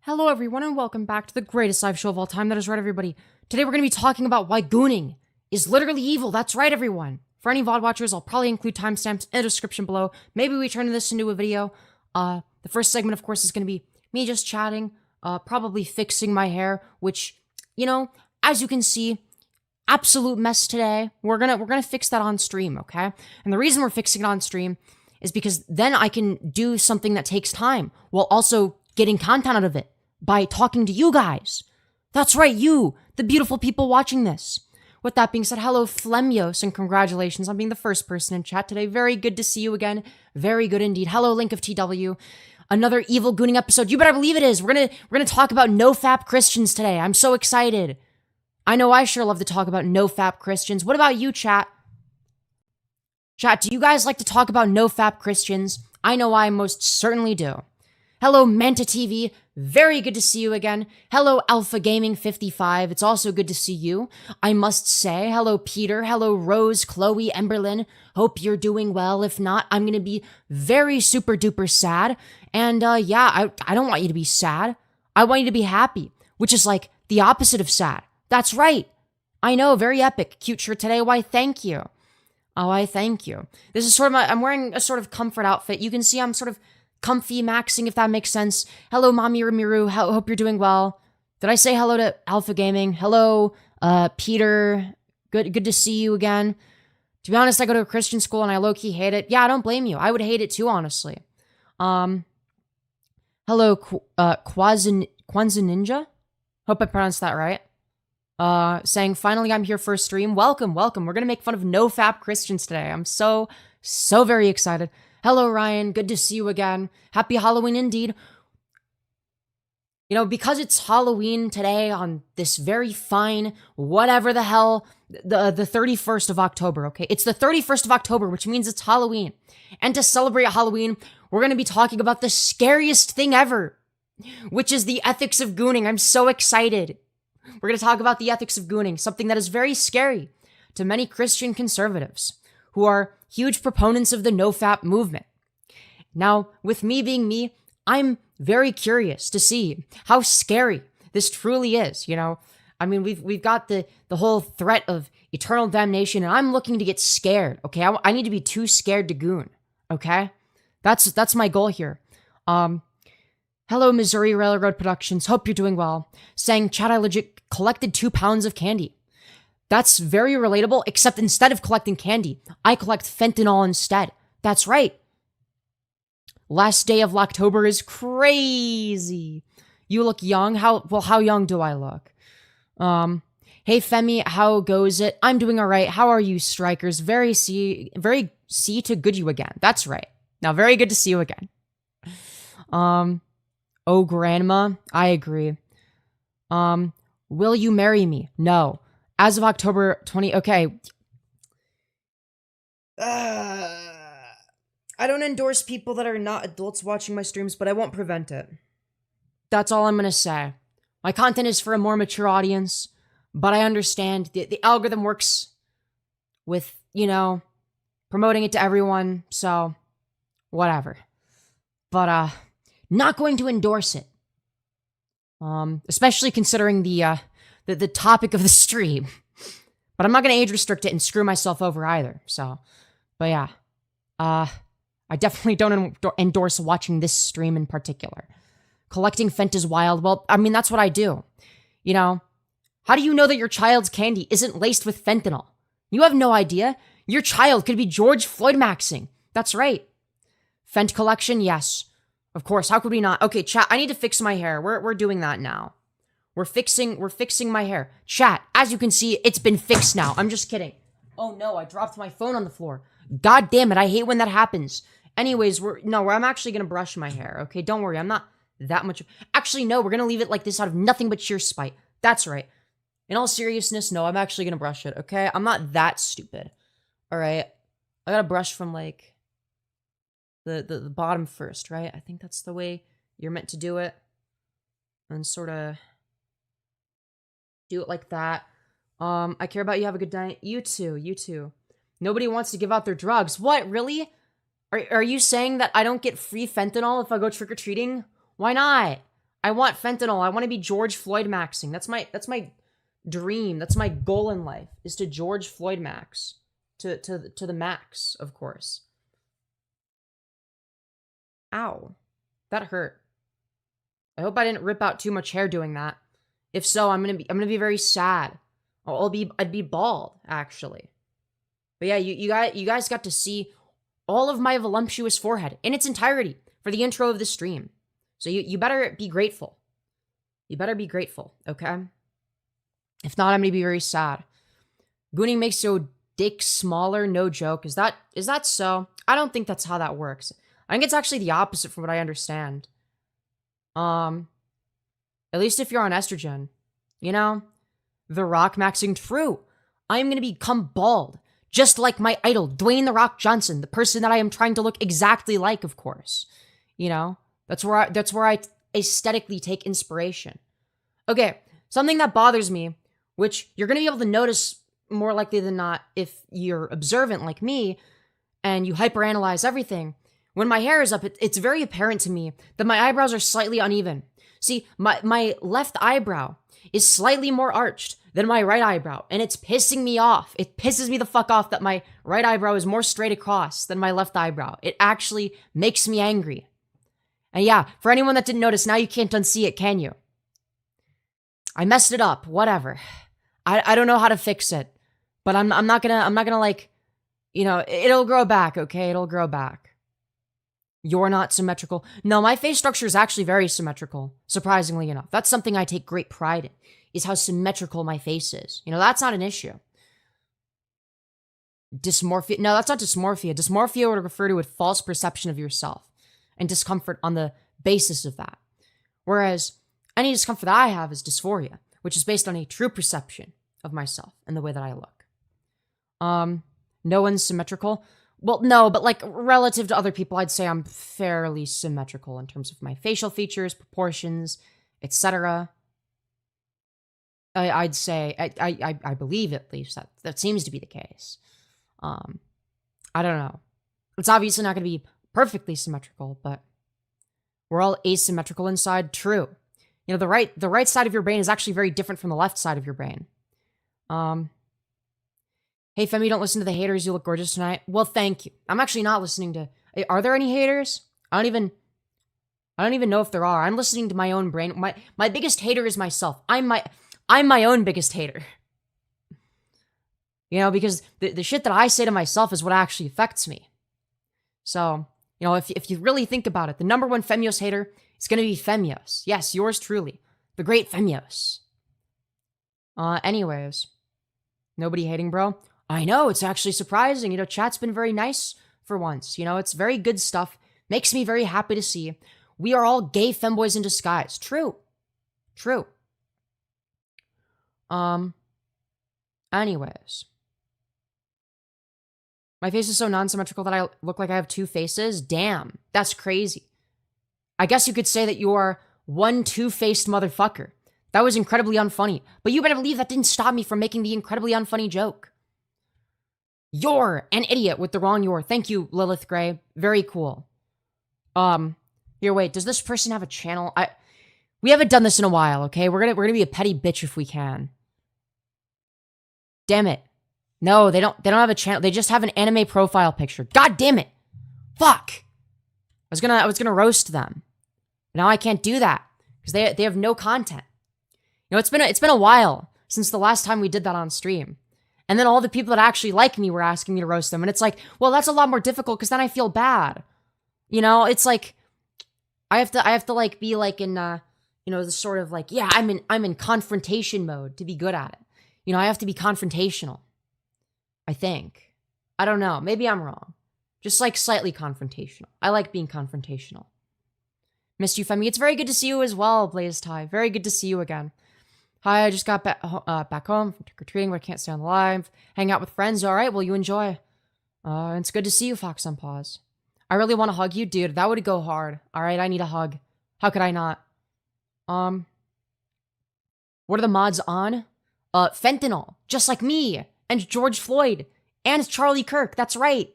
Hello, everyone, and welcome back to the greatest live show of all time. That is right, everybody. Today, we're going to be talking about why gooning is literally evil. That's right, everyone. For any VOD watchers, I'll probably include timestamps in the description below. Maybe we turn this into a video. The first segment, of course, is going to be me just chatting, probably fixing my hair, which, you know, as you can see, absolute mess today. We're gonna fix that on stream, okay? And the reason we're fixing it on stream is because then I can do something that takes time while also getting content out of it by talking to you guys. That's right, you, the beautiful people watching this. With that being said, hello, Femyoz, and congratulations on being the first person in chat today. Very good to see you again. Very good indeed. Hello, Link of TW. Another evil gooning episode. You better believe it is. We're gonna talk about no-fap Christians today. I'm so excited. I know I sure love to talk about no-fap Christians. What about you, chat? Chat, do you guys like to talk about no-fap Christians? I know I most certainly do. Hello, Manta TV. Very good to see you again. Hello, Alpha Gaming 55. It's also good to see you. I must say, hello, Peter. Hello, Rose, Chloe, Emberlyn. Hope you're doing well. If not, I'm going to be very super duper sad. And yeah, I don't want you to be sad. I want you to be happy, which is like the opposite of sad. That's right. I know, very epic. Cute shirt today. Why, thank you. Oh, I thank you. This is sort of I'm wearing a sort of comfort outfit. You can see I'm sort of comfy maxing, if that makes sense. Hello, Mommy Ramiru. Hope you're doing well. Did I say hello to Alpha Gaming? Hello, Peter. Good to see you again. To be honest, I go to a Christian school and I low-key hate it. Yeah, I don't blame you. I would hate it too, honestly. Hello, Kwanzaa Ninja. Hope I pronounced that right. Saying, finally, I'm here for a stream. Welcome. We're gonna make fun of no-fap Christians today. I'm so very excited. Hello, Ryan. Good to see you again. Happy Halloween indeed. You know, because it's Halloween today on this very fine, whatever the hell, the 31st of October, okay? It's the 31st of October, which means it's Halloween. And to celebrate Halloween, we're gonna be talking about the scariest thing ever, which is the ethics of gooning. I'm so excited. We're going to talk about the ethics of gooning, something that is very scary to many Christian conservatives who are huge proponents of the no-fap movement. Now, with me being me, I'm very curious to see how scary this truly is, you know? I mean, we've got the whole threat of eternal damnation, and I'm looking to get scared, okay? I need to be too scared to goon, okay? That's my goal here. Hello, Missouri Railroad Productions. Hope you're doing well. Saying, chat, I legit collected 2 pounds of candy. That's very relatable, except instead of collecting candy, I collect fentanyl instead. That's right. Last day of Locktober is crazy. You look young. How young do I look? Hey, Femi, how goes it? I'm doing all right. How are you, Strikers? Very see to good you again. That's right. Now, very good to see you again. Oh, grandma, I agree. Will you marry me? No. As of October 20, okay. I don't endorse people that are not adults watching my streams, but I won't prevent it. That's all I'm gonna say. My content is for a more mature audience, but I understand the algorithm works with, you know, promoting it to everyone, so whatever. But, not going to endorse it. Especially considering the topic of the stream. But I'm not going to age restrict it and screw myself over either. So, but yeah. I definitely don't endorse watching this stream in particular. Collecting fent is wild. Well, I mean, that's what I do. You know, how do you know that your child's candy isn't laced with fentanyl? You have no idea. Your child could be George Floyd maxing. That's right. Fent collection, yes. Of course, how could we not? Okay, chat, I need to fix my hair. We're doing that now. We're fixing my hair. Chat, as you can see, it's been fixed now. I'm just kidding. Oh no, I dropped my phone on the floor. God damn it, I hate when that happens. Anyways, I'm actually gonna brush my hair, okay? Don't worry, I'm not that much. Actually, no, we're gonna leave it like this out of nothing but sheer spite. That's right. In all seriousness, no, I'm actually gonna brush it, okay? I'm not that stupid. Alright. I gotta brush from like the bottom first, right? I think that's the way you're meant to do it. And sort of do it like that. I care about you. Have a good night. You too. Nobody wants to give out their drugs. What, really? Are you saying that I don't get free fentanyl if I go trick-or-treating? Why not? I want fentanyl. I want to be George Floyd maxing. That's my dream. That's my goal in life, is to George Floyd max. To the max, of course. Ow. That hurt. I hope I didn't rip out too much hair doing that. If so, I'm gonna be very sad. I'd be bald, actually. But yeah, you guys got to see all of my voluptuous forehead in its entirety for the intro of the stream. So you better be grateful. You better be grateful, okay? If not, I'm gonna be very sad. Gooning makes your dick smaller, no joke. Is that so? I don't think that's how that works. I think it's actually the opposite from what I understand. At least if you're on estrogen. You know? The Rock maxing true. I'm gonna become bald. Just like my idol, Dwayne The Rock Johnson, the person that I am trying to look exactly like, of course. You know? That's where I aesthetically take inspiration. Okay, something that bothers me, which you're gonna be able to notice more likely than not if you're observant like me, and you hyperanalyze everything. When my hair is up, it's very apparent to me that my eyebrows are slightly uneven. See, my left eyebrow is slightly more arched than my right eyebrow, and it's pissing me off. It pisses me the fuck off that my right eyebrow is more straight across than my left eyebrow. It actually makes me angry. And yeah, for anyone that didn't notice, now you can't unsee it, can you? I messed it up. Whatever. I don't know how to fix it, but I'm not gonna like, you know, it'll grow back. Okay, it'll grow back. You're not symmetrical. No, my face structure is actually very symmetrical, surprisingly enough. That's something I take great pride in, is how symmetrical my face is. You know, that's not an issue. Dysmorphia. No, that's not dysmorphia. Dysmorphia would refer to a false perception of yourself and discomfort on the basis of that. Whereas any discomfort that I have is dysphoria, which is based on a true perception of myself and the way that I look. No one's symmetrical. Well, no, but like relative to other people, I'd say I'm fairly symmetrical in terms of my facial features, proportions, etc. I'd say, I believe at least that seems to be the case. I don't know. It's obviously not going to be perfectly symmetrical, but we're all asymmetrical inside. True. You know, the right side of your brain is actually very different from the left side of your brain. Hey, Femi, don't listen to the haters. You look gorgeous tonight. Well, thank you. I'm actually not listening to... Are there any haters? I don't even know if there are. I'm listening to my own brain. My biggest hater is myself. I'm my own biggest hater. You know, because the shit that I say to myself is what actually affects me. So, you know, if you really think about it, the number one Femyoz hater is going to be Femyoz. Yes, yours truly. The great Femyoz. Anyways. Nobody hating, bro? I know, it's actually surprising. You know, chat's been very nice for once. You know, it's very good stuff. Makes me very happy to see. We are all gay femboys in disguise. True. True. Anyways. My face is so non-symmetrical that I look like I have two faces. Damn, that's crazy. I guess you could say that you are one two-faced motherfucker. That was incredibly unfunny. But you better believe that didn't stop me from making the incredibly unfunny joke. You're an idiot with the wrong you're. Thank you, Lilith Gray. Very cool. Here, wait. Does this person have a channel? We haven't done this in a while, okay? We're gonna be a petty bitch if we can. Damn it. No, they don't have a channel. They just have an anime profile picture. God damn it. Fuck. I was gonna roast them. Now I can't do that because they have no content. You know, it's been a while since the last time we did that on stream. And then all the people that actually like me were asking me to roast them. And it's like, well, that's a lot more difficult because then I feel bad. You know, it's like, I have to like be like in, you know, the sort of like, yeah, I'm in confrontation mode to be good at it. You know, I have to be confrontational. I think. I don't know. Maybe I'm wrong. Just like slightly confrontational. I like being confrontational. Missed you, Femi. It's very good to see you as well, Blaze Ty. Very good to see you again. Hi, I just got back home from trick-or-treating, but I can't stay on the live. Hang out with friends. All right, well, you enjoy. It's good to see you, Fox on Pause. I really want to hug you, dude. That would go hard. All right, I need a hug. How could I not? What are the mods on? Fentanyl, just like me, and George Floyd, and Charlie Kirk. That's right.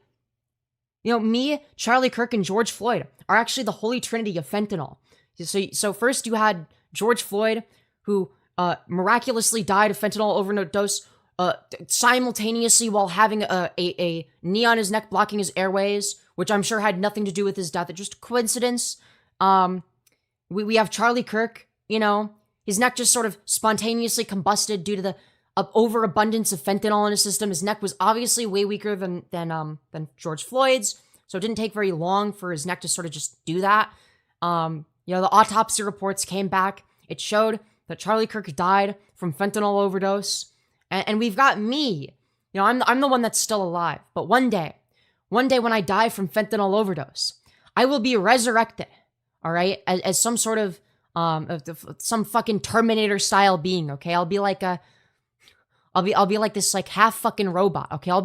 You know, me, Charlie Kirk, and George Floyd are actually the holy trinity of fentanyl. So first you had George Floyd, who miraculously died of fentanyl overdose simultaneously while having a knee on his neck blocking his airways, which I'm sure had nothing to do with his death. It's just a coincidence. We have Charlie Kirk, you know, his neck just sort of spontaneously combusted due to the overabundance of fentanyl in his system. His neck was obviously way weaker than George Floyd's, so it didn't take very long for his neck to sort of just do that. You know, the autopsy reports came back. It showed that Charlie Kirk died from fentanyl overdose. And we've got me. You know, I'm the one that's still alive. But one day when I die from fentanyl overdose, I will be resurrected, all right, as some sort of some fucking Terminator style being. Okay, I'll be like this like half fucking robot. Okay, I'll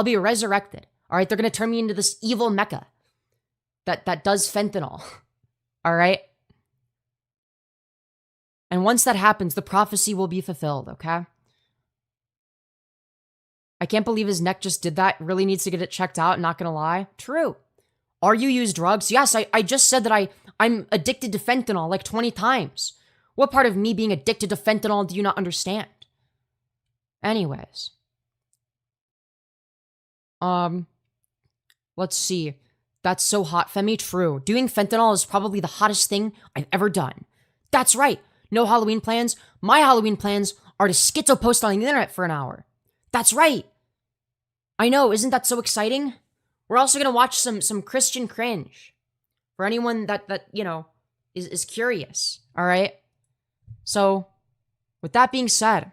be resurrected. All right, they're gonna turn me into this evil mecha that does fentanyl. All right. And once that happens, the prophecy will be fulfilled. Okay. I can't believe his neck just did that. Really needs to get it checked out, not gonna lie. True. Are you use drugs? Yes, I just said that I'm addicted to fentanyl like 20 times. What part of me being addicted to fentanyl do you not understand? Anyways. Let's see. That's so hot, Femi. True. Doing fentanyl is probably the hottest thing I've ever done. That's right. No Halloween plans. My Halloween plans are to schizo post on the internet for an hour. That's right. I know, isn't that so exciting? We're also gonna watch some Christian cringe. For anyone that you know is curious. Alright? So, with that being said,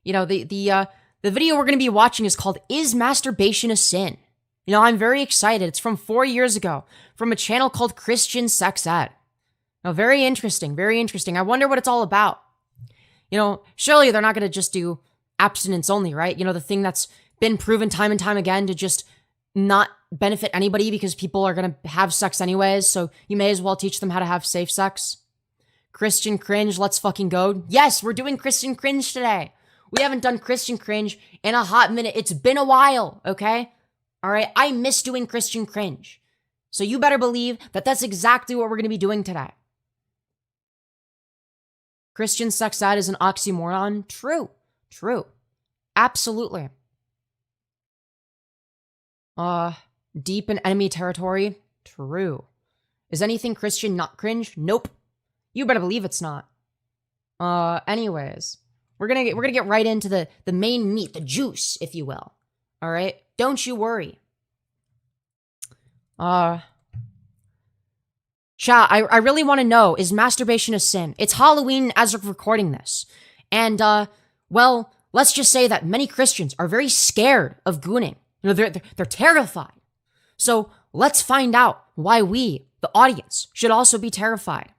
you know, the video we're gonna be watching is called Is Masturbation a Sin? You know, I'm very excited. It's from 4 years ago, from a channel called Christian Sex Ed. Now, very interesting, very interesting. I wonder what it's all about. You know, surely they're not gonna just do abstinence only, right? You know, the thing that's been proven time and time again to just not benefit anybody because people are going to have sex anyways, so you may as well teach them how to have safe sex. Christian cringe, let's fucking go. Yes, we're doing Christian cringe today. We haven't done Christian cringe in a hot minute. It's been a while, okay? All right, I miss doing Christian cringe. So you better believe that that's exactly what we're going to be doing today. Christian sex ed is an oxymoron? True. True. Absolutely. Deep in enemy territory? True. Is anything Christian not cringe? Nope. You better believe it's not. Anyways. We're gonna get right into the main meat, the juice, if you will. Alright? Don't you worry. Chat, I really want to know, is masturbation a sin? It's Halloween as of recording this. And, well, let's just say that many Christians are very scared of gooning. You know, they're terrified. So let's find out why we, the audience, should also be terrified.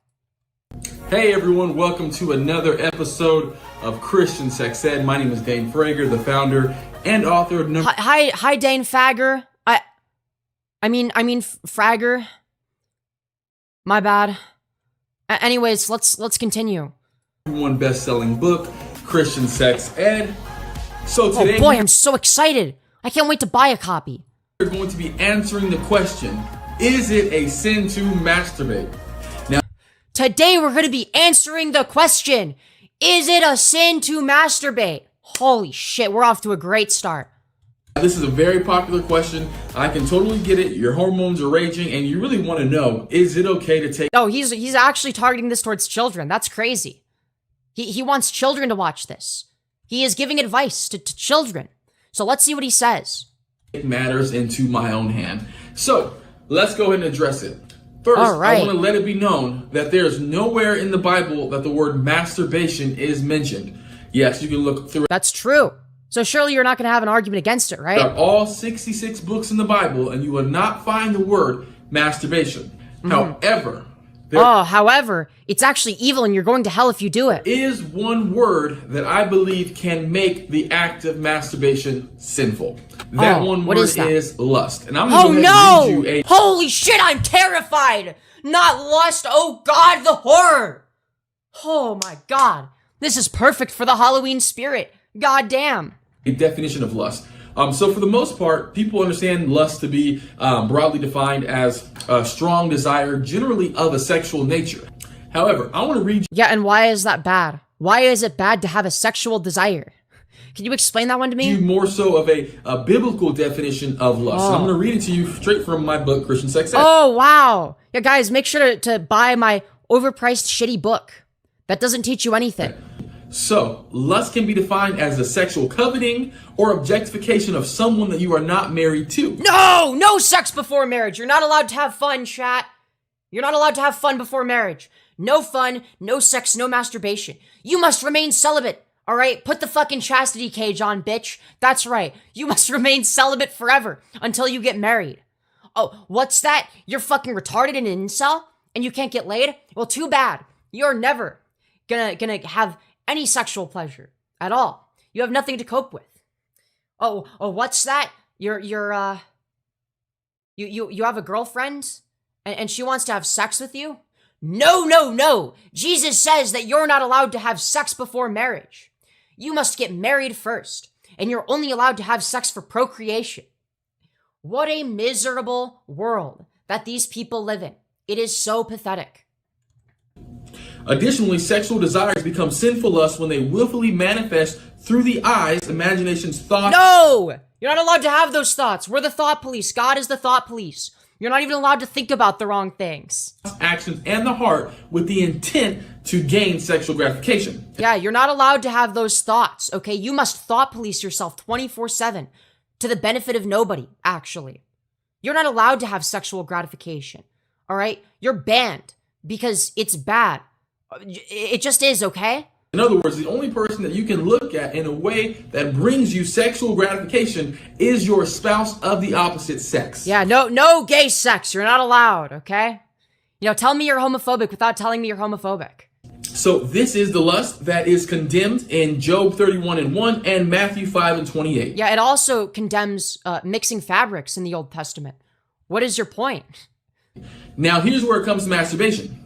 Hey everyone, welcome to another episode of Christian Sex Ed. My name is Dane Frager, the founder and author of Hi Dane Fagger. I mean Fragger. My bad. Anyways, let's continue. One best-selling book, Christian Sex Ed. So today, oh boy, I'm so excited. I can't wait to buy a copy. We're going to be answering the question, is it a sin to masturbate? Now, today we're going to be answering the question, is it a sin to masturbate? Holy shit, we're off to a great start. This is a very popular question. I can totally get it. Your hormones are raging and you really want to know, is it okay to take... Oh, he's actually targeting this towards children. That's crazy. He wants children to watch this. He is giving advice to children. So let's see what he says. Matters into my own hand. So let's go ahead and address it. First, right. I want to let it be known that there's nowhere in the Bible that the word masturbation is mentioned. Yes, you can look through it. That's true. So surely you're not going to have an argument against it, right? All 66 books in the Bible, and you will not find the word masturbation. However, it's actually evil and you're going to hell if you do it. Is one word that I believe can make the act of masturbation sinful. That one word is lust. And I'm going to go ahead and read you Holy shit, I'm terrified! Not lust, oh god, the horror! Oh my god. This is perfect for the Halloween spirit. God damn. A definition of lust. So for the most part, people understand lust to be broadly defined as a strong desire, generally of a sexual nature. However, I want to read you. Yeah, and why is that bad? Why is it bad to have a sexual desire? Can you explain that one to me? More so of a biblical definition of lust. And I'm going to read it to you straight from my book, Christian Sex Ed. Oh, wow. Yeah, guys, make sure to buy my overpriced shitty book. That doesn't teach you anything. So, lust can be defined as a sexual coveting or objectification of someone that you are not married to. No sex before marriage. You're not allowed to have fun, chat. You're not allowed to have fun before marriage. No fun, no sex, no masturbation. You must remain celibate, all right? Put the fucking chastity cage on, bitch. That's right. You must remain celibate forever until you get married. Oh, what's that? You're fucking retarded and an incel and you can't get laid? Well, too bad. You're never gonna have any sexual pleasure at all. You have nothing to cope with. Oh, what's that? You have a girlfriend and she wants to have sex with you? No. Jesus says that you're not allowed to have sex before marriage. You must get married first, and you're only allowed to have sex for procreation. What a miserable world that these people live in. It is so pathetic. Additionally, sexual desires become sinful lust when they willfully manifest through the eyes, imaginations, thoughts. No! You're not allowed to have those thoughts. We're the thought police. God is the thought police. You're not even allowed to think about the wrong things. Actions and the heart with the intent to gain sexual gratification. Yeah, you're not allowed to have those thoughts, okay? You must thought police yourself 24/7 to the benefit of nobody, actually. You're not allowed to have sexual gratification, all right? You're banned because it's bad. It just is, okay? In other words, the only person that you can look at in a way that brings you sexual gratification is your spouse of the opposite sex. Yeah, no gay sex. You're not allowed, okay? Tell me you're homophobic without telling me you're homophobic. So this is the lust that is condemned in Job 31:1 and Matthew 5:28. Yeah, it also condemns mixing fabrics in the Old Testament. What is your point? Now here's where it comes to masturbation.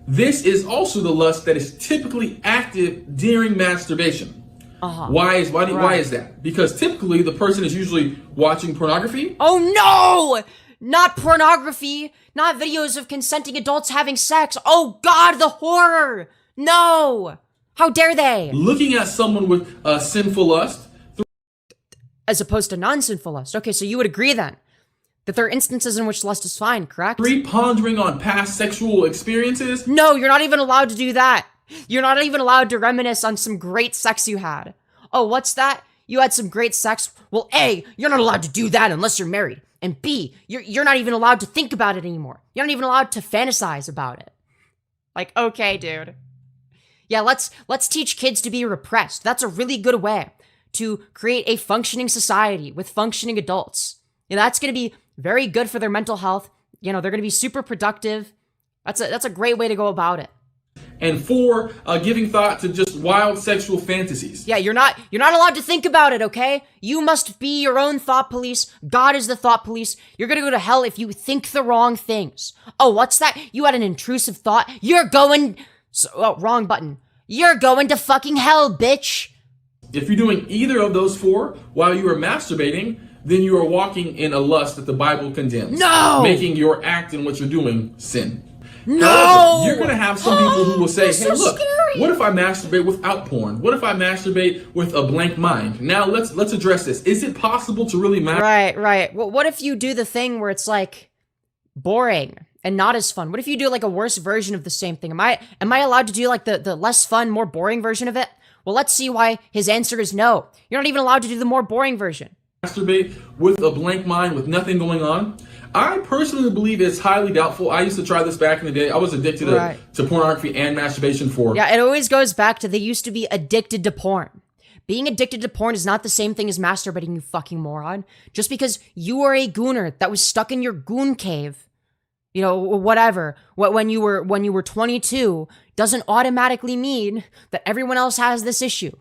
This is also the lust that is typically active during masturbation. Why is that? Because typically the person is usually watching pornography. Oh no! Not pornography! Not videos of consenting adults having sex! Oh God, the horror! No! How dare they? Looking at someone with sinful lust. As opposed to non-sinful lust. Okay, so you would agree then that there are instances in which lust is fine, correct? Pondering on past sexual experiences. No, you're not even allowed to do that. You're not even allowed to reminisce on some great sex you had. Oh, what's that? You had some great sex? Well, A, you're not allowed to do that unless you're married. And B, you're not even allowed to think about it anymore. You're not even allowed to fantasize about it. Like, okay, dude. Yeah, let's teach kids to be repressed. That's a really good way to create a functioning society with functioning adults. That's going to be very good for their mental health. They're going to be super productive. That's a great way to go about it. And 4, giving thought to just wild sexual fantasies. Yeah, you're not allowed to think about it, okay? You must be your own thought police. God is the thought police. You're gonna go to hell if you think the wrong things. Oh, what's that? You had an intrusive thought? Wrong button. You're going to fucking hell, bitch. If you're doing either of those 4 while you are masturbating, then you are walking in a lust that the Bible condemns. No! Making your act and what you're doing sin. No! However, you're going to have some people who will say, hey, look, scary. What if I masturbate without porn? What if I masturbate with a blank mind? Now, let's address this. Is it possible to really masturbate? Right. Well, what if you do the thing where it's like boring and not as fun? What if you do like a worse version of the same thing? Am I allowed to do like the less fun, more boring version of it? Well, let's see why his answer is no. You're not even allowed to do the more boring version. Masturbate with a blank mind, with nothing going on? I personally believe it's highly doubtful. I used to try this back in the day. I was addicted to pornography and masturbation for... Yeah, it always goes back to they used to be addicted to porn. Being addicted to porn is not the same thing as masturbating, you fucking moron. Just because you are a gooner that was stuck in your goon cave, whatever, when you were 22, doesn't automatically mean that everyone else has this issue.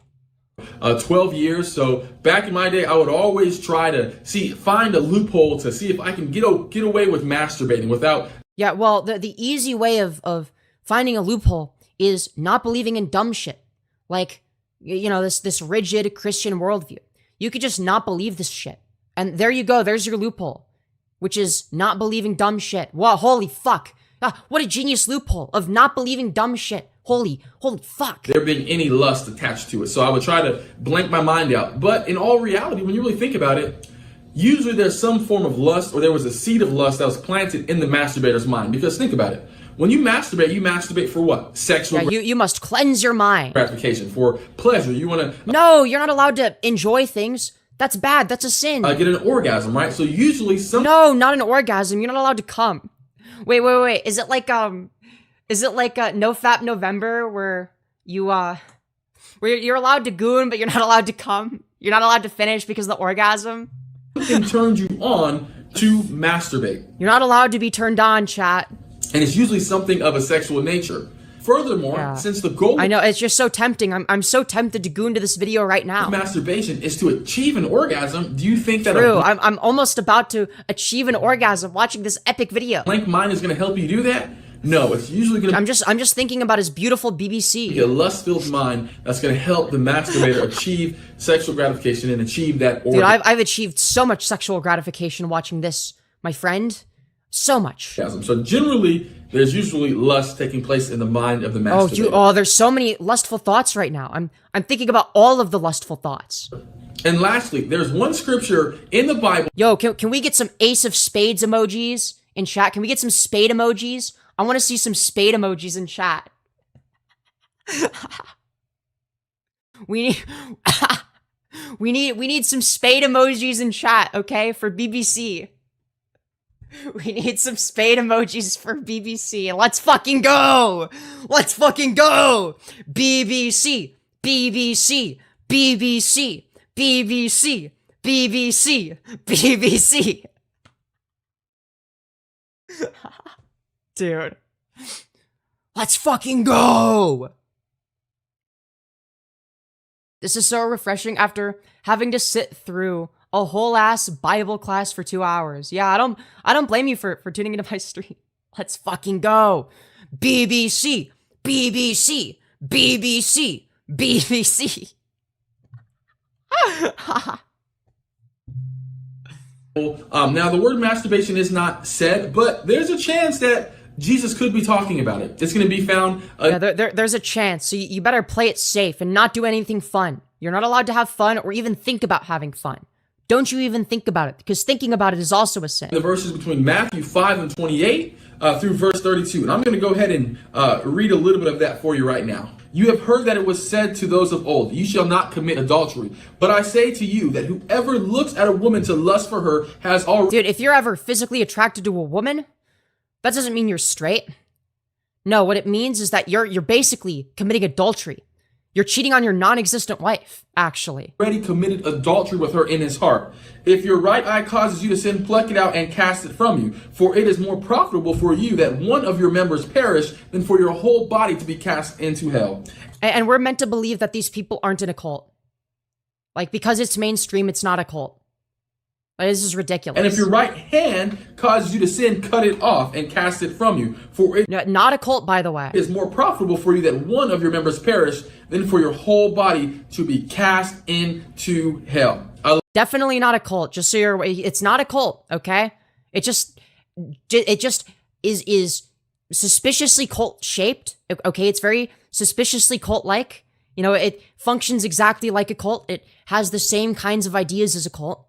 12 years. So back in my day, I would always try to find a loophole to see if I can get away with masturbating without... Yeah, well, the easy way of finding a loophole is not believing in dumb shit. Like, this rigid Christian worldview. You could just not believe this shit. And there you go. There's your loophole, which is not believing dumb shit. Wow, holy fuck. What a genius loophole of not believing dumb shit. Holy fuck. There being any lust attached to it. So I would try to blank my mind out. But in all reality, when you really think about it, usually there's some form of lust, or there was a seed of lust that was planted in the masturbator's mind. Because think about it. When you masturbate for what? Sexual you must cleanse your mind. gratification, for pleasure. You want to... No, you're not allowed to enjoy things. That's bad. That's a sin. Get an orgasm, right? So usually No, not an orgasm. You're not allowed to come. Wait. Is it like No Fap November where where you're allowed to goon, but you're not allowed to come? You're not allowed to finish because of the orgasm? something turns you on to masturbate. You're not allowed to be turned on, chat. And it's usually something of a sexual nature. Furthermore, since the goal... I know, it's just so tempting. I'm so tempted to goon to this video right now. Masturbation is to achieve an orgasm. Do you think that... True, I'm almost about to achieve an orgasm watching this epic video. Blank mind is going to help you do that? No, it's usually going to... I'm just thinking about his beautiful BBC. A lust-filled mind that's going to help the masturbator achieve sexual gratification and achieve that orgasm. Dude, I've achieved so much sexual gratification watching this, my friend. So much. So generally, there's usually lust taking place in the mind of the masturbator. There's so many lustful thoughts right now. I'm thinking about all of the lustful thoughts. And lastly, there's one scripture in the Bible. Yo, can we get some Ace of Spades emojis in chat? Can we get some spade emojis? I want to see some spade emojis in chat. we need some spade emojis in chat, okay? For BBC. We need some spade emojis for BBC. Let's fucking go! Let's fucking go! BBC, BBC, BBC, BBC, BBC, BBC. Dude. Let's fucking go! This is so refreshing after having to sit through a whole ass Bible class for 2 hours. Yeah, I don't blame you for tuning into my stream. Let's fucking go. BBC, BBC, BBC, BBC. Now, the word masturbation is not said, but there's a chance that Jesus could be talking about it. It's going to be found... there's a chance, so you better play it safe and not do anything fun. You're not allowed to have fun or even think about having fun. Don't you even think about it, because thinking about it is also a sin. The verses between Matthew 5 and 28 through verse 32. And I'm going to go ahead and read a little bit of that for you right now. You have heard that it was said to those of old, you shall not commit adultery. But I say to you that whoever looks at a woman to lust for her has already... Dude, if you're ever physically attracted to a woman, that doesn't mean you're straight. No, what it means is that you're basically committing adultery. You're cheating on your non-existent wife, actually. Already committed adultery with her in his heart. If your right eye causes you to sin, pluck it out and cast it from you. For it is more profitable for you that one of your members perish than for your whole body to be cast into hell. And we're meant to believe that these people aren't in a cult. Like, because it's mainstream, it's not a cult. Like, this is ridiculous. And if your right hand causes you to sin, cut it off and cast it from you. For it not a cult, by the way. Is more profitable for you that one of your members perish than for your whole body to be cast into hell. Definitely not a cult. Just so you're, it's not a cult, okay? It just is suspiciously cult shaped. Okay, it's very suspiciously cult like. You know, it functions exactly like a cult. It has the same kinds of ideas as a cult.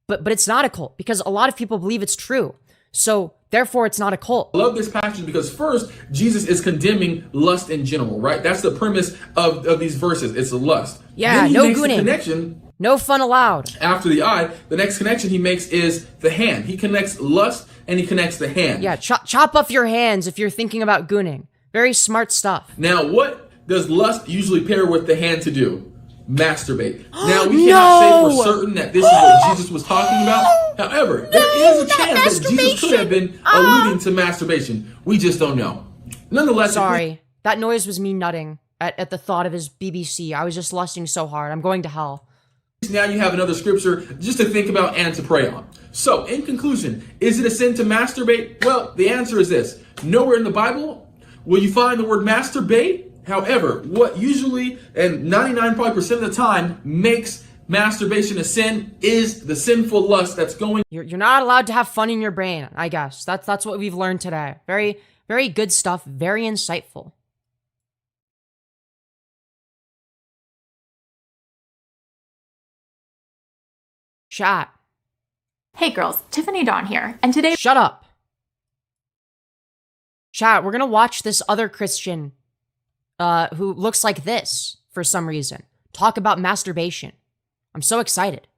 But it's not a cult, because a lot of people believe it's true. So, therefore, it's not a cult. I love this passage because first, Jesus is condemning lust in general, right? That's the premise of these verses. It's a lust. Yeah, no gooning. Connection. No fun allowed. After the eye, the next connection he makes is the hand. He connects lust and he connects the hand. Yeah, chop off your hands if you're thinking about gooning. Very smart stuff. Now, what does lust usually pair with the hand to do? Masturbate. Now, we cannot say for certain that this is what Jesus was talking about. However, there is a chance that Jesus could have been alluding to masturbation. We just don't know. Nonetheless... Sorry, that noise was me nutting at the thought of his BBC. I was just lusting so hard. I'm going to hell. Now you have another scripture just to think about and to pray on. So, in conclusion, is it a sin to masturbate? Well, the answer is this. Nowhere in the Bible will you find the word masturbate. However, what usually and 99% of the time makes masturbation a sin is the sinful lust that's going. You're not allowed to have fun in your brain, I guess. That's what we've learned today. Very, very good stuff. Very insightful. Chat. Hey girls, Tiffany Dawn here, and today— Shut up. Chat, we're gonna watch this other Christian, who looks like this for some reason, talk about masturbation. I'm so excited.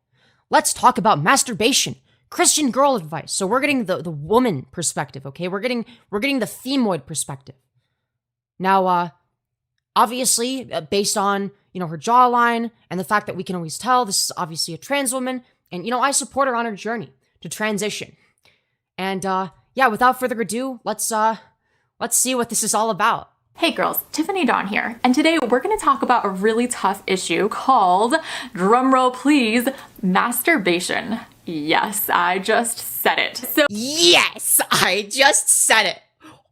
Let's talk about masturbation. Christian girl advice. So we're getting the woman perspective, okay? We're getting the femoid perspective. Now, obviously, based on, her jawline and the fact that we can always tell this is obviously a trans woman, and, I support her on her journey to transition. And, yeah, without further ado, let's see what this is all about. Hey girls, Tiffany Dawn here, and today we're going to talk about a really tough issue called, drumroll please, masturbation. Yes, I just said it. Yes, I just said it.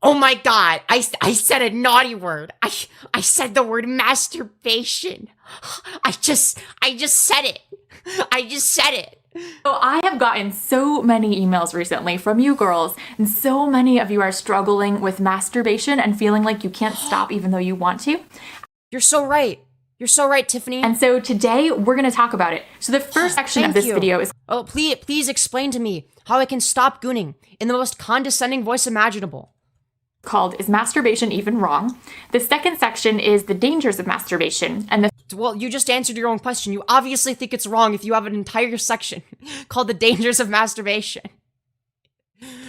Oh my god, I said a naughty word. I said the word masturbation. I just said it. I just said it. So I have gotten so many emails recently from you girls, and so many of you are struggling with masturbation and feeling like you can't stop even though you want to. You're so right. You're so right, Tiffany. And so today we're going to talk about it. So the first section of this video is— Oh, please explain to me how I can stop gooning in the most condescending voice imaginable. Called Is Masturbation Even Wrong? The second section is the dangers of masturbation, and well, you just answered your own question. You obviously think it's wrong if you have an entire section called the dangers of masturbation.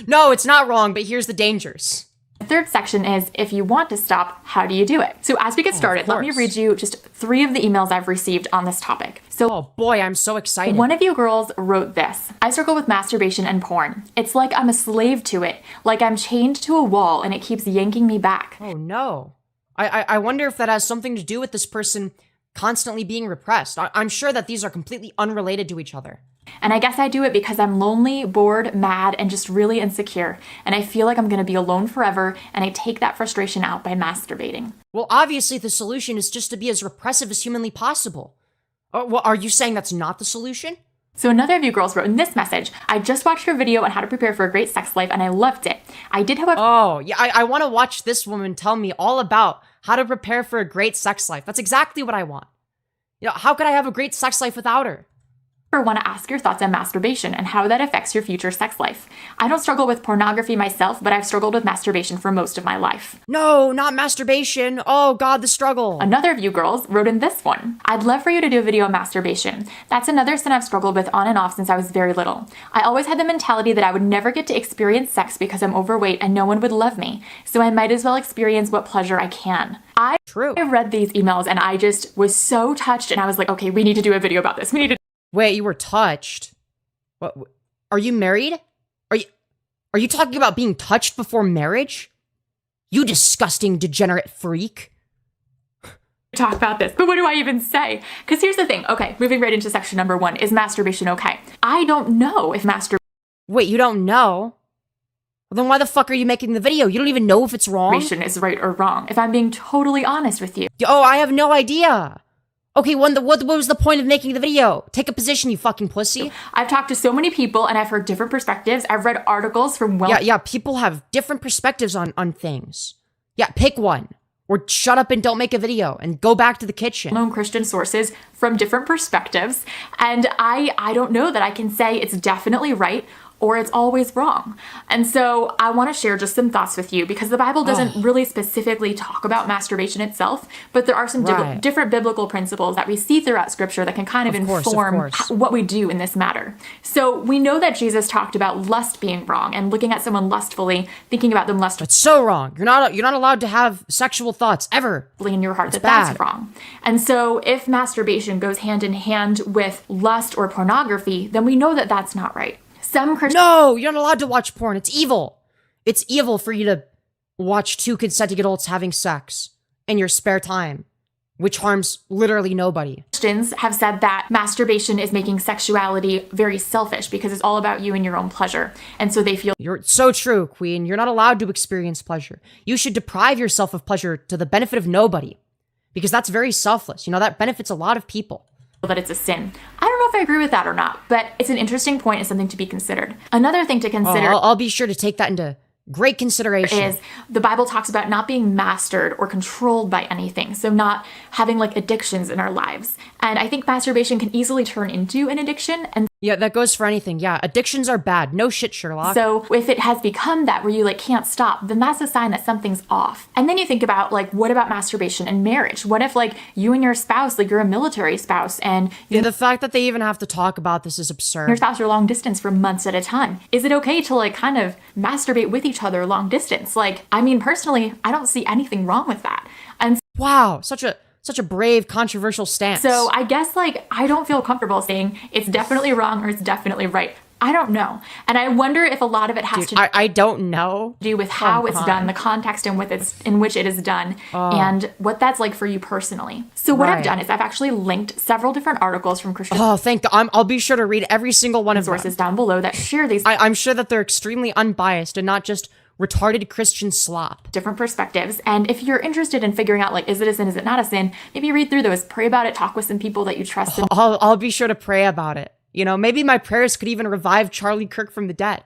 No, it's not wrong, but here's the dangers. The third section is, if you want to stop, how do you do it? So as we get started, let me read you just 3 of the emails I've received on this topic. So, oh boy, I'm so excited. One of you girls wrote this: I struggle with masturbation and porn. It's like I'm a slave to it, like I'm chained to a wall and it keeps yanking me back. Oh no. I wonder if that has something to do with this person constantly being repressed. I'm sure that these are completely unrelated to each other. And I guess I do it because I'm lonely, bored, mad, and just really insecure. And I feel like I'm gonna be alone forever, and I take that frustration out by masturbating. Well, obviously the solution is just to be as repressive as humanly possible. Well, are you saying that's not the solution? So another of you girls wrote in this message: I just watched your video on how to prepare for a great sex life, and I loved it. I did, however— Oh, yeah, I want to watch this woman tell me all about how to prepare for a great sex life. That's exactly what I want. How could I have a great sex life without her? Want to ask your thoughts on masturbation and how that affects your future sex life. I don't struggle with pornography myself, but I've struggled with masturbation for most of my life. No, not masturbation. Oh god, the struggle. Another of you girls wrote in this one: I'd love for you to do a video on masturbation. That's another sin I've struggled with on and off since I was very little. I always had the mentality that I would never get to experience sex because I'm overweight and no one would love me, so I might as well experience what pleasure I can. I read these emails and I just was so touched, and I was like, okay, we need to do a video about this. We need to— Wait, you were touched? What? Are you married? Are you talking about being touched before marriage? You disgusting degenerate freak. Talk about this, but what do I even say? Because here's the thing. Okay, moving right into section number 1. Is masturbation okay? I don't know if Wait, you don't know? Well, then why the fuck are you making the video? You don't even know if it's wrong? Masturbation is right or wrong, if I'm being totally honest with you. Oh, I have no idea. Okay, what was the point of making the video? Take a position, you fucking pussy. I've talked to so many people and I've heard different perspectives. I've read articles from Yeah, people have different perspectives on things. Yeah, pick one. Or shut up and don't make a video and go back to the kitchen. Known Christian sources from different perspectives. And I don't know that I can say it's definitely right or it's always wrong. And so I want to share just some thoughts with you, because the Bible doesn't really specifically talk about masturbation itself, but there are some different biblical principles that we see throughout scripture that can kind of inform what we do in this matter. So we know that Jesus talked about lust being wrong and looking at someone lustfully, thinking about them lustfully. That's so wrong. You're not allowed to have sexual thoughts ever. In your heart, that's wrong. And so if masturbation goes hand in hand with lust or pornography, then we know that that's not right. Some Christians— No, you're not allowed to watch porn. It's evil. It's evil for you to watch 2 consenting adults having sex in your spare time, which harms literally nobody. Christians have said that masturbation is making sexuality very selfish because it's all about you and your own pleasure. And so they feel— You're so true, Queen. You're not allowed to experience pleasure. You should deprive yourself of pleasure to the benefit of nobody, because that's very selfless. That benefits a lot of people. that it's a sin. I don't know if I agree with that or not, but it's an interesting point and something to be considered. Another thing to consider I'll be sure to take that into great consideration. Is the Bible talks about not being mastered or controlled by anything. So not having like addictions in our lives. And I think masturbation can easily turn into an addiction. And yeah, that goes for anything. Yeah, addictions are bad. No shit, Sherlock. so if it has become that where you like can't stop, then that's a sign that something's off. And then you think about like, what about masturbation in marriage? What if like you and your spouse, like you're a military spouse and yeah, the fact that they even have to talk about this is absurd. Your spouse are long distance for months at a time. Is it okay to like kind of masturbate with each other long distance? Like, I mean, personally, I don't see anything wrong with that. And wow, such a brave, controversial stance. so I guess like I don't feel comfortable saying it's definitely wrong or it's definitely right. I don't know. And I wonder if a lot of it has to I don't know. do with how it's done, the context in which it is done, and what that's like for you personally. So what I've done is I've actually linked several different articles from Christian Oh, thank God. I'll be sure to read every single one of sources them. down below that share these I'm sure that they're extremely unbiased and not just retarded Christian slop. different perspectives. And if you're interested in figuring out like, is it a sin, is it not a sin, maybe read through those, pray about it, talk with some people that you trust. And I'll be sure to pray about it. You know, maybe my prayers could even revive Charlie Kirk from the dead.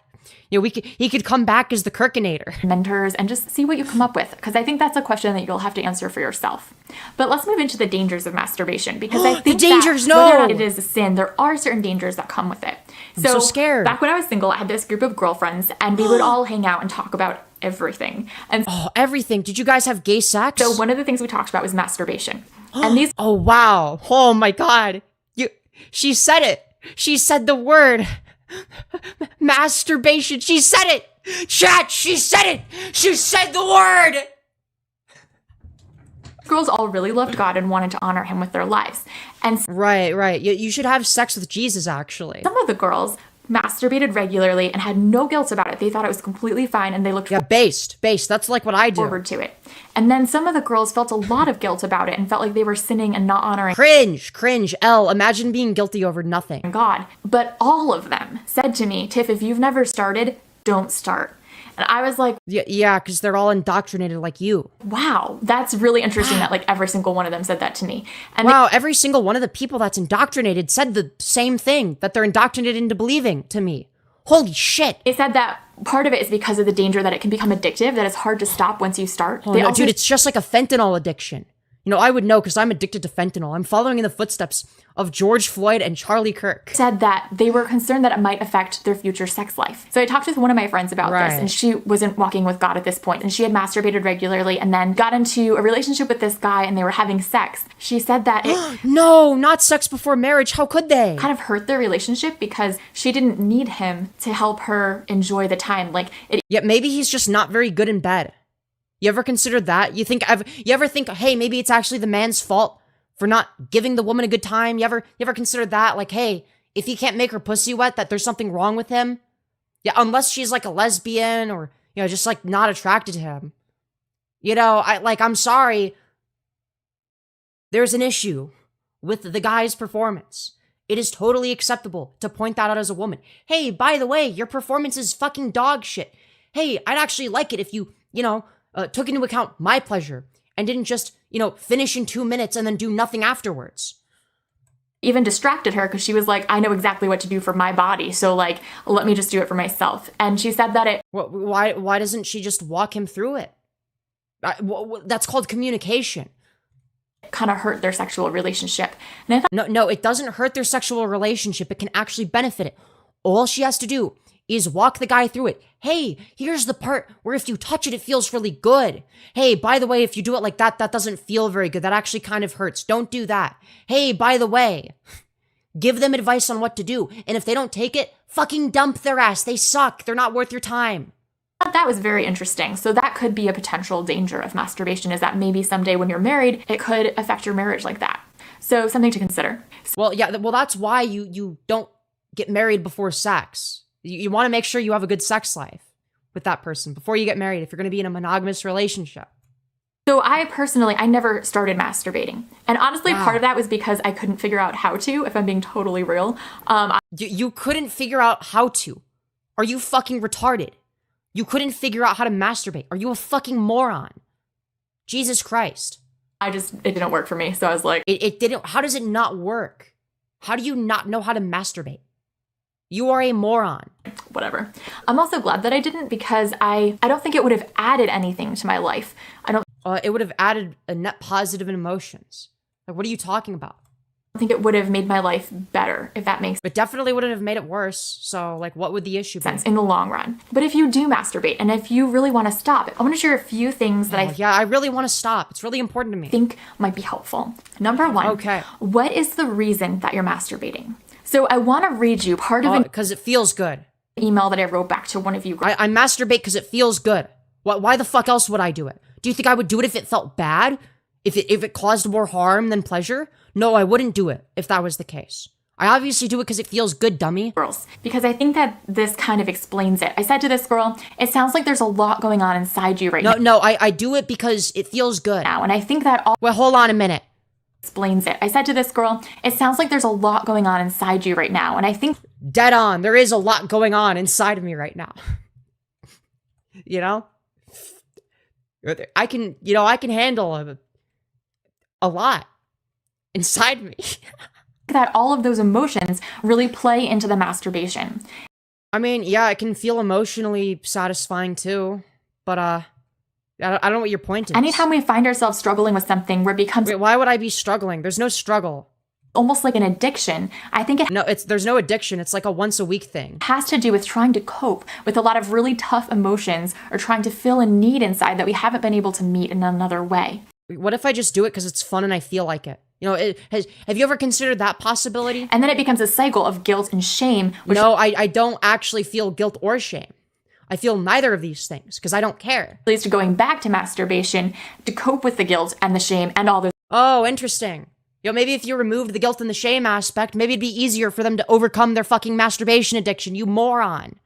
You know, he could come back as the Kirkinator. mentors and just see what you come up with, because I think that's a question that you'll have to answer for yourself. But let's move into the dangers of masturbation, because I think dangers, that whether or no! not it is a sin, there are certain dangers that come with it. So scared. Back when I was single, I had this group of girlfriends and we would all hang out and talk about everything. And Everything. Did you guys have gay sex? so one of the things we talked about was masturbation. And these Oh, wow. Oh, my God. She said it. She said the word. Masturbation. She said it. Chat, she said it. She said the word. girls all really loved God and wanted to honor him with their lives. And Right. You should have sex with Jesus, actually. some of the girls masturbated regularly and had no guilt about it. They thought it was completely fine and they looked Yeah, based. That's like what I do. forward to it. And then some of the girls felt a lot of guilt about it and felt like they were sinning and not honoring Cringe. Imagine being guilty over nothing. God. But all of them said to me, Tiff, if you've never started, don't start. And I was like, Yeah, because they're all indoctrinated like you. wow, that's really interesting that like every single one of them said that to me. And Wow, every single one of the people that's indoctrinated said the same thing that they're indoctrinated into believing to me. Holy shit. they said that part of it is because of the danger that it can become addictive, that it's hard to stop once you start. Oh, no, dude, it's just like a fentanyl addiction. You know, I would know because I'm addicted to fentanyl. I'm following in the footsteps of George Floyd and Charlie Kirk. said that they were concerned that it might affect their future sex life. So I talked with one of my friends about Right. this, and she wasn't walking with God at this point, and she had masturbated regularly and then got into a relationship with this guy and they were having sex. She said that it No, not sex before marriage. How could they? kind of hurt their relationship because she didn't need him to help her enjoy the time. Like it Yet maybe he's just not very good in bed. You ever considered that? You ever think, hey, maybe it's actually the man's fault for not giving the woman a good time? You ever considered that? Like, hey, if he can't make her pussy wet, that there's something wrong with him? Yeah, unless she's like a lesbian or, you know, just like not attracted to him. You know, I'm sorry. There's an issue with the guy's performance. It is totally acceptable to point that out as a woman. Hey, by the way, your performance is fucking dog shit. Hey, I'd actually like it if you took into account my pleasure and didn't just, finish in 2 minutes and then do nothing afterwards. even distracted her because she was like, I know exactly what to do for my body. So like, let me just do it for myself. And she said that it Why doesn't she just walk him through it? That's called communication. kind of hurt their sexual relationship. And I thought, No, it doesn't hurt their sexual relationship. It can actually benefit it. All she has to do is walk the guy through it. Hey, here's the part where if you touch it, it feels really good. Hey, by the way, if you do it like that, that doesn't feel very good. That actually kind of hurts. Don't do that. Hey, by the way, give them advice on what to do. And if they don't take it, fucking dump their ass. They suck. They're not worth your time. that was very interesting. So that could be a potential danger of masturbation, is that maybe someday when you're married, it could affect your marriage like that. So something to consider. Well, yeah, that's why you don't get married before sex. You want to make sure you have a good sex life with that person before you get married if you're going to be in a monogamous relationship. So I never started masturbating. And honestly, Wow. part of that was because I couldn't figure out how to, if I'm being totally real. You couldn't figure out how to. Are you fucking retarded? You couldn't figure out how to masturbate. Are you a fucking moron? Jesus Christ. It didn't work for me. So I was like, It didn't. How does it not work? How do you not know how to masturbate? You are a moron. Whatever. I'm also glad that I didn't because I don't think it would have added anything to my life. It would have added a net positive in emotions. Like, what are you talking about? I think it would have made my life better, if that makes It definitely wouldn't have made it worse. So, like, what would the issue be? sense in the long run. But if you do masturbate and if you really want to stop, I want to share a few things that I really want to stop. It's really important to me. think might be helpful. Number one, Okay. What is the reason that you're masturbating? So I want to read you part of an Because it feels good. email that I wrote back to one of you. I masturbate because it feels good. Why the fuck else would I do it? Do you think I would do it if it felt bad? If it caused more harm than pleasure? No, I wouldn't do it if that was the case. I obviously do it because it feels good, dummy. Girls, because I think that this kind of explains it. I said to this girl, it sounds like there's a lot going on inside you right No, I do it because it feels good. now. And I think that all Well, hold on a minute. explains it. I said to this girl, it sounds like there's a lot going on inside you right now. And I think Dead on. There is a lot going on inside of me right now. You know? I can handle a lot inside me. that all of those emotions really play into the masturbation. I mean, yeah, it can feel emotionally satisfying too, but I don't know what your point is. Anytime we find ourselves struggling with something where it becomes Wait, why would I be struggling? There's no struggle. almost like an addiction, I think it No, there's no addiction. It's like a once a week thing. has to do with trying to cope with a lot of really tough emotions or trying to fill a need inside that we haven't been able to meet in another way. What if I just do it because it's fun and I feel like it? You know, have you ever considered that possibility? And then it becomes a cycle of guilt and shame, which No, I don't actually feel guilt or shame. I feel neither of these things because I don't care. leads to going back to masturbation to cope with the guilt and the shame and all those Oh, interesting. You know, maybe if you removed the guilt and the shame aspect, maybe it'd be easier for them to overcome their fucking masturbation addiction, you moron.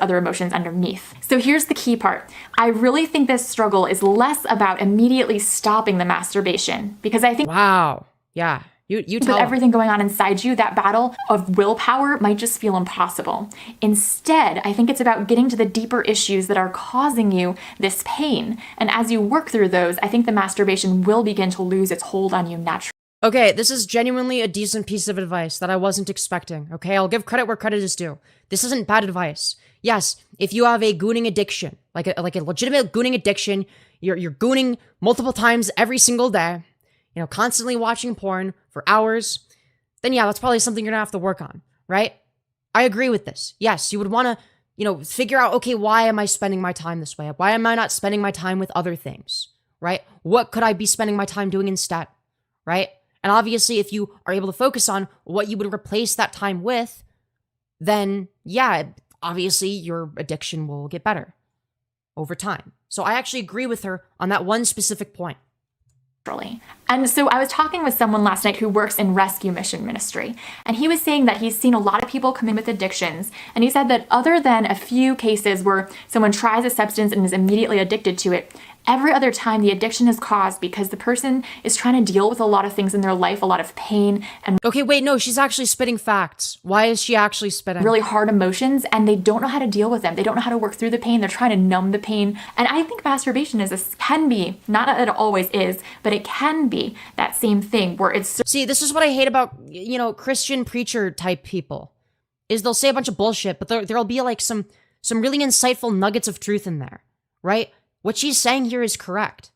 other emotions underneath. So here's the key part. I really think this struggle is less about immediately stopping the masturbation because I think Wow. Yeah. You with tell 'em. everything going on inside you, that battle of willpower might just feel impossible. Instead, I think it's about getting to the deeper issues that are causing you this pain. And as you work through those, I think the masturbation will begin to lose its hold on you naturally. Okay, this is genuinely a decent piece of advice that I wasn't expecting, okay? I'll give credit where credit is due. This isn't bad advice. Yes, if you have a gooning addiction, like a legitimate gooning addiction, you're gooning multiple times every single day, you know, constantly watching porn for hours, then yeah, that's probably something you're gonna have to work on, right? I agree with this. Yes, you would wanna, you know, figure out, okay, why am I spending my time this way? Why am I not spending my time with other things, right? What could I be spending my time doing instead, right? And obviously, if you are able to focus on what you would replace that time with, then yeah, obviously your addiction will get better over time. So I actually agree with her on that one specific point. And so I was talking with someone last night who works in rescue mission ministry, and he was saying that he's seen a lot of people come in with addictions, and he said that other than a few cases where someone tries a substance and is immediately addicted to it, every other time the addiction is caused because the person is trying to deal with a lot of things in their life, a lot of pain and Okay, wait, no, she's actually spitting facts. Why is she actually spitting? really hard emotions, and they don't know how to deal with them. They don't know how to work through the pain. They're trying to numb the pain. And I think masturbation can be, not that it always is, but it can be that same thing where it's See, this is what I hate about, you know, Christian preacher type people, is they'll say a bunch of bullshit, but there'll be like some really insightful nuggets of truth in there, right? What she's saying here is correct.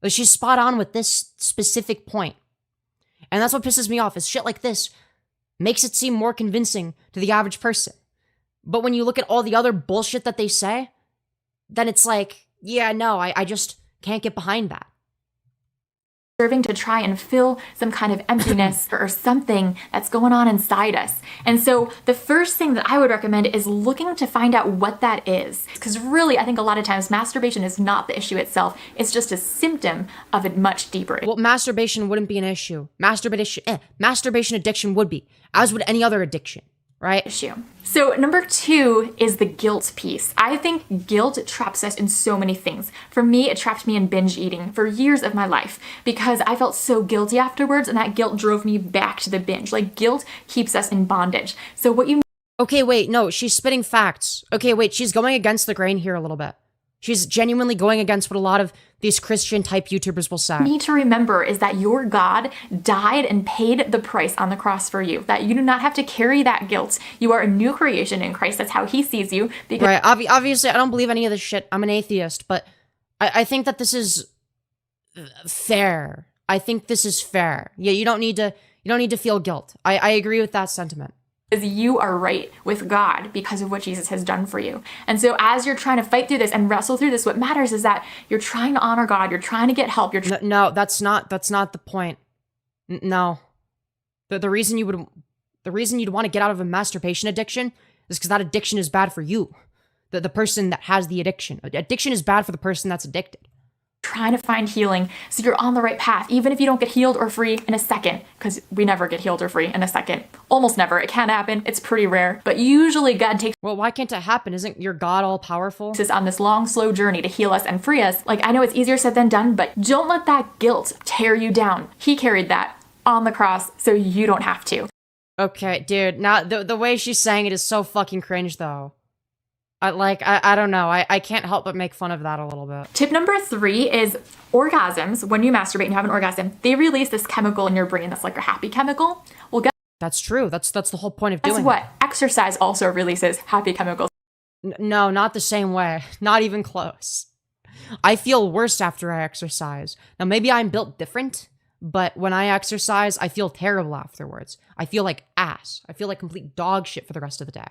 Like, she's spot on with this specific point. And that's what pisses me off, is shit like this makes it seem more convincing to the average person. But when you look at all the other bullshit that they say, then it's like, yeah, no, I just can't get behind that. serving to try and fill some kind of emptiness or something that's going on inside us. And so the first thing that I would recommend is looking to find out what that is. Because really, I think a lot of times masturbation is not the issue itself. It's just a symptom of a much deeper issue. Well, masturbation wouldn't be an issue. Masturbation addiction would be, as would any other addiction, right? So number 2 is the guilt piece. I think guilt traps us in so many things. For me, it trapped me in binge eating for years of my life because I felt so guilty afterwards, and that guilt drove me back to the binge. Like, guilt keeps us in bondage. So what you Okay, wait, no, she's spitting facts. Okay, wait, she's going against the grain here a little bit. She's genuinely going against what a lot of these Christian type YouTubers will say. Need to remember is that your God died and paid the price on the cross for you, that you do not have to carry that guilt. You are a new creation in Christ. That's how he sees you. Right. Obviously, I don't believe any of this shit. I'm an atheist, but I think that this is fair. I think this is fair. Yeah, you don't need to feel guilt. I agree with that sentiment. Is you are right with God because of what Jesus has done for you. And so as you're trying to fight through this and wrestle through this, what matters is that you're trying to honor God, you're trying to get help. No, that's not the point. No. The reason you'd want to get out of a masturbation addiction is because that addiction is bad for you. The person that has the addiction. Addiction is bad for the person that's addicted. Trying to find healing so you're on the right path, even if you don't get healed or free in a second, because we never get healed or free in a second. Almost never. It can happen. It's pretty rare, but usually God takes Well, why can't it happen? Isn't your God all powerful? us on this long, slow journey to heal us and free us. Like, I know it's easier said than done, but don't let that guilt tear you down. He carried that on the cross, so you don't have to. Okay, dude. Now, the way she's saying it is so fucking cringe, though. I don't know. I can't help but make fun of that a little bit. Tip number 3 is orgasms. When you masturbate and you have an orgasm, they release this chemical in your brain that's like a happy chemical. Well, That's true. That's the whole point of doing guess what? Exercise also releases happy chemicals. No, not the same way. Not even close. I feel worse after I exercise. Now, maybe I'm built different, but when I exercise, I feel terrible afterwards. I feel like ass. I feel like complete dog shit for the rest of the day.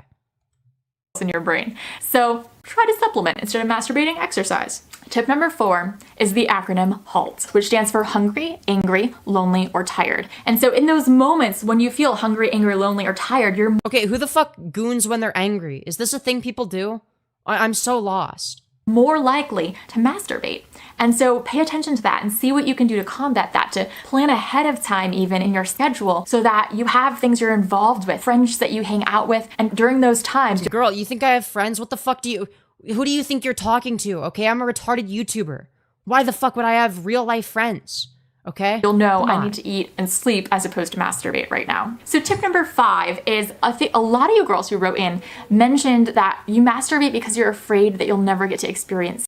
In your brain. So try to supplement instead of masturbating, exercise. Tip number 4 is the acronym HALT, which stands for hungry, angry, lonely, or tired. And so in those moments when you feel hungry, angry, lonely, or tired, you're Okay, who the fuck goons when they're angry? Is this a thing people do? I'm so lost. more likely to masturbate. And so pay attention to that and see what you can do to combat that, to plan ahead of time even in your schedule so that you have things you're involved with, friends that you hang out with, and during those times. Girl, you think I have friends? What the fuck who do you think you're talking to? Okay, I'm a retarded YouTuber. Why the fuck would I have real life friends? Okay? You'll know I need to eat and sleep as opposed to masturbate right now. So tip number 5 is a lot of you girls who wrote in mentioned that you masturbate because you're afraid that you'll never get to experience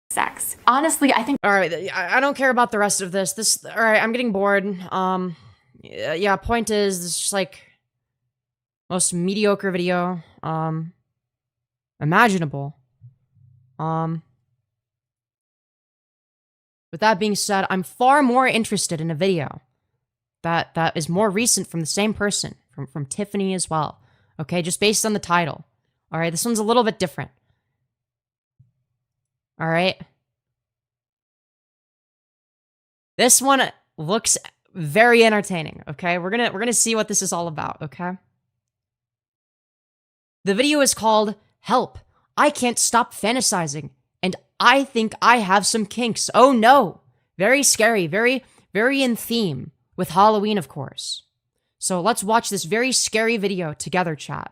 sex. Honestly, I think— All right, I don't care about the rest of this. All right, I'm getting bored. Yeah, point is, this is just like most mediocre video, imaginable. With that being said, I'm far more interested in a video that is more recent from the same person, from Tiffany as well. Okay, just based on the title. All right, this one's a little bit different. All right. This one looks very entertaining, okay? We're gonna see what this is all about, okay? The video is called Help, I Can't Stop Fantasizing, and I think I have some kinks. Oh no! Very scary, very, very in theme, with Halloween, of course. So let's watch this very scary video together, chat.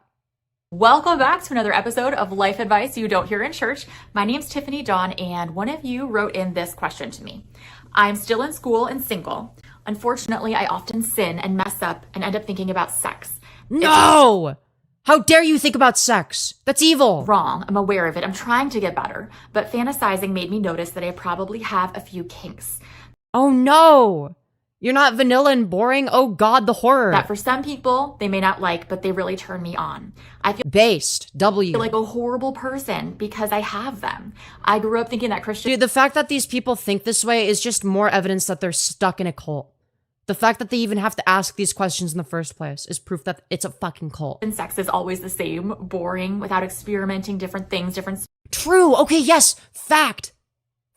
Welcome back to another episode of Life Advice You Don't Hear in Church. My name's Tiffany Dawn, and one of you wrote in this question to me. I'm still in school and single. Unfortunately, I often sin and mess up and end up thinking about sex. No! How dare you think about sex? That's evil. Wrong. I'm aware of it. I'm trying to get better. But fantasizing made me notice that I probably have a few kinks. Oh no! You're not vanilla and boring? Oh god, the horror. That for some people, they may not like, but they really turn me on. I feel Based. W. like a horrible person because I have them. I grew up thinking that Christian Dude, the fact that these people think this way is just more evidence that they're stuck in a cult. The fact that they even have to ask these questions in the first place is proof that it's a fucking cult. sex is always the same, boring, without experimenting different things, different— True. Okay, yes. Fact.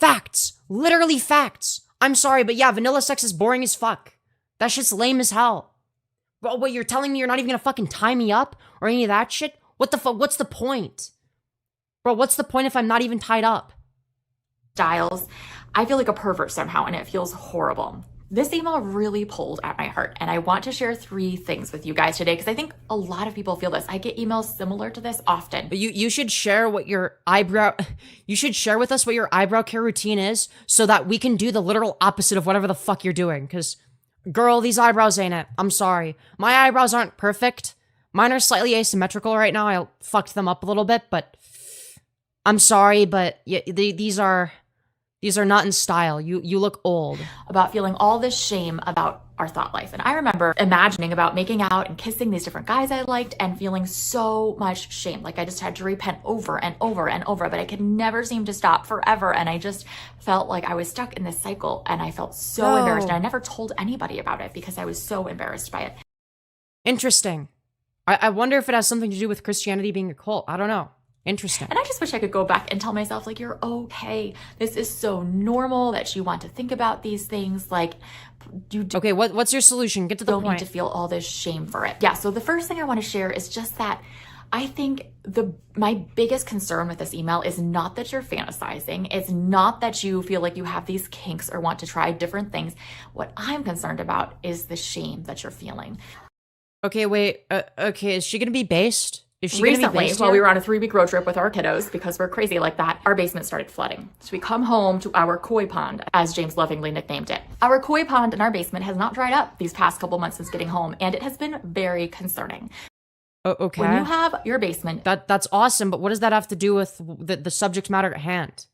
Facts. Literally facts. I'm sorry, but yeah, vanilla sex is boring as fuck. That shit's lame as hell. Bro, wait, you're telling me you're not even gonna fucking tie me up or any of that shit? What the fuck? What's the point? Bro, what's the point if I'm not even tied up? styles. I feel like a pervert somehow, and it feels horrible. This email really pulled at my heart, and I want to share 3 things with you guys today because I think a lot of people feel this. I get emails similar to this often. You should share what your eyebrow— you should share with us what your eyebrow care routine is so that we can do the literal opposite of whatever the fuck you're doing. Because, girl, these eyebrows ain't it. I'm sorry. My eyebrows aren't perfect. Mine are slightly asymmetrical right now. I fucked them up a little bit, but I'm sorry, but these are not in style. You look old. About feeling all this shame about our thought life. And I remember imagining about making out and kissing these different guys I liked and feeling so much shame. Like I just had to repent over and over and over, but I could never seem to stop forever. And I just felt like I was stuck in this cycle and I felt so embarrassed. And I never told anybody about it because I was so embarrassed by it. Interesting. I wonder if it has something to do with Christianity being a cult. I don't know. Interesting. And I just wish I could go back and tell myself, like, you're okay. This is so normal that you want to think about these things. Like, okay, what's your solution? Get to the point. Don't need to feel all this shame for it. Yeah, so the first thing I want to share is just that I think my biggest concern with this email is not that you're fantasizing. It's not that you feel like you have these kinks or want to try different things. What I'm concerned about is the shame that you're feeling. Okay, wait. Okay, is she going to be based? Is she Recently, while we were on a 3-week road trip with our kiddos, because we're crazy like that, our basement started flooding. So we come home to our koi pond, as James lovingly nicknamed it. Our koi pond in our basement has not dried up these past couple months since getting home, and it has been very concerning. Okay. When you have your basement... That's awesome, but what does that have to do with the subject matter at hand?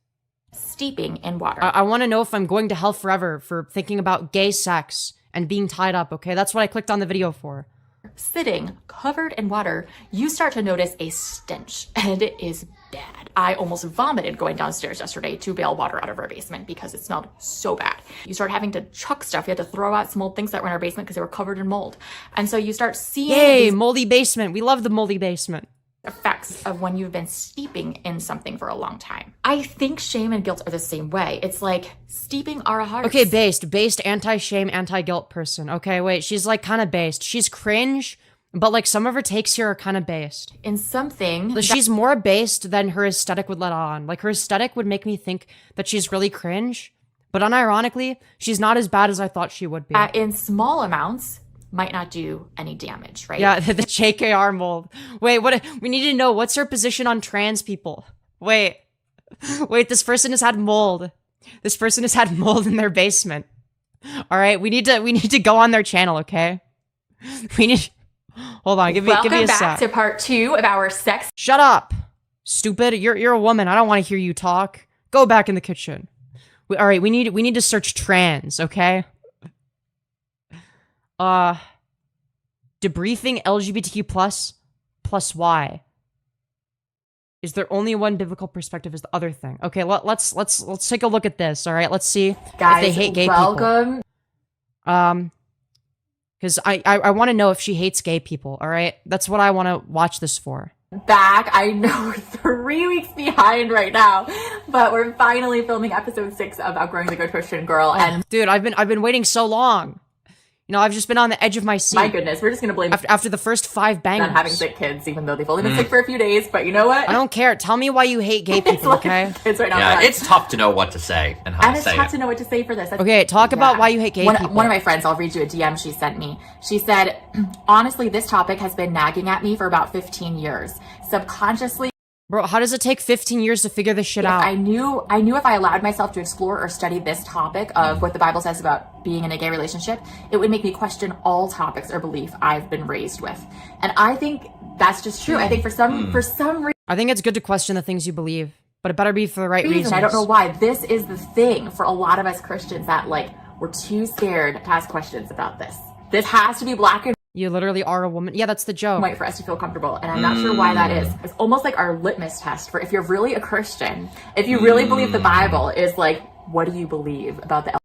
Steeping in water. I want to know if I'm going to hell forever for thinking about gay sex and being tied up, okay? That's what I clicked on the video for. Sitting covered in water, you start to notice a stench, and it is bad. I almost vomited going downstairs yesterday to bail water out of our basement because it smelled so bad. You start having to chuck stuff. You had to throw out some old things that were in our basement because they were covered in mold. And so you start seeing these moldy basement. We love the moldy basement. Effects of when you've been steeping in something for a long time. I think shame and guilt are the same way. It's like steeping our hearts. Okay, based anti-shame, anti-guilt person. Okay, wait, she's like kind of based. She's cringe, but like some of her takes here are kind of based. In something. She's more based than her aesthetic would let on. Like her aesthetic would make me think that she's really cringe, but unironically, she's not as bad as I thought she would be. In small amounts, might not do any damage, right? Yeah, the JKR mold. Wait, we need to know, what's her position on trans people? Wait, this person has had mold. This person has had mold in their basement. All right, we need to go on their channel, okay? Hold on, give me a sec. Welcome back to part 2 of our sex. Shut up, stupid. You're a woman. I don't want to hear you talk. Go back in the kitchen. All right, we need to search trans, okay? Debriefing LGBTQ plus Y. Is there only one biblical perspective is the other thing? Okay, let's take a look at this, all right? Let's see Guys, if they hate gay welcome. people. Because I want to know if she hates gay people, all right? That's what I want to watch this for. Back. I know we're 3 weeks behind right now, but we're finally filming episode 6 of Outgrowing the Good Christian Girl. And dude, I've been waiting so long. You know, I've just been on the edge of my seat. My goodness, we're just gonna blame after the first 5 bangers. On having sick kids, even though they've only been sick for a few days. But you know what? I don't care. Tell me why you hate gay people, okay? Kids right now. Yeah, it's tough to know what to say and how to say it. And it's tough to know what to say for this. Okay, talk about why you hate gay people. One of my friends, I'll read you a DM she sent me. She said, honestly, this topic has been nagging at me for about 15 years. Subconsciously. Bro, how does it take 15 years to figure this shit out? I knew if I allowed myself to explore or study this topic of what the Bible says about being in a gay relationship, it would make me question all topics or belief I've been raised with. And I think that's just true. I think for some reason, I think it's good to question the things you believe, but it better be for the right reasons. I don't know why. This is the thing for a lot of us Christians that like we're too scared to ask questions about this. This has to be black and you literally are a woman. Yeah, that's the joke. White for us to feel comfortable. And I'm not sure why that is. It's almost like our litmus test for if you're really a Christian, if you really believe the Bible is like, what do you believe about the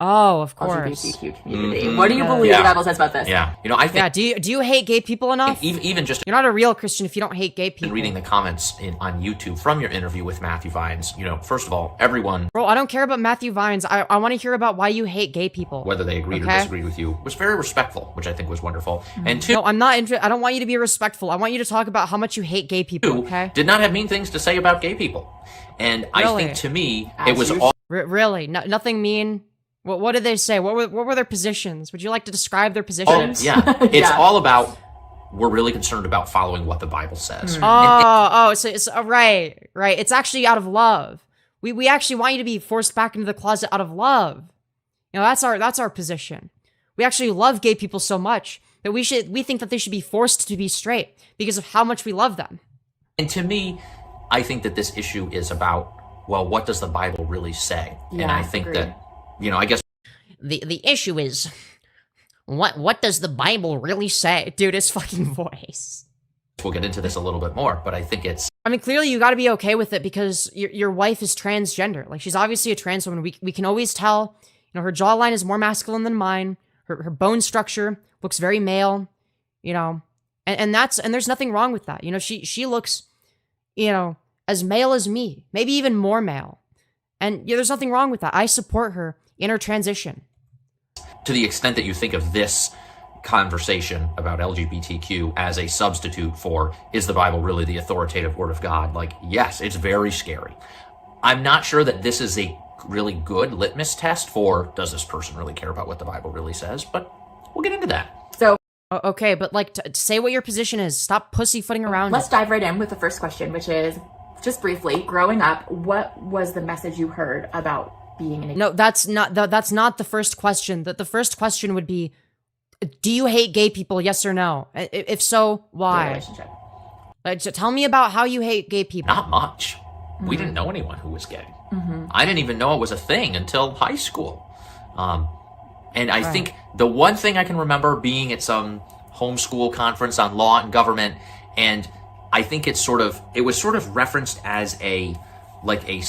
Oh, of course. LGBTQ community. What do you believe the Bible says about this? Yeah. You know, I think... Yeah, do you hate gay people enough? Even just... You're not a real Christian if you don't hate gay people. Reading the comments on YouTube from your interview with Matthew Vines, you know, first of all, everyone... Bro, I don't care about Matthew Vines. I want to hear about why you hate gay people. Whether they agreed or disagreed with you was very respectful, which I think was wonderful. And two... No, I'm not interested. I don't want you to be respectful. I want you to talk about how much you hate gay people, okay? Did not have mean things to say about gay people. And I think, to me, it was all... Really? Nothing mean? What did they say? What were their positions? Would you like to describe their positions? Oh, yeah. It's all about, we're really concerned about following what the Bible says. So it's right. It's actually out of love. We actually want you to be forced back into the closet out of love. You know, that's our position. We actually love gay people so much that we think that they should be forced to be straight because of how much we love them. And to me, I think that this issue is about, well, what does the Bible really say? Yeah, and I think agreed. that, I guess The issue is, what does the Bible really say? Dude, his fucking voice. we'll get into this a little bit more, but I think it's I mean, clearly you gotta be okay with it because your wife is transgender. Like, she's obviously a trans woman. We can always tell, her jawline is more masculine than mine. Her bone structure looks very male, and there's nothing wrong with that. She looks, as male as me, maybe even more male. And there's nothing wrong with that. I support her in her transition. to the extent that you think of this conversation about LGBTQ as a substitute for, is the Bible really the authoritative word of God? Like, yes, it's very scary. I'm not sure that this is a really good litmus test for, does this person really care about what the Bible really says? But we'll get into that. So Okay, but say what your position is. Stop pussyfooting around. let's dive right in with the first question, which is, just briefly, growing up, what was the message you heard about being an... No, that's not the first question. The first question would be, do you hate gay people? Yes or no? If so, why? relationship? So tell me about how you hate gay people. Not much. We didn't know anyone who was gay. I didn't even know it was a thing until high school. And I think the one thing I can remember being at some homeschool conference on law and government, and I think it was sort of referenced as a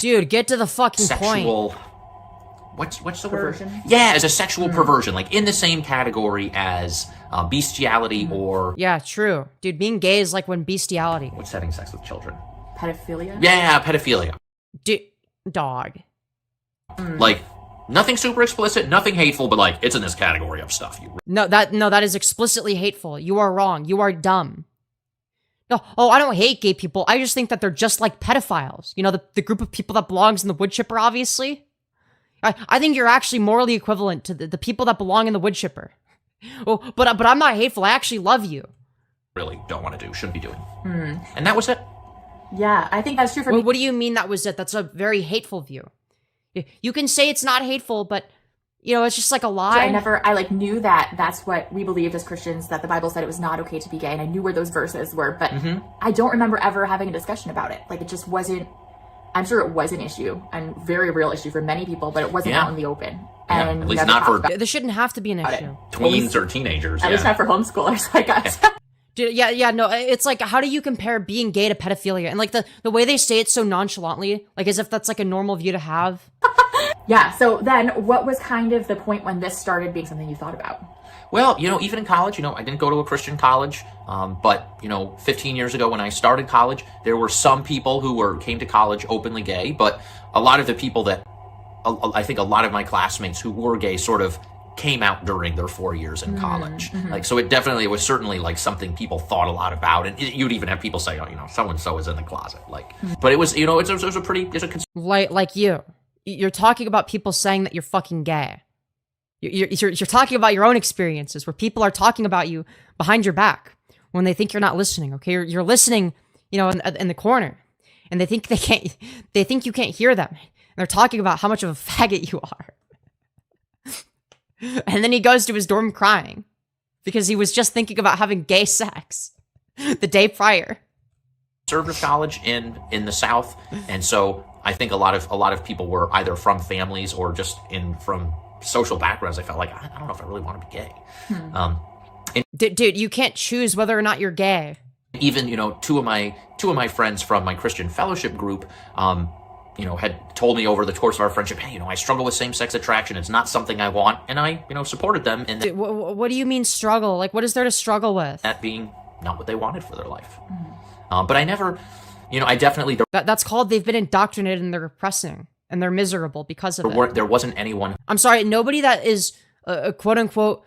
Dude, get to the fucking sexual point. what's the Perversion? word? Yeah, as a sexual perversion, like in the same category as bestiality or Yeah, true. Dude, being gay is like when bestiality. what's having sex with children. Pedophilia? Yeah, pedophilia. Dude, dog. Like nothing super explicit, nothing hateful, but like it's in this category of stuff. No, that is explicitly hateful. You are wrong. You are dumb. No, I don't hate gay people. I just think that they're just like pedophiles. The group of people that belongs in the wood chipper, obviously. I think you're actually morally equivalent to the people that belong in the wood chipper. Oh, but I'm not hateful. I actually love you. Really don't want to do, shouldn't be doing. And that was it. Yeah, I think that's true for me. What do you mean that was it? That's a very hateful view. You can say it's not hateful, but it's just like a lie. I knew that that's what we believed as Christians, that the Bible said it was not okay to be gay, and I knew where those verses were, but I don't remember ever having a discussion about it. Like, it just wasn't, I'm sure it was an issue, and very real issue for many people, but it wasn't out in the open. Yeah, And at least never not talked for- about This shouldn't have to be an issue. Tweens or teenagers. at least not for homeschoolers like us. Dude, yeah, no, it's like, how do you compare being gay to pedophilia? And like the way they say it so nonchalantly, like as if that's like a normal view to have. Yeah, so then what was kind of the point when this started being something you thought about? Well, even in college, I didn't go to a Christian college, but 15 years ago when I started college, there were some people who came to college openly gay, but a lot of the people that, I think a lot of my classmates who were gay sort of came out during their 4 years in college. Like, so it was certainly like something people thought a lot about, and you'd even have people say, so-and-so is in the closet. Like, but it was, Like you. You're talking about people saying that you're fucking gay. You're talking about your own experiences where people are talking about you behind your back when they think you're not listening. Okay, you're listening, in the corner, and they think you can't hear them. And they're talking about how much of a faggot you are. And then he goes to his dorm crying because he was just thinking about having gay sex the day prior. conservative college in the South, and so I think a lot of people were either from families or just from social backgrounds. I felt like I don't know if I really want to be gay. Dude, you can't choose whether or not you're gay. Even two of my friends from my Christian fellowship group, had told me over the course of our friendship, hey, I struggle with same-sex attraction. It's not something I want, and I supported them in Dude, what do you mean struggle? Like, what is there to struggle with? that being not what they wanted for their life. But I never, I definitely That's called they've been indoctrinated and they're repressing and they're miserable because of it. there wasn't anyone. I'm sorry, nobody that is quote unquote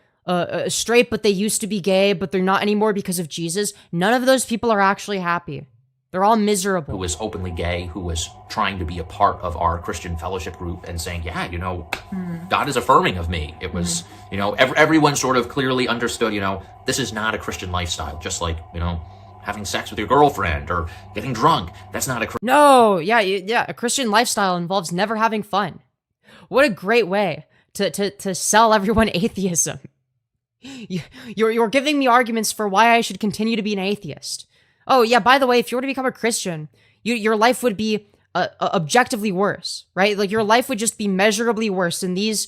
straight, but they used to be gay, but they're not anymore because of Jesus. None of those people are actually happy. They're all miserable. Who was openly gay, who was trying to be a part of our Christian fellowship group and saying, yeah, God is affirming of me. It was, everyone sort of clearly understood, this is not a Christian lifestyle. Just like, having sex with your girlfriend or getting drunk. That's not a No, yeah. A Christian lifestyle involves never having fun. What a great way to sell everyone atheism. You're giving me arguments for why I should continue to be an atheist. Oh, yeah, by the way, if you were to become a Christian, Your life would be objectively worse, right? Like your life would just be measurably worse in these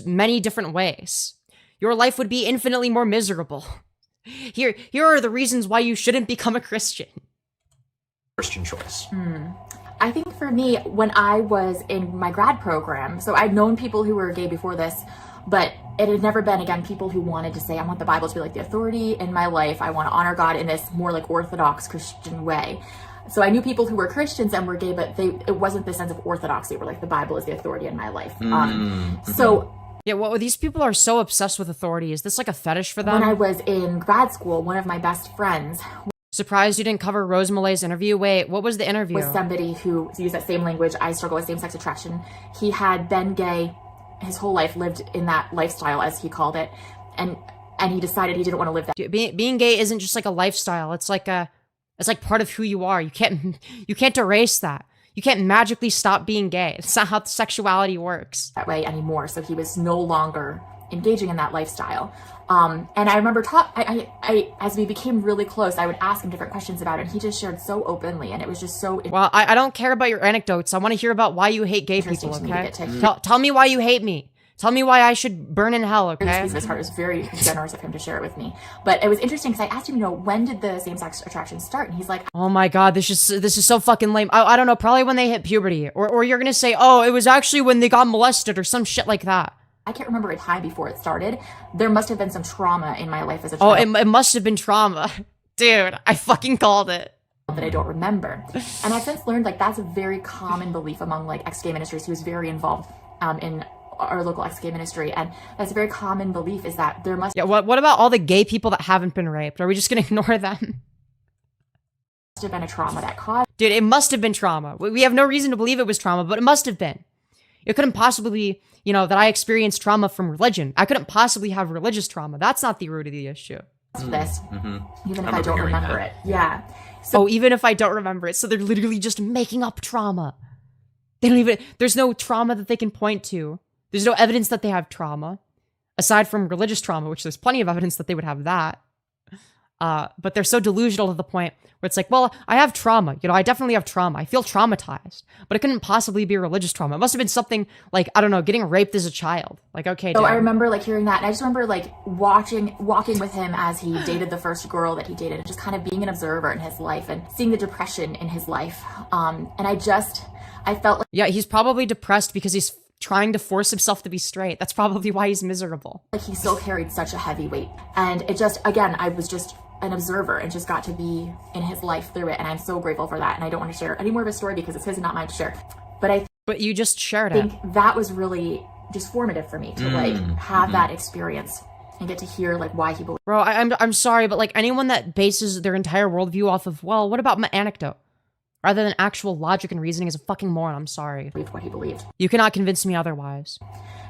many different ways. Your life would be infinitely more miserable. Here are the reasons why you shouldn't become a Christian. Christian choice. I think for me, when I was in my grad program, so I'd known people who were gay before this, but it had never been, again, people who wanted to say, I want the Bible to be like the authority in my life. I want to honor God in this more like Orthodox Christian way. So I knew people who were Christians and were gay, but it wasn't the sense of orthodoxy where like the Bible is the authority in my life. So yeah, well, these people are so obsessed with authority. Is this like a fetish for them? when I was in grad school, one of my best friends Surprised you didn't cover Rose Malay's interview. Wait, what was the interview? was somebody who used that same language. I struggle with same-sex attraction. He had been gay his whole life, lived in that lifestyle, as he called it, and he decided he didn't want to live that. Dude, being gay isn't just like a lifestyle. It's like part of who you are. You can't erase that. You can't magically stop being gay. It's not how sexuality works. That way anymore. So he was no longer engaging in that lifestyle. And I remember as we became really close, I would ask him different questions about it, and he just shared so openly, and it was just so Well, I don't care about your anecdotes. I want to hear about why you hate gay interesting people, to me to okay? get to Tell me why you hate me. Tell me why I should burn in hell, okay? His heart was very generous of him to share it with me. But it was interesting because I asked him, when did the same-sex attraction start? And he's like, Oh my god, this is so fucking lame. I don't know, probably when they hit puberty. Or you're gonna say, oh, it was actually when they got molested or some shit like that. I can't remember a time before it started. There must have been some trauma in my life as a Oh, child. it must have been trauma. Dude, I fucking called it. That I don't remember. And I've since learned that's a very common belief among ex-gay ministers who's very involved in our local ex-gay ministry, and that's a very common belief is that there must Yeah, what about all the gay people that haven't been raped? Are we just gonna ignore them? have been a trauma that caused. Dude, it must have been trauma. We have no reason to believe it was trauma, but it must have been. It couldn't possibly be, that I experienced trauma from religion. I couldn't possibly have religious trauma. That's not the root of the issue. This, even if I remember don't hearing remember that. it. Yeah. Oh, even if I don't remember it. So they're literally just making up trauma. There's no trauma that they can point to. There's no evidence that they have trauma. Aside from religious trauma, which there's plenty of evidence that they would have that. But they're so delusional to the point where it's like, well, I have trauma. I definitely have trauma. I feel traumatized. But it couldn't possibly be religious trauma. It must have been something like, I don't know, getting raped as a child. Like, okay, So I damn. remember hearing that, and I just remember walking with him as he dated the first girl that he dated, and just kind of being an observer in his life and seeing the depression in his life. And I felt like Yeah, he's probably depressed because he's trying to force himself to be straight. That's probably why he's miserable. he still carried such a heavy weight. And it just, again, I was just an observer and just got to be in his life through it. And I'm so grateful for that. And I don't want to share any more of his story because it's his and not mine to share. But But you just shared think it. that was really just formative for me to have that experience and get to hear why he believed Bro, I'm sorry, but anyone that bases their entire worldview off of, well, what about my anecdote? Rather than actual logic and reasoning is a fucking moron. I'm sorry. what he believed. You cannot convince me otherwise.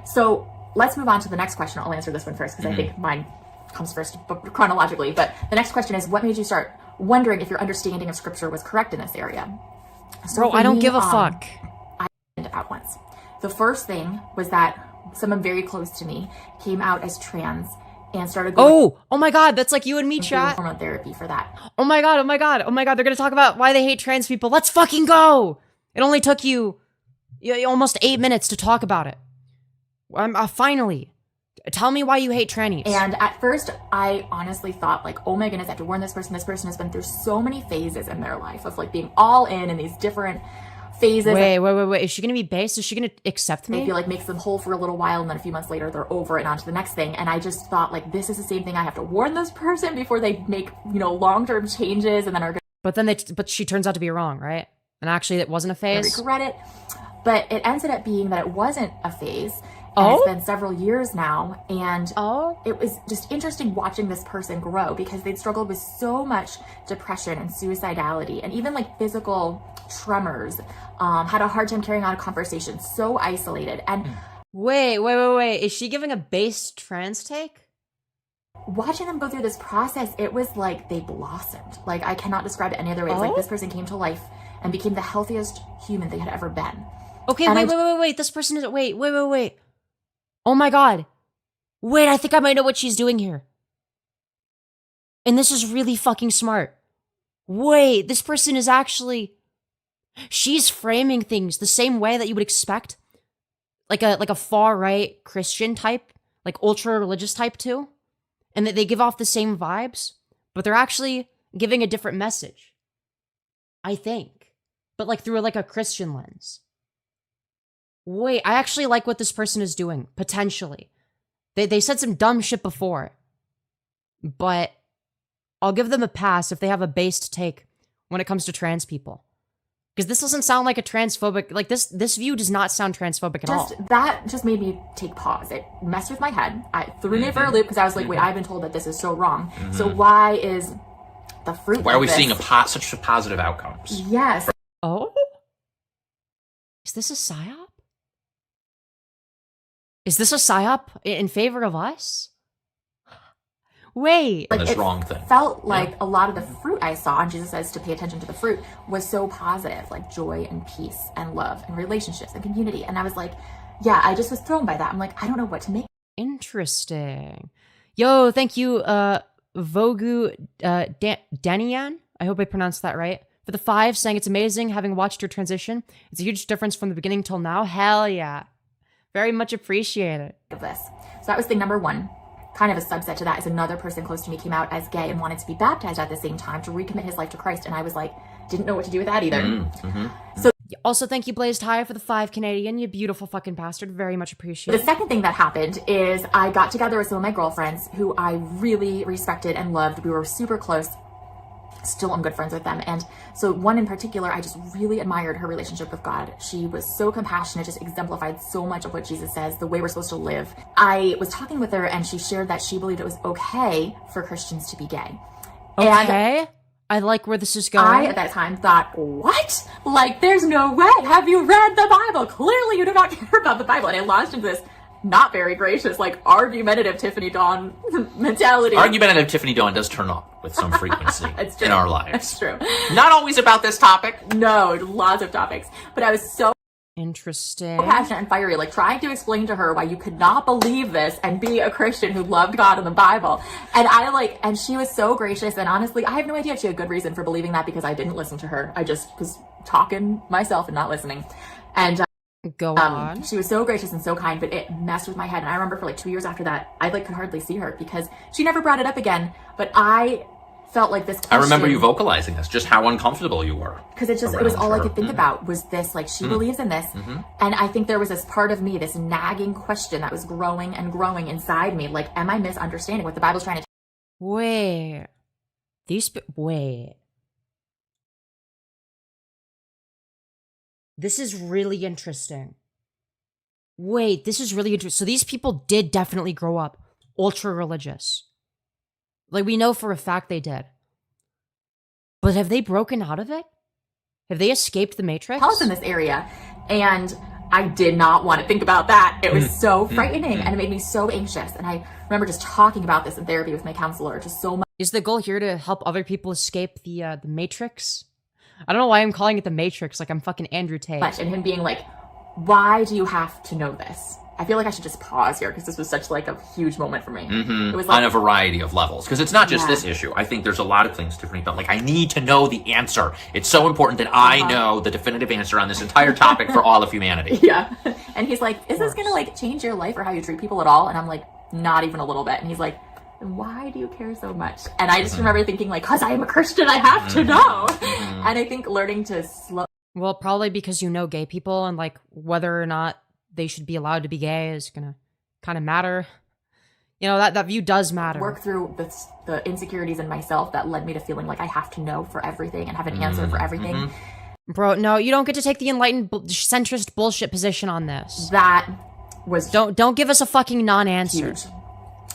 So let's move on to the next question. I'll answer this one first because I think mine comes first chronologically. But the next question is, what made you start wondering if your understanding of scripture was correct in this area? So Bro, for I don't me, give a fuck. at once. The first thing was that someone very close to me came out as trans and started going Oh my god, that's like you and me, through chat. hormone therapy for that. Oh my god, they're gonna talk about why they hate trans people. Let's fucking go! It only took you almost 8 minutes to talk about it. Finally. Tell me why you hate trannies. And at first, I honestly thought oh my goodness, I have to warn this person. This person has been through so many phases in their life of being all in these different phases. Wait. Is she gonna be based? Is she gonna accept me? They feel makes them whole for a little while, and then a few months later, they're over and on to the next thing. And I just thought this is the same thing. I have to warn this person before they make long-term changes, and then are But she turns out to be wrong, right? And actually, it wasn't a going to phase. regret it. But it ended up being that it wasn't a phase. And it's been several years now, and it was just interesting watching this person grow because they'd struggled with so much depression and suicidality and even physical tremors, had a hard time carrying on a conversation, so isolated. And Wait. Is she giving a base trans take? watching them go through this process, it was they blossomed. I cannot describe it any other way. It's this person came to life and became the healthiest human they had ever been. Okay, And wait. This person is. Wait. Oh my god. Wait, I think I might know what she's doing here. And this is really fucking smart. Wait, this person is actually. She's framing things the same way that you would expect like a far right Christian type, like ultra religious type too. And that they give off the same vibes, but they're actually giving a different message. I think. But like through like a Christian lens. Wait, I actually like what this person is doing, potentially. They said some dumb shit before. But I'll give them a pass if they have a based take when it comes to trans people. Because this doesn't sound like a transphobic, like this view does not sound transphobic at all. That just made me take pause. It messed with my head. I threw me for a loop because I was like, wait, I've been told that this is so wrong. So why is the fruit Why are we this? seeing such positive outcomes? Yes. Oh? Is this a psyop? Is this a psyop in favor of us? Wait. This it wrong thing. Felt like a lot of the fruit I saw, and Jesus says to pay attention to the fruit, was so positive, like joy and peace and love and relationships and community. And I was like, yeah, I just was thrown by that. I'm like, I don't know what to make. Interesting. Yo, thank you, Vogu Danian. I hope I pronounced that right. For the 5, saying it's amazing having watched your transition. It's a huge difference from the beginning till now. Hell yeah. Very much appreciated. Of this. So that was thing number 1. Kind of a subset to that is another person close to me came out as gay and wanted to be baptized at the same time to recommit his life to Christ. And I was like, didn't know what to do with that either. So also, thank you, Blazed High, for the 5 Canadian. You beautiful fucking bastard. Very much appreciated. the second thing that happened is I got together with some of my girlfriends who I really respected and loved. We were super close. Still, I'm good friends with them. And so one in particular, I just really admired her relationship with God. She was so compassionate, just exemplified so much of what Jesus says, the way we're supposed to live. I was talking with her and she shared that she believed it was okay for Christians to be gay. Okay. And I like where this is going. I, at that time, thought, what? Like, there's no way. Have you read the Bible? Clearly you do not care about the Bible. And I launched into this not very gracious, like argumentative Tiffany Dawn mentality. Argumentative Tiffany Dawn does turn up with some frequency It's true. in our lives. It's true. Not always about this topic. No, lots of topics. But I was so Interesting. passionate and fiery, like trying to explain to her why you could not believe this and be a Christian who loved God and the Bible. And she was so gracious. And honestly, I have no idea if she had good reason for believing that because I didn't listen to her. I just was talking myself and not listening. And Go on. she was so gracious and so kind, but it messed with my head. And I remember for like 2 years after that, I like could hardly see her because she never brought it up again. But I felt like this question, I remember you vocalizing this, just how uncomfortable you were. because it was all I could think about was this, like she believes in this. And I think there was this part of me, this nagging question that was growing and growing inside me. Like, am I misunderstanding what the Bible's trying to Wait. Wait. This is really interesting. Wait, this is really interesting. So these people did definitely grow up ultra religious. Like, we know for a fact they did. But have they broken out of it? Have they escaped the Matrix? tell us in this area? And I did not want to think about that. It was so frightening and it made me so anxious. And I remember just talking about this in therapy with my counselor, just so much. Is the goal here to help other people escape the Matrix? I don't know why I'm calling it the Matrix, like I'm fucking Andrew Tate. And him being like, why do you have to know this? I feel like I should just pause here because this was such like a huge moment for me. It was like, On a variety of levels. Because it's not just Yeah. this issue. I think there's a lot of things, Tiffany, but like, I need to know the answer. It's so important that I know the definitive answer on this entire topic for all of humanity. yeah. And he's like, is this gonna like change your life or how you treat people at all? And I'm like, not even a little bit. And he's like, why do you care so much? And I just remember thinking like, cause I am a Christian, I have to know. And I think learning to slow Well, probably because you know gay people and like whether or not they should be allowed to be gay is gonna kind of matter. You know, that view does matter. work through the insecurities in myself that led me to feeling like I have to know for everything and have an answer for everything. Bro, no, you don't get to take the enlightened centrist bullshit position on this. That was Don't give us a fucking non-answer. huge.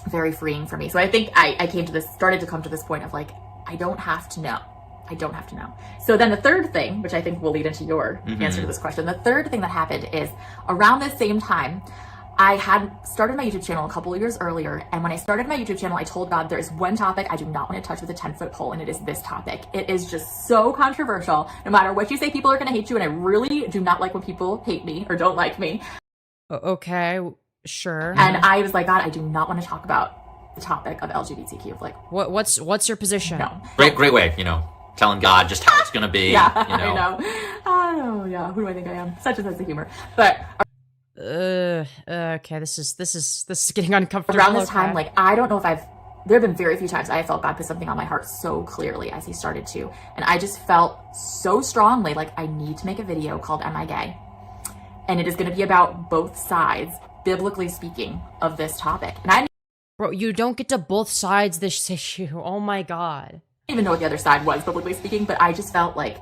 Very freeing for me. So I think I started to come to this point of like, I don't have to know. I don't have to know. So then the third thing, which I think will lead into your answer to this question, the third thing that happened is around the same time, I had started my YouTube channel a couple of years earlier. And when I started my YouTube channel, I told God there is one topic I do not want to touch with a 10-foot pole, and it is this topic. It is just so controversial. No matter what you say, people are going to hate you. And I really do not like when people hate me or don't like me. Okay, sure. And I was like, God, I do not want to talk about the topic of LGBTQ. Like, What's your position? no. Great way, telling God just how it's going to be. Yeah, you know. I know. Oh yeah, who do I think I am? Such a sense of humor. But okay, this is getting uncomfortable. around this time, like, I don't know if there have been very few times I felt God put something on my heart so clearly as he started to. And I just felt so strongly like I need to make a video called Am I Gay? And it is going to be about both sides, biblically speaking, of this topic. And I Bro, you don't get to both sides this issue. Oh my God. didn't even know what the other side was, biblically speaking, but I just felt like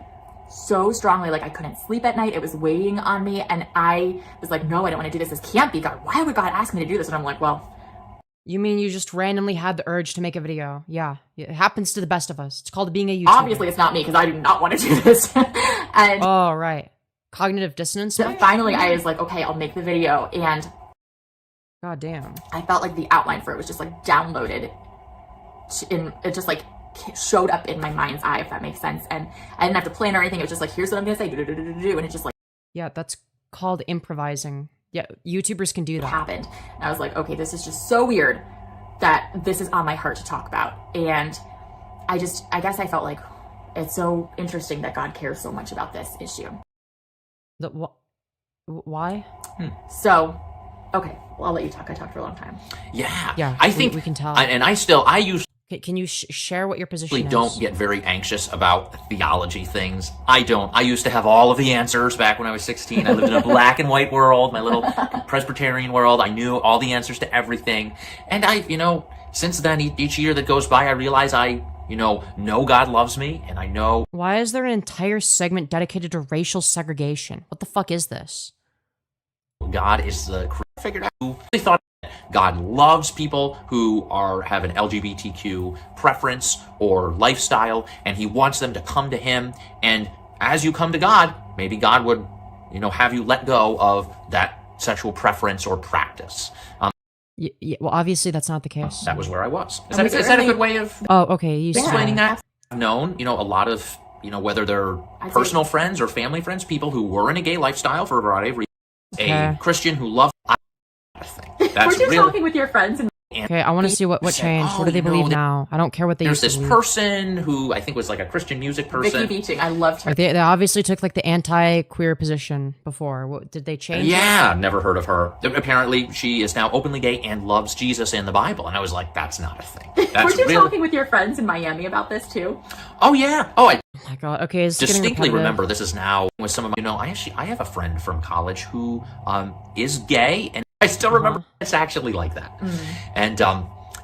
so strongly, like I couldn't sleep at night. It was weighing on me. And I was like, no, I don't want to do this. This can't be God. Why would God ask me to do this? And I'm like, well, You mean you just randomly had the urge to make a video? Yeah, it happens to the best of us. It's called being a YouTuber. obviously it's not me because I do not want to do this. And Oh, right. Cognitive dissonance? then finally I was like, okay, I'll make the video. And God damn. I felt like the outline for it was just like downloaded it just like showed up in my mind's eye, if that makes sense. And I didn't have to plan or anything. It was just like, here's what I'm going to say. And it just like Yeah, that's called improvising. Yeah, YouTubers can do that. happened. And I was like, okay, this is just so weird that this is on my heart to talk about. And I guess I felt like it's so interesting that God cares so much about this issue. Why? So, okay, well, I'll let you talk. I talked for a long time. Yeah, I think we can tell. I usually Can you share what your position is? don't get very anxious about theology things. I don't. I used to have all of the answers back when I was 16. I lived in a black and white world, my little Presbyterian world. I knew all the answers to everything. And since then, each year that goes by, I realize I know God loves me, and I know Why is there an entire segment dedicated to racial segregation? What the fuck is this? God is the creator. Figured out who they thought God loves people who have an LGBTQ preference or lifestyle, and he wants them to come to him. And as you come to God, maybe God would, have you let go of that sexual preference or practice. Yeah, well, obviously that's not the case. That was where I was. Is that a good way of Oh, okay. You explaining that? I've known, a lot of, whether they're personal friends or family friends, people who were in a gay lifestyle for a variety of reasons. Okay. A Christian who loved We're just talking with your friends and Okay, I want to see what changed. oh, what do they you know, believe they- now? I don't care what they There's used to this believe. person who I think was like a Christian music person. Vicky Beaching. I loved her. Like, they obviously took like the anti-queer position before. What, did they change? Yeah, never heard of her. Apparently, she is now openly gay and loves Jesus and the Bible. And I was like, that's not a thing. That's Were you talking with your friends in Miami about this too? Oh yeah. Oh, I Oh my god. Okay, it's getting distinctly repetitive. remember this is now with some of my. I have a friend from college who is gay, and I still remember it's actually like that. And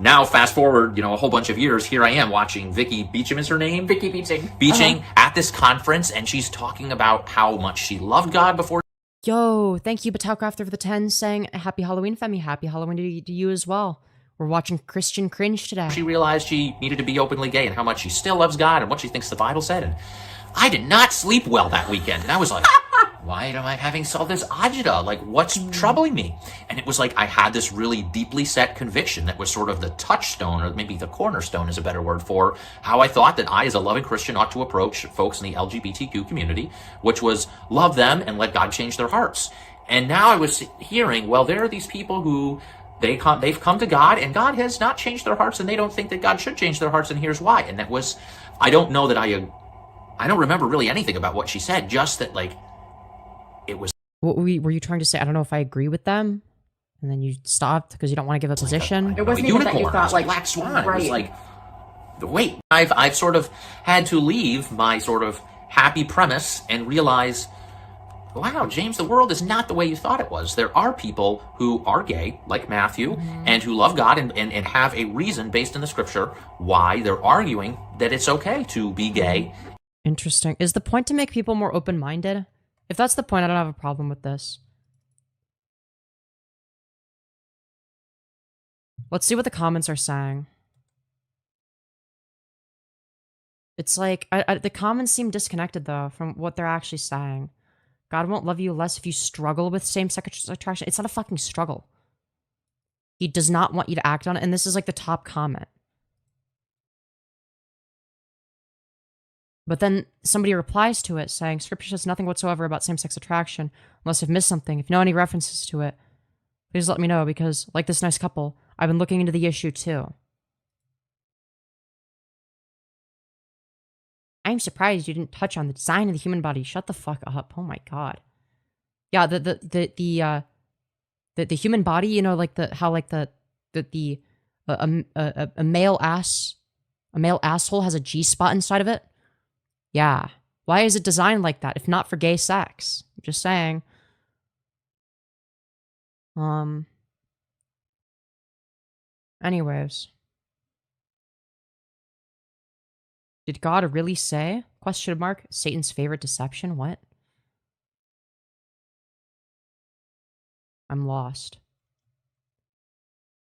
now fast forward, a whole bunch of years, here I am watching Vicky Beacham is her name. Vicky Beaching. At this conference, and she's talking about how much she loved God before. Yo, thank you, Batalcrafter, for the 10, saying Happy Halloween, Femi. Happy Halloween to you as well. We're watching Christian cringe today. She realized she needed to be openly gay and how much she still loves God and what she thinks the Bible said. And I did not sleep well that weekend. And I was like, why am I having all this agita? Like, what's troubling me? And it was like I had this really deeply set conviction that was sort of the touchstone, or maybe the cornerstone is a better word, for how I thought that I, as a loving Christian, ought to approach folks in the LGBTQ community, which was love them and let God change their hearts. And now I was hearing, well, there are these people who they've come to God, and God has not changed their hearts, and they don't think that God should change their hearts, and here's why. And that was, I don't know that I don't remember really anything about what she said, just that, like, it was What were you trying to say? I don't know if I agree with them. And then you stopped because you don't want to give a position. It wasn't a even unicorn. that you It thought, was like, a black swan. right. It was like, wait, I've sort of had to leave my sort of happy premise and realize, wow, James, the world is not the way you thought it was. There are people who are gay, like Matthew, and who love God and have a reason based in the scripture why they're arguing that it's okay to be gay. Interesting. Is the point to make people more open-minded? If that's the point, I don't have a problem with this. Let's see what the comments are saying. It's like, the comments seem disconnected, though, from what they're actually saying. God won't love you less if you struggle with same-sex attraction. It's not a fucking struggle. He does not want you to act on it, and this is like the top comment. But then somebody replies to it saying, Scripture says nothing whatsoever about same-sex attraction, unless I've missed something. If you know any references to it, please let me know, because, like this nice couple, I've been looking into the issue too. I I'm surprised you didn't touch on the design of the human body. Shut the fuck up. Oh my god. Yeah, the human body, you know, like a male asshole has a G spot inside of it. Yeah. Why is it designed like that if not for gay sex? I'm just saying. Anyways. Did God really say? Question mark. Satan's favorite deception? What? I'm lost.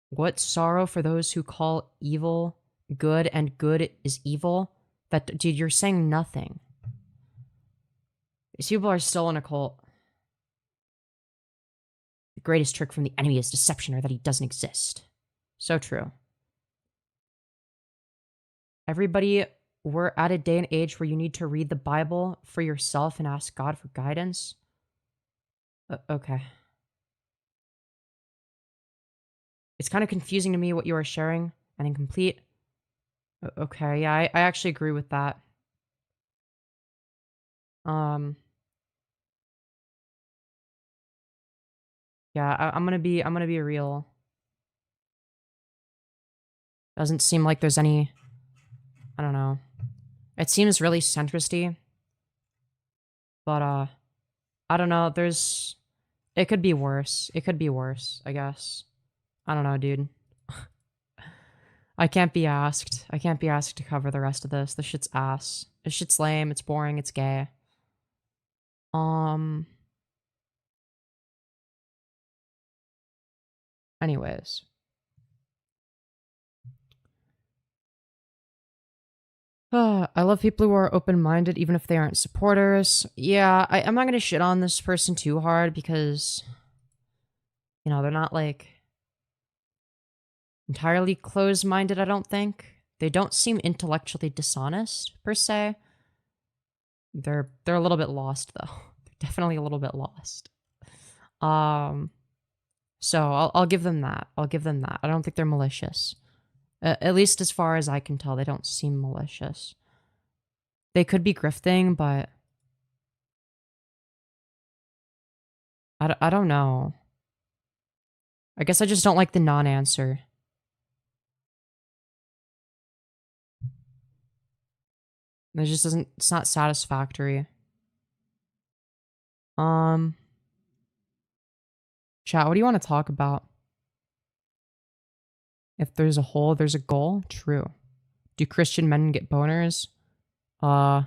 What sorrow for those who call evil good and good is evil? That, dude, you're saying nothing. These people are still in a cult. The greatest trick from the enemy is deception, or that he doesn't exist. So true. Everybody, we're at a day and age where you need to read the Bible for yourself and ask God for guidance. Okay. It's kind of confusing to me what you are sharing and incomplete. Okay, yeah, I actually agree with that. Yeah, I'm gonna be real. Doesn't seem like there's any, I don't know. It seems really centristy. But I don't know, it could be worse. It could be worse, I guess. I don't know, dude. I can't be asked. I can't be asked to cover the rest of this. This shit's ass. This shit's lame, it's boring, it's gay. Anyways. I love people who are open-minded even if they aren't supporters. Yeah, I'm not gonna shit on this person too hard because, you know, they're not, like, entirely closed-minded, I don't think. They don't seem intellectually dishonest, per se. They're a little bit lost, though. They're definitely a little bit lost. So I'll give them that. I'll give them that. I don't think they're malicious. At least as far as I can tell, they don't seem malicious. They could be grifting, but I don't know. I guess I just don't like the non-answer. It just doesn't, it's not satisfactory. Chat, what do you want to talk about? If there's a hole, there's a goal? True. Do Christian men get boners? Nah,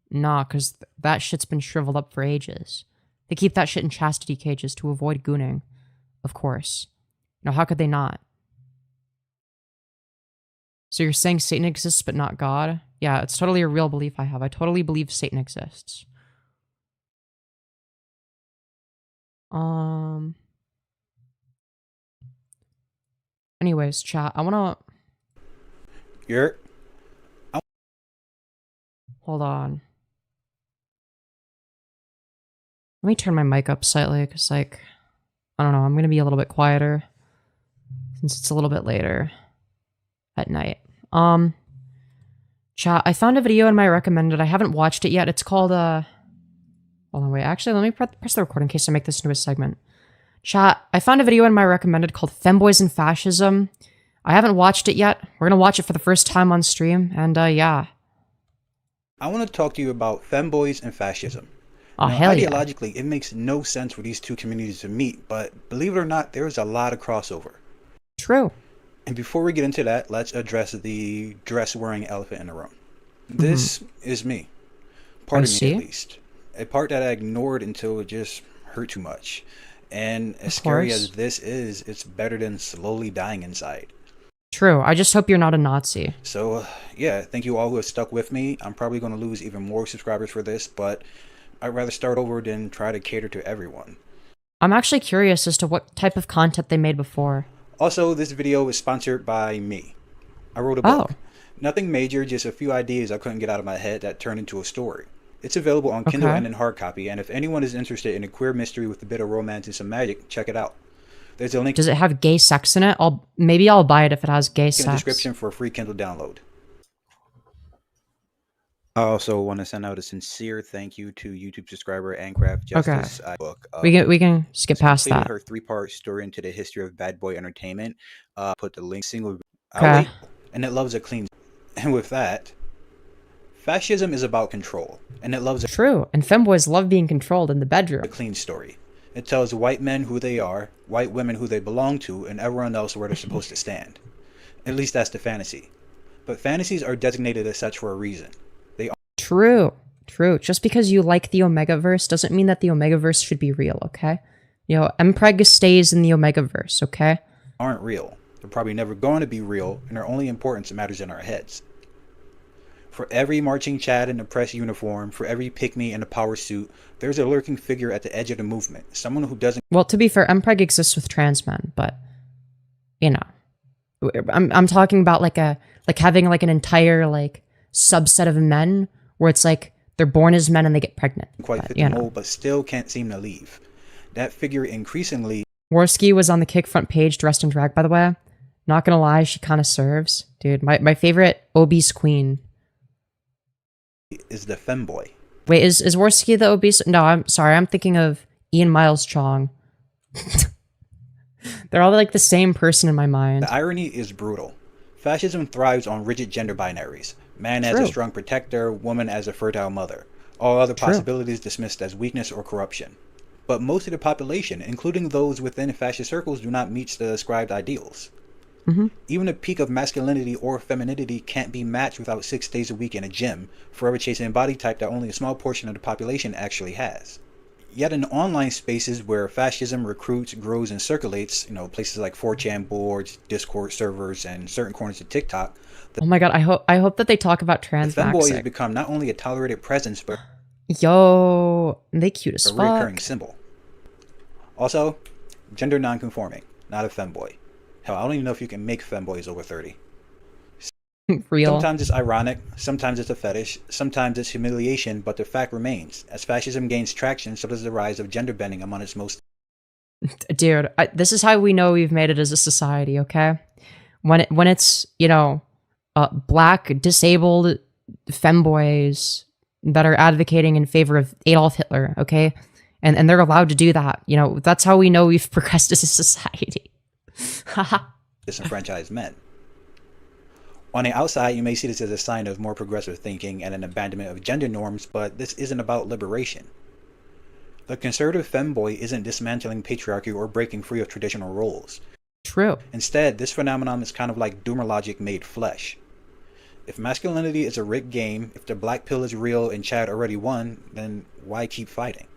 because that shit's been shriveled up for ages. They keep that shit in chastity cages to avoid gooning. Of course. Now, how could they not? So you're saying Satan exists but not God? Yeah, it's totally a real belief I have. I totally believe Satan exists. Anyways, chat, I wanna... Hold on. Let me turn my mic up slightly, because, like, I don't know, I'm gonna be a little bit quieter, since it's a little bit later at night. Chat, I found a video in my recommended. I haven't watched it yet. It's called, hold on, wait, actually, let me press the record in case I make this into a segment. Chat, I found a video in my recommended called Femboys and Fascism. I haven't watched it yet. We're gonna watch it for the first time on stream, and yeah. I want to talk to you about femboys and fascism. Oh, now, hell yeah. ideologically, it makes no sense for these two communities to meet, but believe it or not, there is a lot of crossover. True. And before we get into that, let's address the dress-wearing elephant in the room. This is me. Part of me, at least. A part that I ignored until it just hurt too much. And as scary as this is, it's better than slowly dying inside. True. I just hope you're not a Nazi. So, yeah, thank you all who have stuck with me. I'm probably going to lose even more subscribers for this, but I'd rather start over than try to cater to everyone. I'm actually curious as to what type of content they made before. Also, this video is sponsored by me. I wrote a book. Nothing major, just a few ideas I couldn't get out of my head that turned into a story. It's available on Kindle and in hard copy, and if anyone is interested in a queer mystery with a bit of romance and some magic, check it out. There's a link. Does it have gay sex in it? Maybe I'll buy it if it has gay sex. In the description for a free Kindle download. I also want to send out a sincere thank you to YouTube subscriber Ancraft Okay. Justice. Book. We can skip past Completed that. her 3-part story into the history of bad boy entertainment. Put the link single. Okay. And it loves a clean. And with that, fascism is about control, and it loves True. And femboys love being controlled in the bedroom. a clean story. It tells white men who they are, white women who they belong to, and everyone else where they're supposed to stand. At least that's the fantasy. But fantasies are designated as such for a reason. True. True. Just because you like the Omegaverse doesn't mean that the Omegaverse should be real, okay? You know, Mpreg stays in the Omegaverse, okay? Aren't real. They're probably never going to be real, and their only importance matters in our heads. For every marching Chad in a press uniform, for every pygmy in a power suit, there's a lurking figure at the edge of the movement. Someone who doesn't. Well, to be fair, Mpreg exists with trans men, but you know, I'm talking about like having like an entire like subset of men where it's like they're born as men and they get pregnant. Quite fit the mold, but still can't seem to leave. That figure increasingly. Worski was on the Kick front page dressed in drag, by the way. Not gonna lie, she kind of serves, dude. My favorite obese queen is the femboy. Wait, is Worski the obese? No, I'm sorry. I'm thinking of Ian Miles Chong. They're all like the same person in my mind. The irony is brutal. Fascism thrives on rigid gender binaries. Man as a strong protector, woman as a fertile mother. All other possibilities dismissed as weakness or corruption. But most of the population, including those within fascist circles, do not meet the ascribed ideals. Even a peak of masculinity or femininity can't be matched without 6 days a week in a gym, forever chasing a body type that only a small portion of the population actually has. Yet in online spaces where fascism recruits, grows, and circulates, you know, places like 4chan boards, Discord servers, and certain corners of TikTok, oh my god, I hope that they talk about trans the femboy has become not only a tolerated presence, but yo, they cute as a fuck. recurring symbol. Also, gender non-conforming, not a femboy. Hell, I don't even know if you can make femboys over 30. Real. Sometimes it's ironic, sometimes it's a fetish, sometimes it's humiliation, but the fact remains. As fascism gains traction, so does the rise of gender bending among its most... Dude, this is how we know we've made it as a society, okay? When it's, you know, black, disabled femboys that are advocating in favor of Adolf Hitler, okay? And they're allowed to do that. You know, that's how we know we've progressed as a society. disenfranchised men. On the outside, you may see this as a sign of more progressive thinking and an abandonment of gender norms, but this isn't about liberation. The conservative femboy isn't dismantling patriarchy or breaking free of traditional roles. True. Instead, this phenomenon is kind of like doomer logic made flesh. If masculinity is a rigged game, if the black pill is real and Chad already won, then why keep fighting?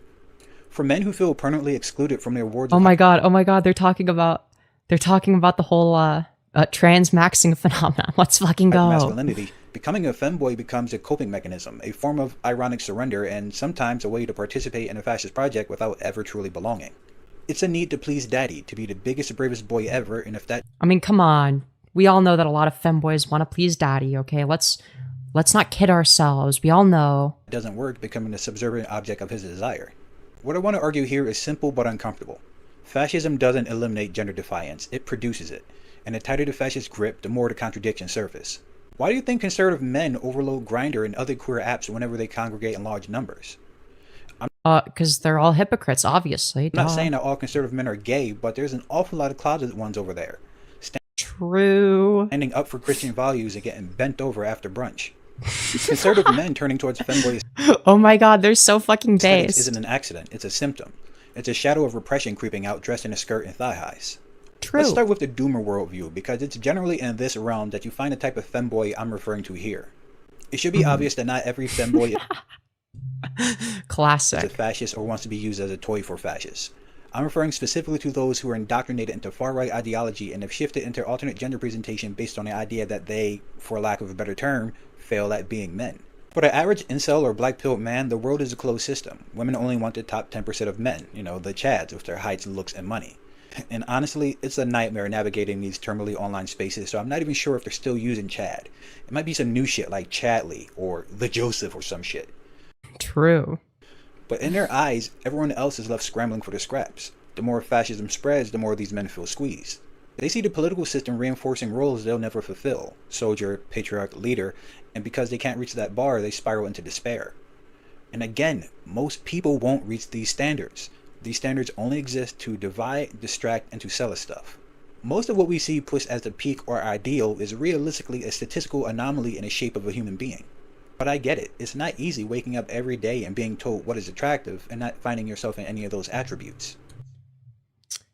For men who feel permanently excluded from the awards... Oh my god, they're talking about the whole trans-maxing phenomenon. Let's fucking go. Masculinity. Becoming a femboy becomes a coping mechanism, a form of ironic surrender, and sometimes a way to participate in a fascist project without ever truly belonging. It's a need to please daddy, to be the biggest, bravest boy ever, and if that... I mean, come on. We all know that a lot of femboys want to please daddy, okay? Let's not kid ourselves. We all know. It doesn't work, becoming the subservient object of his desire. What I want to argue here is simple but uncomfortable. Fascism doesn't eliminate gender defiance, it produces it. And the tighter the fascist grip, the more the contradictions surface. Why do you think conservative men overload Grindr and other queer apps whenever they congregate in large numbers? Because they're all hypocrites, obviously. I'm not saying that all conservative men are gay, but there's an awful lot of closeted ones over there. True. Standing up for Christian values and getting bent over after brunch. Conservative men turning towards femboys. Oh my god, they're so fucking based. Isn't an accident, it's a symptom. It's a shadow of repression creeping out dressed in a skirt and thigh highs. True. Let's start with the doomer worldview, because it's generally in this realm that you find the type of femboy I'm referring to here. It should be obvious that not every femboy Classic. is a fascist or wants to be used as a toy for fascists. I'm referring specifically to those who are indoctrinated into far-right ideology and have shifted into alternate gender presentation based on the idea that they, for lack of a better term, fail at being men. For the average incel or black-pilled man, the world is a closed system. Women only want the top 10% of men, you know, the chads with their heights, looks, and money. And honestly, it's a nightmare navigating these terminally online spaces, so I'm not even sure if they're still using Chad. It might be some new shit like Chadley or The Joseph or some shit. True. But in their eyes, everyone else is left scrambling for the scraps. The more fascism spreads, the more these men feel squeezed. They see the political system reinforcing roles they'll never fulfill: soldier, patriarch, leader, and because they can't reach that bar, they spiral into despair. And again, most people won't reach these standards. These standards only exist to divide, distract, and to sell us stuff. Most of what we see pushed as the peak or ideal is realistically a statistical anomaly in the shape of a human being. But I get it. It's not easy waking up every day and being told what is attractive and not finding yourself in any of those attributes.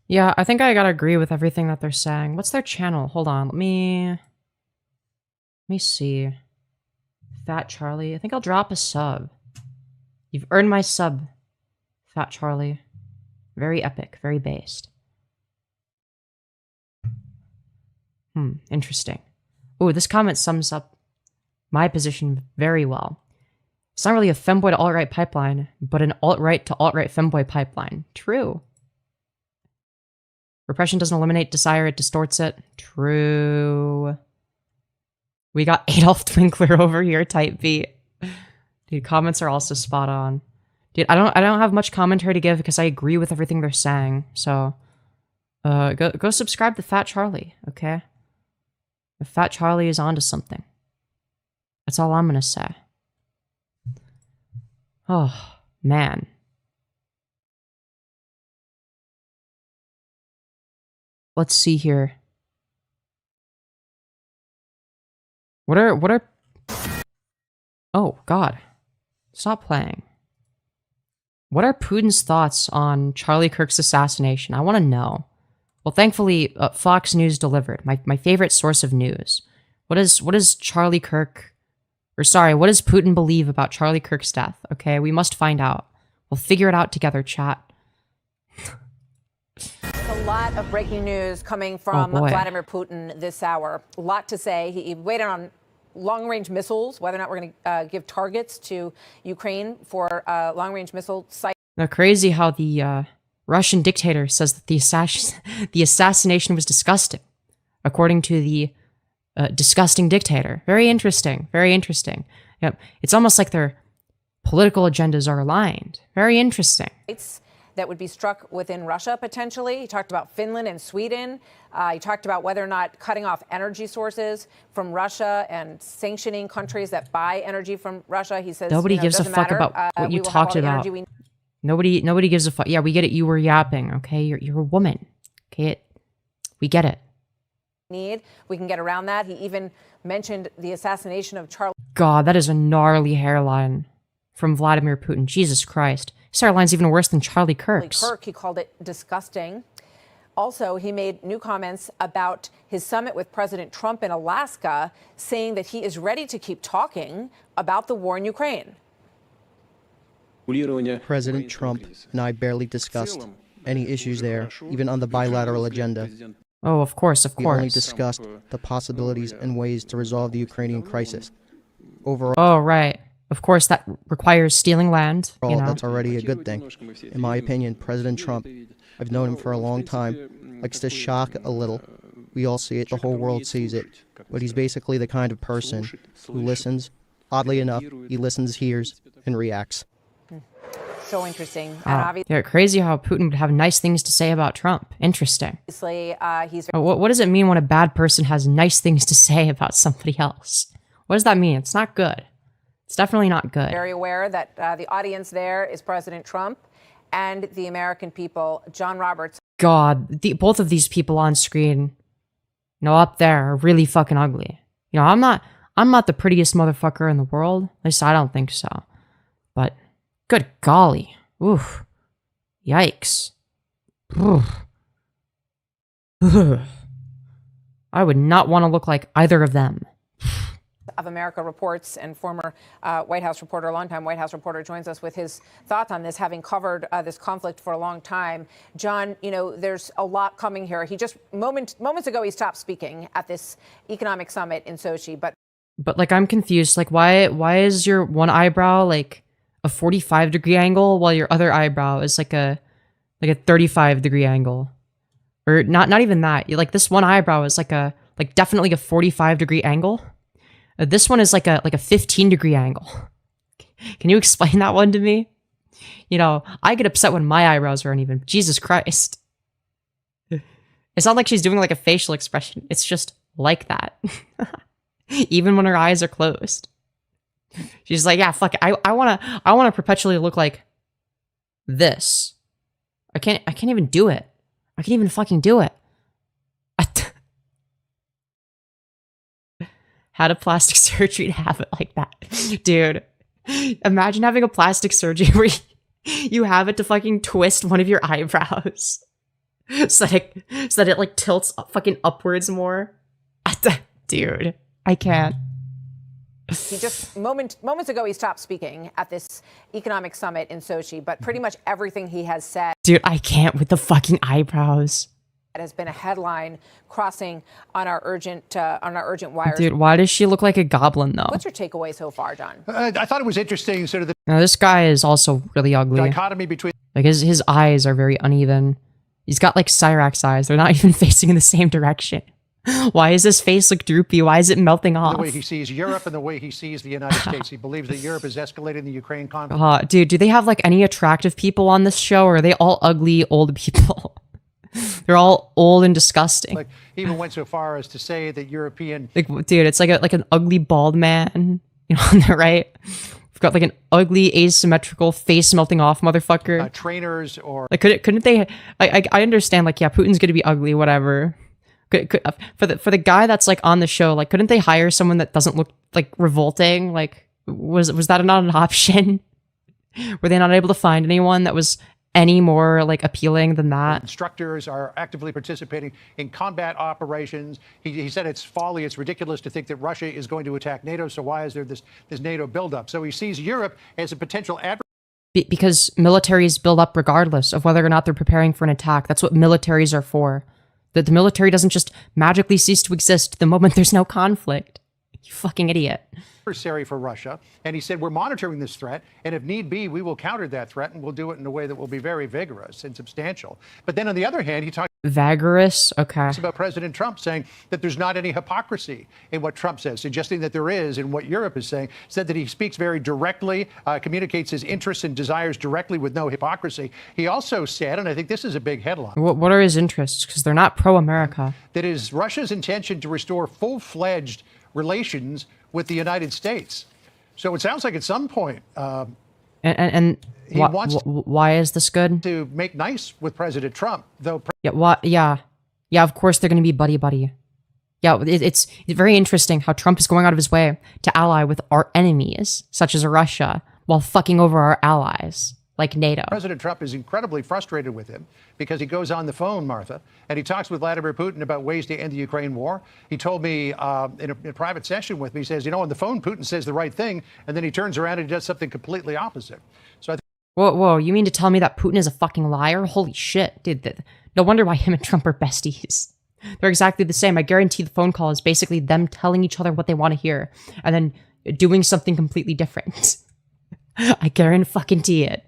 Yeah, I think I gotta agree with everything that they're saying. What's their channel? Hold on, let me see. Fat Charlie. I think I'll drop a sub. You've earned my sub, Fat Charlie. Very epic, very based. Interesting. Ooh, this comment sums up my position very well. It's not really a femboy to alt-right pipeline, but an alt-right to alt-right femboy pipeline. True. Repression doesn't eliminate desire, it distorts it. True. We got Adolf Twinkler over here, type B. Dude, comments are also spot on. Dude, I don't have much commentary to give because I agree with everything they're saying. So, go subscribe to Fat Charlie, okay? If Fat Charlie is onto something. That's all I'm gonna say. Oh, man. Let's see here. What are... Oh, God. Stop playing. What are Putin's thoughts on Charlie Kirk's assassination? I want to know. Well, thankfully, Fox News delivered. My favorite source of news. What does Charlie Kirk... Or sorry, what does Putin believe about Charlie Kirk's death? Okay, we must find out. We'll figure it out together, chat. A lot of breaking news coming from Vladimir Putin this hour. A lot to say. He weighed in on long-range missiles, whether or not we're going to give targets to Ukraine for long-range missile sites. Now, crazy how the Russian dictator says that the assassination was disgusting, according to the disgusting dictator. Very interesting. Very interesting. Yep. It's almost like their political agendas are aligned. Very interesting. That would be struck within Russia, potentially. He talked about Finland and Sweden. He talked about whether or not cutting off energy sources from Russia and sanctioning countries that buy energy from Russia. He says nobody gives a fuck about what you talked about. Nobody gives a fuck. Yeah, we get it. You were yapping. Okay, you're a woman. Okay, we get it. We can get around that. He even mentioned the assassination of Charlie. God, that is a gnarly hairline from Vladimir Putin. Jesus Christ. His hairline's even worse than Charlie Kirk's. He called it disgusting. Also, he made new comments about his summit with President Trump in Alaska, saying that he is ready to keep talking about the war in Ukraine. President Trump and I barely discussed any issues there, even on the bilateral agenda. Oh, of course. We only discussed the possibilities and ways to resolve the Ukrainian crisis. Overall, oh, right. Of course, that requires stealing land. You know. That's already a good thing. In my opinion, President Trump, I've known him for a long time, likes to shock a little. We all see it, the whole world sees it. But he's basically the kind of person who listens. Oddly enough, he listens, hears, and reacts. So interesting. Yeah, crazy how Putin would have nice things to say about Trump. Interesting. He's what does it mean when a bad person has nice things to say about somebody else? What does that mean? It's not good. It's definitely not good. Very aware that the audience there is President Trump and the American people. John Roberts. God, both of these people on screen, up there are really fucking ugly. I'm not the prettiest motherfucker in the world. At least I don't think so. But good golly. Oof. Yikes. Oof. I would not want to look like either of them. Of America reports and former White House reporter, longtime White House reporter, joins us with his thoughts on this, having covered this conflict for a long time. John, there's a lot coming here. He just moments ago he stopped speaking at this economic summit in Sochi, but like I'm confused. Like why is your one eyebrow like a 45-degree angle while your other eyebrow is like a 35-degree angle, or not even that? Like this one eyebrow is like definitely a 45-degree angle. This one is like a 15-degree angle. Can you explain that one to me? I get upset when my eyebrows are uneven. Jesus Christ. It's not like she's doing like a facial expression. It's just like that. Even when her eyes are closed. She's like, yeah, fuck it. I wanna perpetually look like this. I can't even do it. I can't even fucking do it. Had a plastic surgery to have it like that. Dude, imagine having a plastic surgery where you have it to fucking twist one of your eyebrows. So that it like tilts fucking upwards more. Dude, I can't. He just moments ago he stopped speaking at this economic summit in Sochi, but pretty much everything he has said, dude, I can't with the fucking eyebrows. It has been a headline crossing on our urgent wires. Dude, why does she look like a goblin though? What's your takeaway so far, John? I thought it was interesting, sort of the Now, this guy is also really ugly. dichotomy between Like his eyes are very uneven. He's got like Cyrax eyes. They're not even facing in the same direction. Why is his face look droopy? Why is it melting off? the way he sees Europe and the way he sees the United States. He believes that Europe is escalating the Ukraine conflict. Dude, do they have like any attractive people on this show, or are they all ugly old people? They're all old and disgusting. Like, he even went so far as to say that European Like, dude, it's like an ugly bald man, you know, on the right. We've got like an ugly asymmetrical face melting off motherfucker. trainers or Like, couldn't they? I understand. Like, yeah, Putin's gonna be ugly, whatever. For the guy that's like on the show, like, couldn't they hire someone that doesn't look like revolting? Like, was that not an option? Were they not able to find anyone that was any more like appealing than that? instructors are actively participating in combat operations. He said it's folly, it's ridiculous to think that Russia is going to attack NATO, so why is there this NATO buildup? So he sees Europe as a potential adversary. Because militaries build up regardless of whether or not they're preparing for an attack. That's what militaries are for. That the military doesn't just magically cease to exist the moment there's no conflict. You fucking idiot. Adversary for Russia, and he said we're monitoring this threat, and if need be, we will counter that threat, and we'll do it in a way that will be very vigorous and substantial. But then on the other hand, he talks Vigorous? Okay. about President Trump saying that there's not any hypocrisy in what Trump says, suggesting that there is in what Europe is saying. Said that he speaks very directly, communicates his interests and desires directly with no hypocrisy. He also said, and I think this is a big headline, What are his interests? Because they're not pro-America. that is Russia's intention to restore full-fledged relations with the United States. So it sounds like at some point And he wants why is this good? to make nice with President Trump, though. Yeah, what? Yeah, of course they're going to be buddy-buddy. Yeah, it's very interesting how Trump is going out of his way to ally with our enemies, such as Russia, while fucking over our allies, like NATO. President Trump is incredibly frustrated with him because he goes on the phone, Martha, and he talks with Vladimir Putin about ways to end the Ukraine war. He told me in a private session with me, he says, on the phone, Putin says the right thing, and then he turns around and he does something completely opposite. So I think Whoa, you mean to tell me that Putin is a fucking liar? Holy shit, dude. No wonder why him and Trump are besties. They're exactly the same. I guarantee the phone call is basically them telling each other what they want to hear and then doing something completely different. I guarantee it.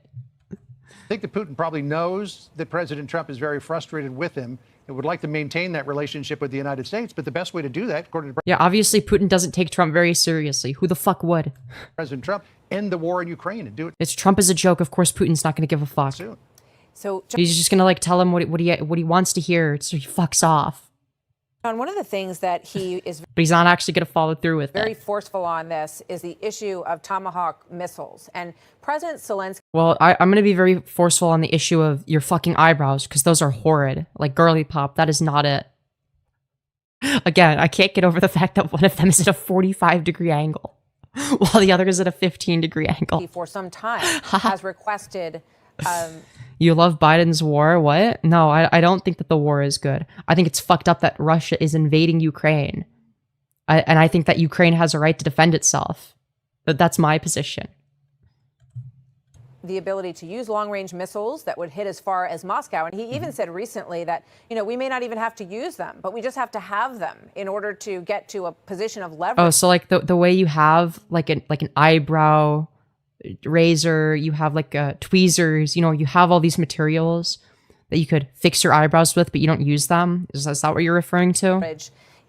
I think that Putin probably knows that President Trump is very frustrated with him and would like to maintain that relationship with the United States. But the best way to do that, according to Yeah, obviously Putin doesn't take Trump very seriously. Who the fuck would? President Trump, end the war in Ukraine and do it It's Trump is a joke. Of course, Putin's not going to give a fuck. soon. So, He's just going to like tell him what he wants to hear, so he fucks off. John, one of the things that he is But he's not actually going to follow through with very it. forceful on this is the issue of Tomahawk missiles. And President Zelensky Well, I'm going to be very forceful on the issue of your fucking eyebrows, because those are horrid. Like girly pop, that is not it. Again, I can't get over the fact that one of them is at a 45-degree angle, while the other is at a 15-degree angle. for some time has requested You love Biden's war? What? No, I don't think that the war is good. I think it's fucked up that Russia is invading Ukraine. And I think that Ukraine has a right to defend itself. But that's my position. the ability to use long-range missiles that would hit as far as Moscow. And he even said recently that, we may not even have to use them, but we just have to have them in order to get to a position of leverage. Oh, so like the way you have like an eyebrow razor, you have like tweezers, you have all these materials that you could fix your eyebrows with, but you don't use them. Is that what you're referring to?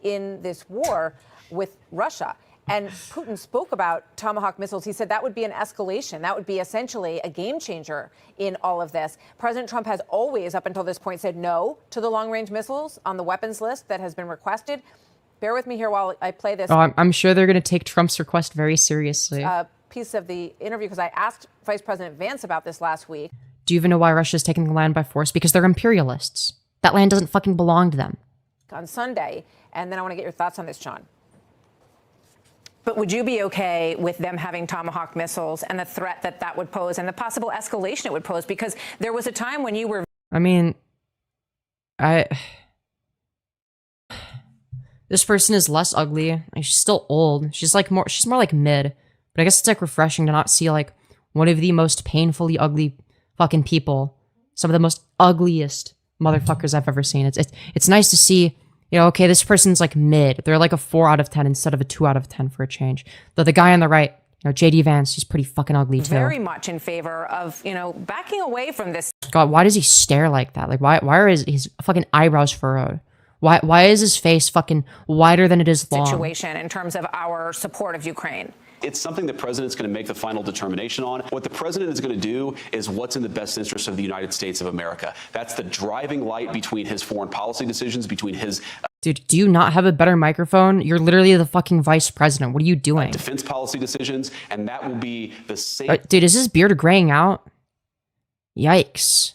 In this war with Russia. And Putin spoke about Tomahawk missiles. He said that would be an escalation. That would be essentially a game changer in all of this. President Trump has always, up until this point, said no to the long-range missiles on the weapons list that has been requested. Bear with me here while I play this. Oh, I'm sure they're going to take Trump's request very seriously. Piece of the interview, because I asked Vice President Vance about this last week. Do you even know why Russia's taking the land by force? Because they're imperialists. That land doesn't fucking belong to them. On Sunday, and then I want to get your thoughts on this, John. But would you be okay with them having Tomahawk missiles and the threat that that would pose and the possible escalation it would pose? Because there was a time when you were... I mean, this person is less ugly. And she's still old. She's more like mid. But I guess it's like refreshing to not see like one of the most painfully ugly fucking people. Some of the most ugliest motherfuckers I've ever seen. It's nice to see, you know, okay, this person's like mid. They're like a 4 out of 10 instead of a 2 out of 10 for a change. Though the guy on the right, you know, JD Vance, he's pretty fucking ugly too. Very much in favor of, you know, backing away from this. God, why does he stare like that? Like, why are his fucking eyebrows furrowed? Why is his face fucking wider than it is long? Situation in terms of our support of Ukraine. It's something the president's going to make the final determination on. What the president is going to do is what's in the best interest of the United States of America. That's the driving light between his foreign policy decisions, between his... Dude, do you not have a better microphone? You're literally the fucking vice president. What are you doing? Defense policy decisions, and that will be the same... Dude, is his beard graying out? Yikes.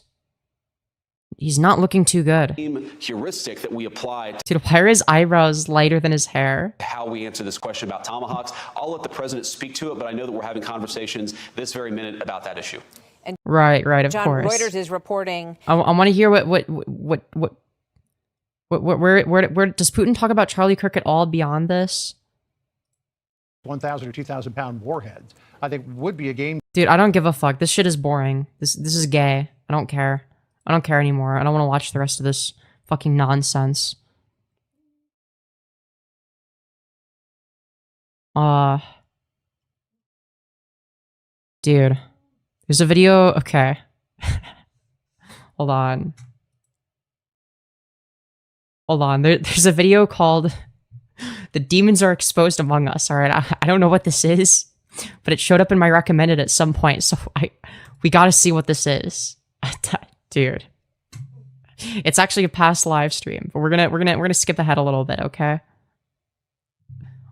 He's not looking too good. Heuristic that we apply to Dude, why are his eyebrows lighter than his hair? how we answer this question about Tomahawks. I'll let the president speak to it, but I know that we're having conversations this very minute about that issue. And right, of John, course. Reuters is reporting. I want to hear where does Putin talk about Charlie Kirk at all beyond this? 1,000 or 2,000 pound warheads, I think would be a game. Dude, I don't give a fuck. This shit is boring. This is gay. I don't care. I don't care anymore. I don't want to watch the rest of this fucking nonsense. Dude. There's a video. Okay. Hold on. There's a video called The Demons Are Exposed Among Us. All right. I don't know what this is, but it showed up in my recommended at some point. So we got to see what this is. Dude. It's actually a past live stream, but we're gonna skip ahead a little bit, okay?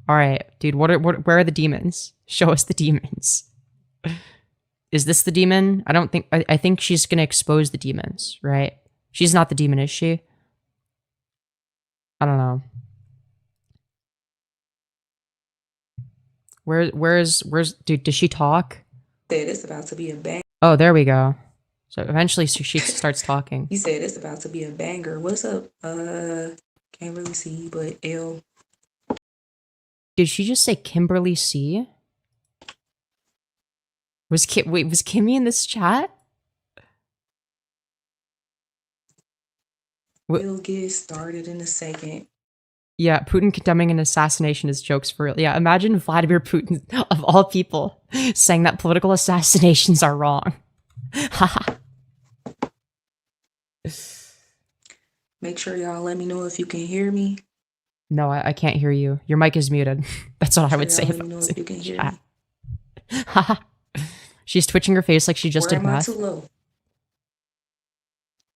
All right, dude. Where are the demons? Show us the demons. Is this the demon? I think she's gonna expose the demons, right? She's not the demon, is she? I don't know. Where's dude? Does she talk? Said it's about to be a bang. Oh, there we go. So eventually she starts talking. You said it's about to be a banger. What's up? Can't really see, but L. Did she just say Kimberly C? Was Kimmy in this chat? We'll get started in a second. Yeah, Putin condemning an assassination is jokes for real. Yeah, imagine Vladimir Putin, of all people, saying that political assassinations are wrong. Haha. Make sure y'all let me know if you can hear me. No, I can't hear you. Your mic is muted. That's what I would say. Let me know if you can hear me. Haha. She's twitching her face like she just did math. Too low?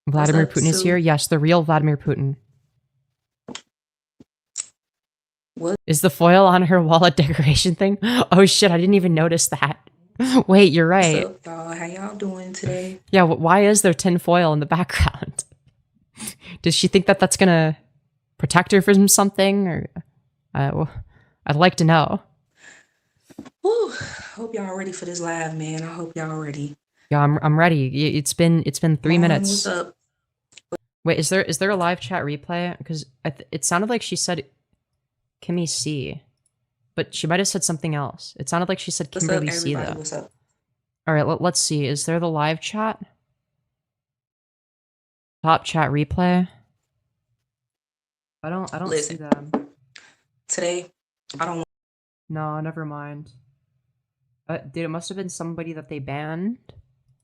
Vladimir What's up, Putin is Sue? here. Yes, the real Vladimir Putin. What? Is the foil on her wall a decoration thing? Oh shit, I didn't even notice that. Wait, you're right. What's up, y'all? How y'all doing today? Yeah, why is there tin foil in the background? Does she think that that's gonna protect her from something? Or I'd like to know. Whew. Hope y'all ready for this live, man. I hope y'all ready. Yeah, I'm ready. It's been 3 minutes. What's up? Wait, is there a live chat replay? Because it sounded like she said Kimmy C, but she might have said something else. It sounded like she said What's Kimberly up, C everybody? though. What's up? All right, let's see. Is there the live chat? Top chat replay. I don't see Listen. them. Today, I don't No, never mind. Dude, it must have been somebody that they banned.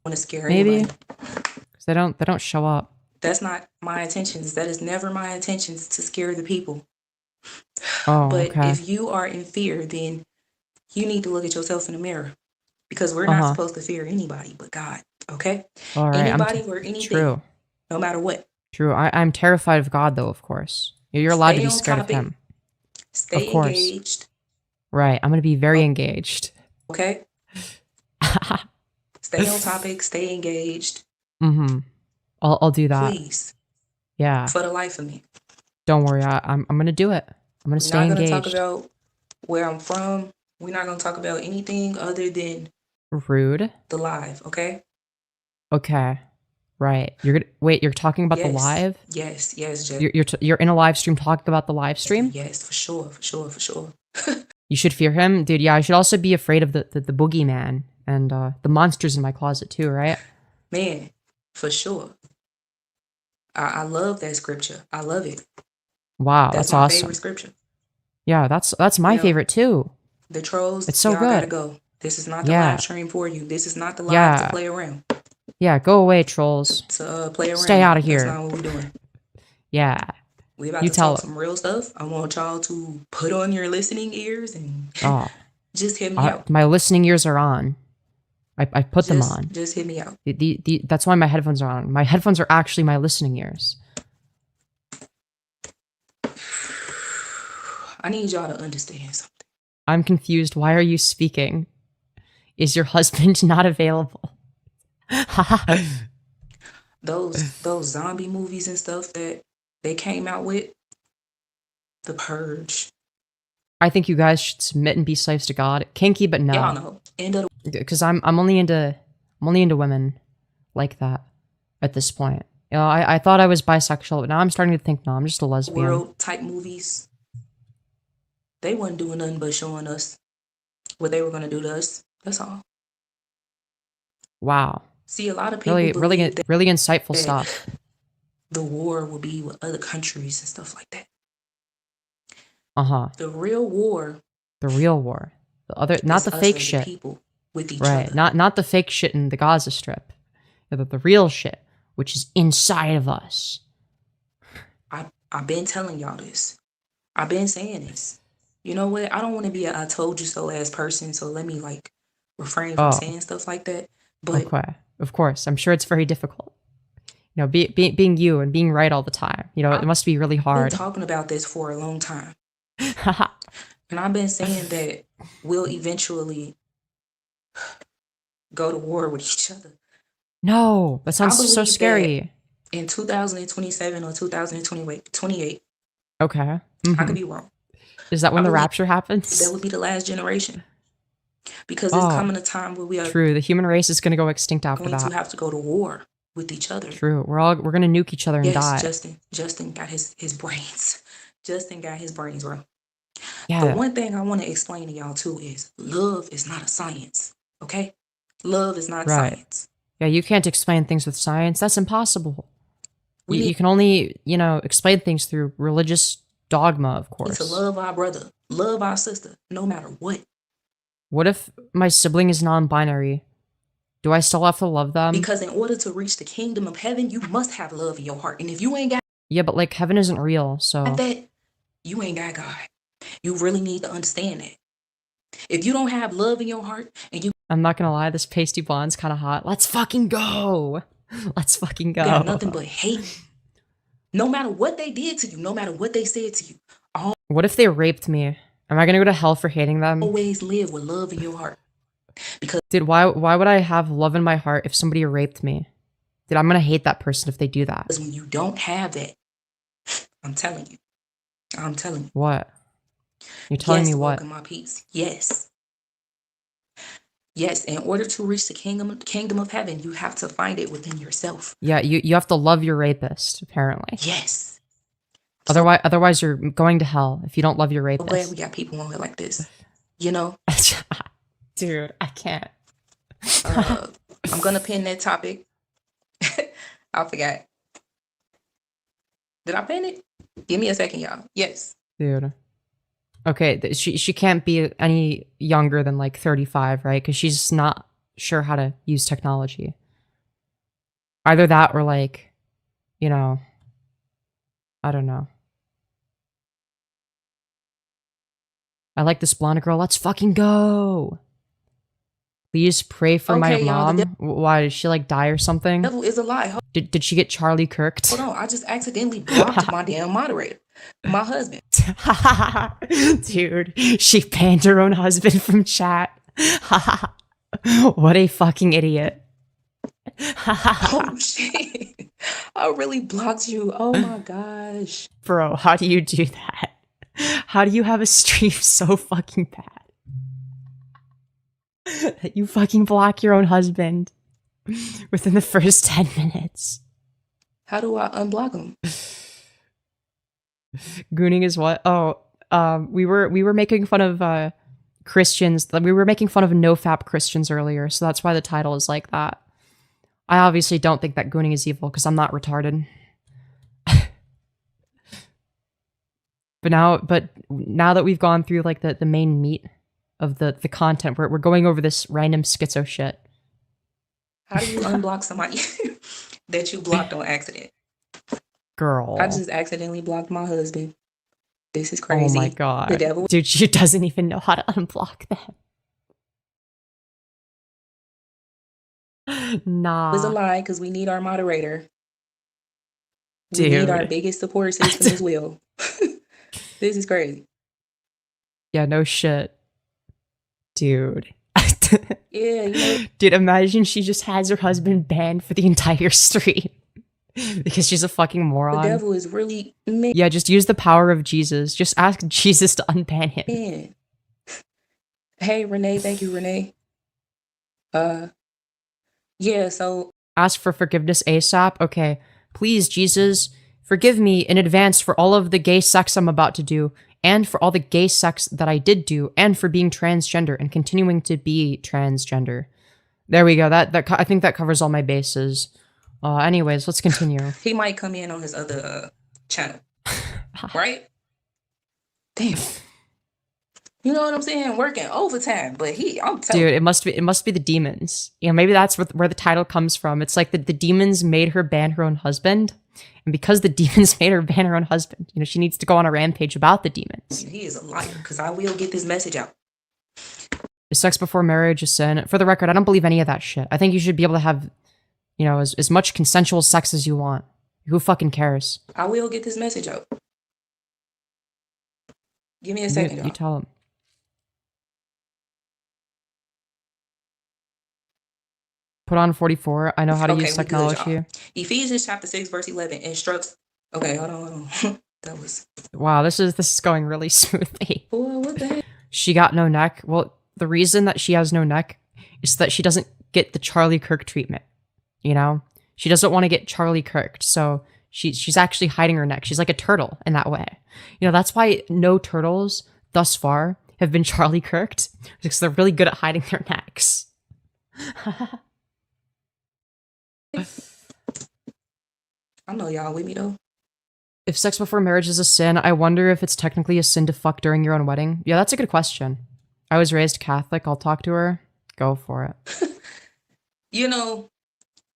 want to scare Maybe. anybody. Because they don't show up. That's not my intentions. That is never my intentions to scare the people. Oh, But okay. if you are in fear, then you need to look at yourself in the mirror because we're not Uh-huh. supposed to fear anybody but God. Okay? All right. Anybody or anything, True. no matter what. True. I'm terrified of God, though, of course. You're allowed to Stay be on scared of topic. him. Of Stay course. engaged. Right. I'm going to be very engaged. Okay? Stay on topic. Stay engaged. Mm-hmm. I'll do that. Please. Yeah. For the life of me. Don't worry. I'm going to do it. I'm going to We're stay not going to engaged. talk about where I'm from. We're not going to talk about anything other than Rude. the live, okay? Okay. Right. You're talking about the Yes. live? Yes, Jeff. You're in a live stream talking about the live stream? Yes, for sure. You should fear him? Dude, yeah, I should also be afraid of the boogeyman and the monsters in my closet too, right? Man, for sure. I love that scripture. I love it. Wow, That's that's my awesome. favorite scripture. Yeah, that's my favorite too. The trolls, It's so y'all gotta good. go. This is not the Yeah. live stream for you. This is not the live Yeah. to play around. Yeah, go away, trolls. To play around. Stay out of That's here. not what we're doing. Yeah. We about You to tell talk some real stuff. I want y'all to put on your listening ears and Oh, just hit me out. my listening ears are on. I put them on. Just hit me out. That's why my headphones are on. My headphones are actually my listening ears. I need y'all to understand something. I'm confused. Why are you speaking? Is your husband not available? Those zombie movies and stuff that they came out with, The Purge. I think you guys should submit and be slaves to God. Kinky, but no. Y'all know. End of the Because I'm only into women like that at this point. You know, I thought I was bisexual, but now I'm starting to think no, I'm just a lesbian. world type movies. They wasn't doing nothing but showing us what they were gonna do to us. That's all. Wow. See, a lot of people Really believe that really insightful that stuff. the war will be with other countries and stuff like that. Uh-huh. The real war The real war. The other, not is the us fake as a shit. people with each Right. other. Not the fake shit in the Gaza Strip. The real shit, which is inside of us. I've been telling y'all this. I've been saying this. You know what? I don't want to be a I told you so ass person, so let me like refrain from Oh. saying stuff like that. But Okay. Of course. I'm sure it's very difficult. You know, being you and being right all the time. You know, it must be really I've been hard. talking about this for a long time. And I've been saying that we'll eventually go to war with each other. No, that sounds so believe scary. In 2027 or 2028, Okay. I Mhm. could be wrong. Is that when the believe rapture happens? That would be the last generation. Because there's Oh, coming a time where we are True. The human race is going to go extinct after going to that. have to go to war with each other. True. We're going to nuke each other and Yes, die. Justin got his brains. Justin got his brains, bro. Yeah. The one thing I want to explain to y'all too is love is not a science. Okay? Love is not Right. science. Yeah, you can't explain things with science. That's impossible. We You need can only, explain things through religious dogma, of to course. love our brother, love our sister, no matter what. What if my sibling is non-binary? Do I still have to love them? Because in order to reach the kingdom of heaven, you must have love in your heart. And if you ain't got Yeah, but like heaven isn't real, so that, you ain't got God. You really need to understand that. If you don't have love in your heart and you I'm not gonna lie, this pasty blonde's kind of hot. Let's fucking go. Let's fucking go. got nothing but hate, no matter what they did to you, no matter what they said to you, What if they raped me? Am I gonna go to hell for hating them? always live with love in your heart. Because Dude, why would I have love in my heart if somebody raped me? Dude, I'm gonna hate that person if they do that. when you don't have that, I'm telling you. What? You're telling yes, me walk what? in my peace. Yes. Yes, in order to reach the kingdom of heaven, you have to find it within yourself. Yeah, you have to love your rapist, apparently. Yes. Otherwise you're going to hell if you don't love your I'm glad rapist. we got people on here like this. You know, Dude, I can't. I'm gonna pin that topic. I forgot. Did I pin it? Give me a second, y'all. Yes. Dude. Okay, she can't be any younger than like 35, right? Because she's not sure how to use technology. Either that or like, I don't know. I like this blonde girl. Let's fucking go. Please pray for my mom. Why, did she like die or something? Devil is a lie. Did she get Charlie Kirked? Hold on, I just accidentally blocked my damn moderator. My husband. Dude, she banned her own husband from chat. What a fucking idiot. Oh shit. I really blocked you. Oh my gosh. Bro, how do you do that? How do you have a stream so fucking bad that you fucking block your own husband within the first 10 minutes? How do I unblock him? Gooning is what? Oh, we were making fun of Christians. We were making fun of nofap Christians earlier, so that's why the title is like that. I obviously don't think that Gooning is evil because I'm not retarded. But now that we've gone through like the main meat of the content, we're going over this random schizo shit. How do you unblock somebody that you blocked on accident? Girl. I just accidentally blocked my husband. This is crazy. Oh my god. The devil. Dude, she doesn't even know how to unblock them. Nah. It was a lie because we need our moderator. We Dude. need our biggest support system as well. This is crazy. Yeah, no shit. Dude. Yeah, you know. Dude, imagine she just has her husband banned for the entire stream. Because she's a fucking moron. The devil is really man. Yeah, just use the power of Jesus. Just ask Jesus to unban him. Man. Hey, Renee. Thank you, Renee. Yeah, so... Ask for forgiveness ASAP. Okay. Please, Jesus, forgive me in advance for all of the gay sex I'm about to do, and for all the gay sex that I did do, and for being transgender and continuing to be transgender. There we go. I think that covers all my bases. Anyways, let's continue. He might come in on his other channel. Right? Damn. You know what I'm saying? Working overtime, but I'm telling Dude, it must be the demons. You know, maybe that's where the title comes from. It's like the demons made her ban her own husband. And because the demons made her ban her own husband, you know, she needs to go on a rampage about the demons. He is a liar, because I will get this message out. Is sex before marriage a sin? For the record, I don't believe any of that shit. I think you should be able to have, you know, as much consensual sex as you want. Who fucking cares? I will get this message out. Give me a second. You tell him. Put on 44. I know how to use technology. Ephesians chapter 6, verse 11 instructs. Okay, hold on. That was. Wow, this is going really smoothly. Boy, what the heck? She got no neck. Well, the reason that she has no neck is that she doesn't get the Charlie Kirk treatment. You know, she doesn't want to get Charlie Kirked, so she's actually hiding her neck. She's like a turtle in that way. You know, that's why no turtles thus far have been Charlie Kirked, because they're really good at hiding their necks. I know y'all with me though. If sex before marriage is a sin, I wonder if it's technically a sin to fuck during your own wedding. Yeah, that's a good question. I was raised Catholic. I'll talk to her. Go for it. You know,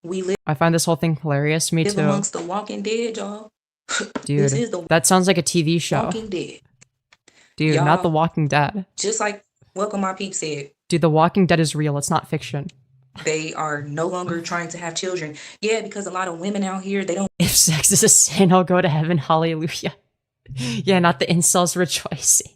we live. I find this whole thing hilarious. Me too. Amongst the Walking Dead, y'all. Dude, this is the that sounds like a TV show. Walking Dead. Dude, y'all, not The Walking Dead. Just like Welcome My Peep said. Dude, The Walking Dead is real. It's not fiction. They are no longer trying to have children. Yeah, because a lot of women out here, they don't. If sex is a sin, I'll go to heaven. Hallelujah. Yeah, not the incels rejoicing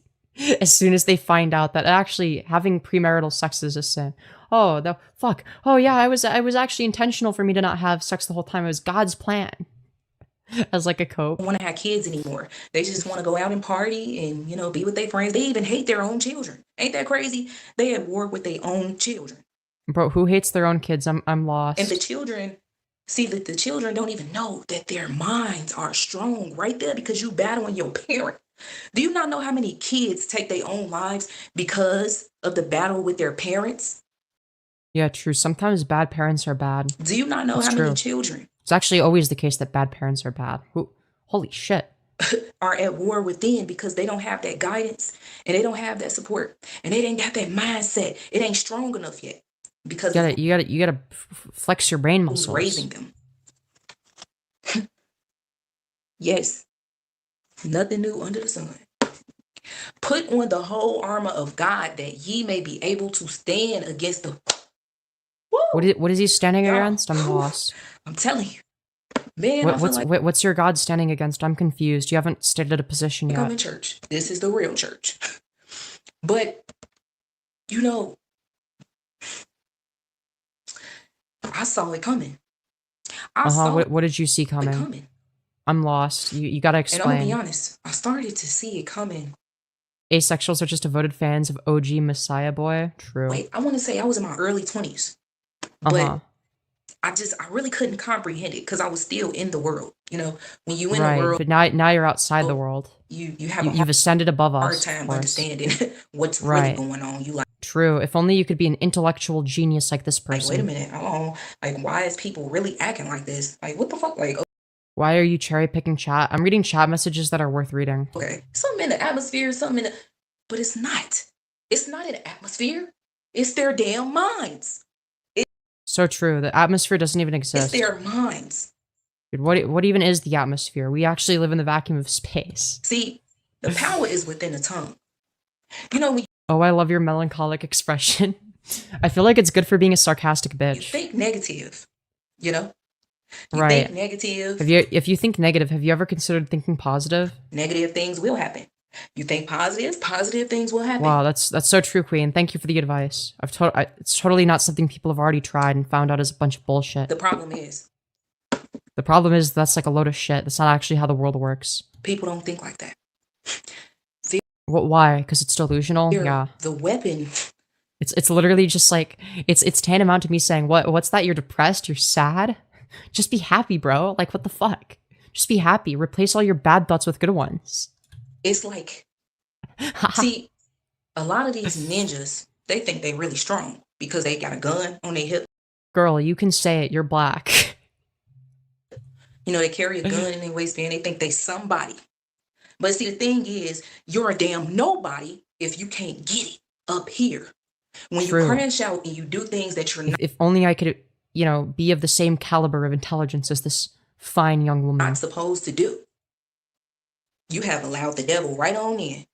as soon as they find out that actually having premarital sex is a sin. Oh, the fuck. Oh yeah, I was actually intentional for me to not have sex the whole time. It was God's plan. As like a cope. Want to have kids anymore. They just want to go out and party and, you know, be with their friends. They even hate their own children. Ain't that crazy? They at war with their own children. Bro, who hates their own kids? I'm lost. And the children, see that the children don't even know that their minds are strong right there because you battling your parent. Do you not know how many kids take their own lives because of the battle with their parents? Yeah, true. Sometimes bad parents are bad. Do you not know how many children? It's actually always the case that bad parents are bad. Holy shit. Are at war within because they don't have that guidance and they don't have that support and they ain't got that mindset. It ain't strong enough yet. Because you gotta flex your brain muscles. Raising them. Yes. Nothing new under the sun. Put on the whole armor of God that ye may be able to stand against the. Woo! What is he standing Y'all, against? I'm lost. I'm telling you. Man, I feel like What's your God standing against? I'm confused. You haven't stated a position yet. I'm in church. This is the real church. But, you know, I saw it coming. What did you see coming? I'm lost. You gotta explain. And I'm gonna be honest, I started to see it coming. Asexuals are just devoted fans of OG Messiah Boy. True. Wait, I want to say I was in my early 20s. But I really couldn't comprehend it because I was still in the world. You know, when you in the world, but now you're outside the world. You've ascended above us. Hard time understanding what's really going on. You like true. If only you could be an intellectual genius like this person. Like, wait a minute, like why is people really acting like this? Like what the fuck? Like why are you cherry picking chat? I'm reading chat messages that are worth reading. Okay, something in the atmosphere, but it's not. It's not an atmosphere. It's their damn minds. So true. The atmosphere doesn't even exist. It's their minds. Dude, what even is the atmosphere? We actually live in the vacuum of space. See, the power is within the tongue. You know, oh, I love your melancholic expression. I feel like it's good for being a sarcastic bitch. You think negative, you know? You think negative. If you think negative, have you ever considered thinking positive? Negative things will happen. You think positive things will happen. Wow, that's so true, Queen. Thank you for the advice. It's totally not something people have already tried and found out is a bunch of bullshit. The problem is that's like a load of shit. That's not actually how the world works. People don't think like that. Why? Because it's delusional? Yeah. The weapon. It's literally just like, it's tantamount to me saying, what's that? You're depressed? You're sad? Just be happy, bro. Like, what the fuck? Just be happy. Replace all your bad thoughts with good ones. It's like, see, a lot of these ninjas, they think they really strong because they got a gun on their hip. Girl, you can say it. You're black. You know, they carry a gun in their waistband. They think they somebody. But see, the thing is, you're a damn nobody if you can't get it up here. When you crash out and you do things that you're not. If only I could, be of the same caliber of intelligence as this fine young woman. Not supposed to do. You have allowed the devil right on in.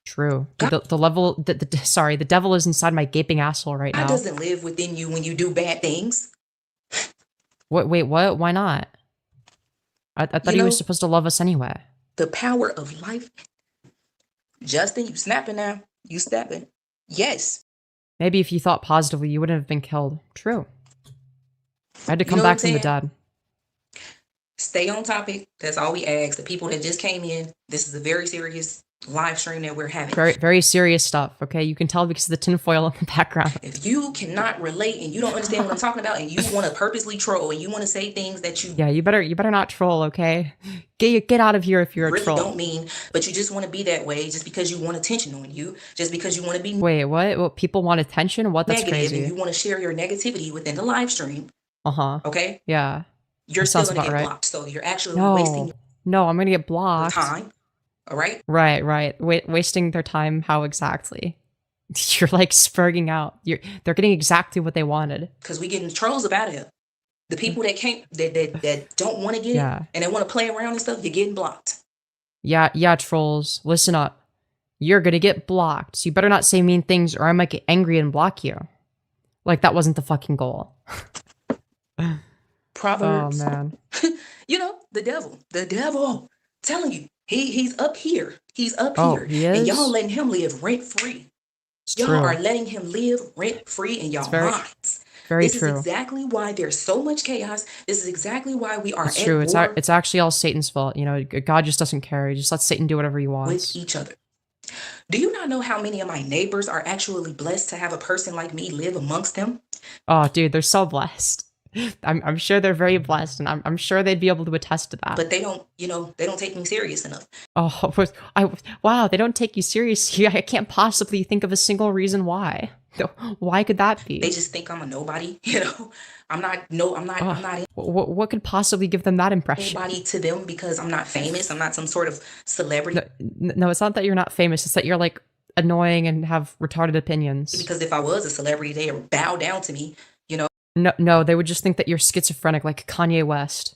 True. Dude, the devil is inside my gaping asshole right now. God doesn't live within you when you do bad things. What? Wait, what? Why not? I thought he was supposed to love us anyway. The power of life. Justin, you snapping now. You snapping. Yes. Maybe if you thought positively, you wouldn't have been killed. True. I had to come back from the dead. Stay on topic. That's all we ask. The people that just came in, this is a very serious live stream that we're having. Very, very serious stuff, okay? You can tell because of the tinfoil in the background. If you cannot relate and you don't understand what I'm talking about and you want to purposely troll and you want to say things that you... Yeah, you better not troll, okay? Get out of here if you're a troll. Really don't mean, but you just want to be that way just because you want attention on you, just because you want to be... Wait, what? What? People want attention? What? That's negative crazy. And you want to share your negativity within the live stream. Uh-huh. Okay? Yeah. You're still going to get blocked, so you're actually wasting No, I'm going to get blocked. Time. All right? Right. Wasting their time, how exactly? You're like spurging out. They're getting exactly what they wanted. Because we getting trolls about it. The people that can't, that don't want to get it, and they want to play around and stuff, you're getting blocked. Yeah, trolls. Listen up. You're going to get blocked, so you better not say mean things or I might get angry and block you. Like, that wasn't the fucking goal. Proverbs. Oh, man. The devil, telling you, he's up here. He's up here. He is? And y'all letting him live rent free. Y'all are letting him live rent free in y'all minds. This is exactly why there's so much chaos. This is exactly why we are at war. It's actually all Satan's fault. God just doesn't care. He just lets Satan do whatever he wants. With each other. Do you not know how many of my neighbors are actually blessed to have a person like me live amongst them? Oh, dude, they're so blessed. I'm sure they're very blessed, and I'm sure they'd be able to attest to that. But they don't, they don't take me serious enough. Oh, wow, they don't take you seriously. I can't possibly think of a single reason why. Why could that be? They just think I'm a nobody. I'm not. What could possibly give them that impression? Nobody to them because I'm not famous. I'm not some sort of celebrity. No, it's not that you're not famous. It's that you're like annoying and have retarded opinions. Because if I was a celebrity, they would bow down to me. No, they would just think that you're schizophrenic, like Kanye West.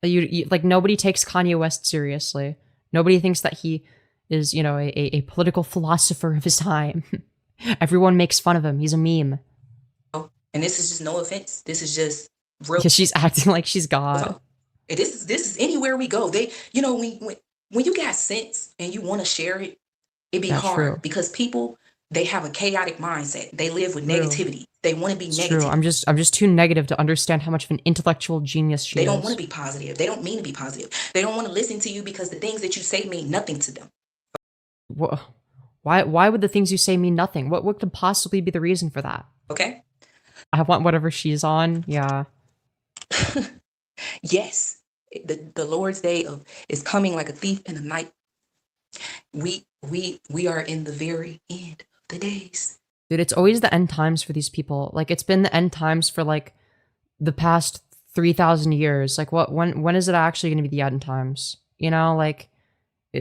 You like nobody takes Kanye West seriously. Nobody thinks that he is, you know, a political philosopher of his time. Everyone makes fun of him. He's a meme. And this is just no offense. This is just real. Because she's acting like she's God. And this is anywhere we go. They, you know, when you got sense and you want to share it, it be hard true. because people, they have a chaotic mindset. They live with True. negativity. They want to be It's negative. true. I'm just too negative to understand how much of an intellectual genius she They is. don't want to be positive. They don't mean to be positive. They don't want to listen to you because the things that you say mean nothing to them. Why would the things you say mean nothing? What could possibly be the reason for that? Okay? I want whatever she's on. Yeah. Yes. The Lord's day is coming like a thief in the night. We are in the very end of the days. Dude, it's always the end times for these people. Like, it's been the end times for, like, the past 3,000 years. Like, when is it actually going to be the end times? You know, like,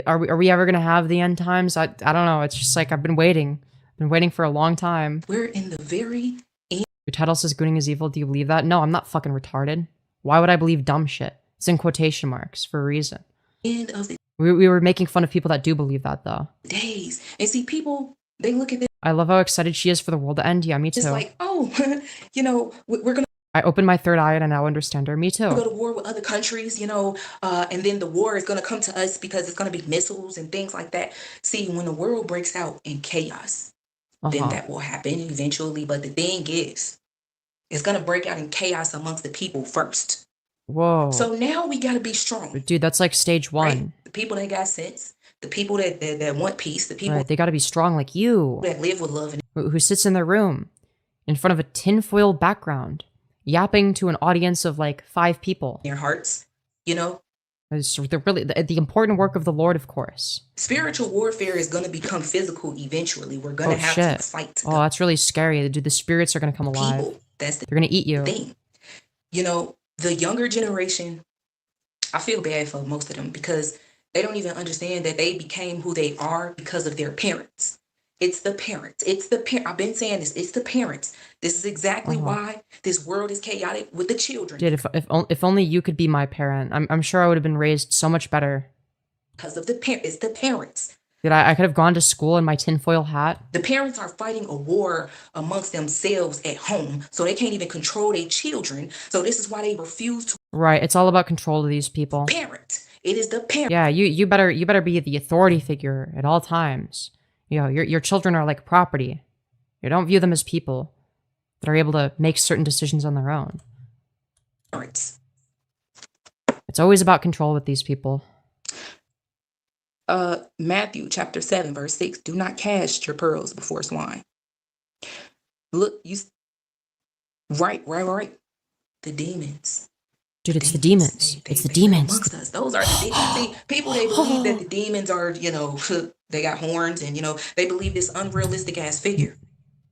are we ever going to have the end times? I don't know. It's just like, I've been waiting. For a long time. We're in the very end. Your title says Gooning is evil. Do you believe that? No, I'm not fucking retarded. Why would I believe dumb shit? It's in quotation marks for a reason. End of the We were making fun of people that do believe that, though. days. And see, people, they look at this. I love how excited she is for the world to end. Yeah, me too. It's like, oh, you know, we're going to I opened my third eye and I now understand her. Me too. go to war with other countries, you know, and then the war is going to come to us because it's going to be missiles and things like that. See, when the world breaks out in chaos, then that will happen eventually. But the thing is, it's going to break out in chaos amongst the people first. Whoa. So now we got to be strong. Dude, that's like stage 1. Right? The people that got sense, the people that want peace, the people Right, they gotta be strong like you. that live with love and Who sits in their room in front of a tinfoil background, yapping to an audience of like 5 people. their hearts, you know. They're really the important work of the Lord, of course. Spiritual warfare is going to become physical eventually. We're going to have shit. to fight. Oh, that's really scary. Dude, the spirits are gonna come alive. People. That's the They're gonna eat you. thing. You know, the younger generation, I feel bad for most of them because they don't even understand that they became who they are because of their parents. It's the parents. I've been saying this. It's the parents. This is exactly why this world is chaotic with the children. Dude, if only you could be my parent, I'm sure I would have been raised so much better. Because of the parents. It's the parents. Dude, I could have gone to school in my tinfoil hat. The parents are fighting a war amongst themselves at home, so they can't even control their children. So this is why they refuse to Right, it's all about control of these people. parent. It is the parent. Yeah, you better be the authority figure at all times. You know, your children are like property. You don't view them as people that are able to make certain decisions on their own. Parents. It's always about control with these people. Matthew chapter 7, verse 6. Do not cast your pearls before swine. Look, right. The demons. Dude, it's the demons. It's the demons. Amongst us. Those are the demons. See, people, they believe that the demons are, you know, they got horns and, you know, they believe this unrealistic ass figure.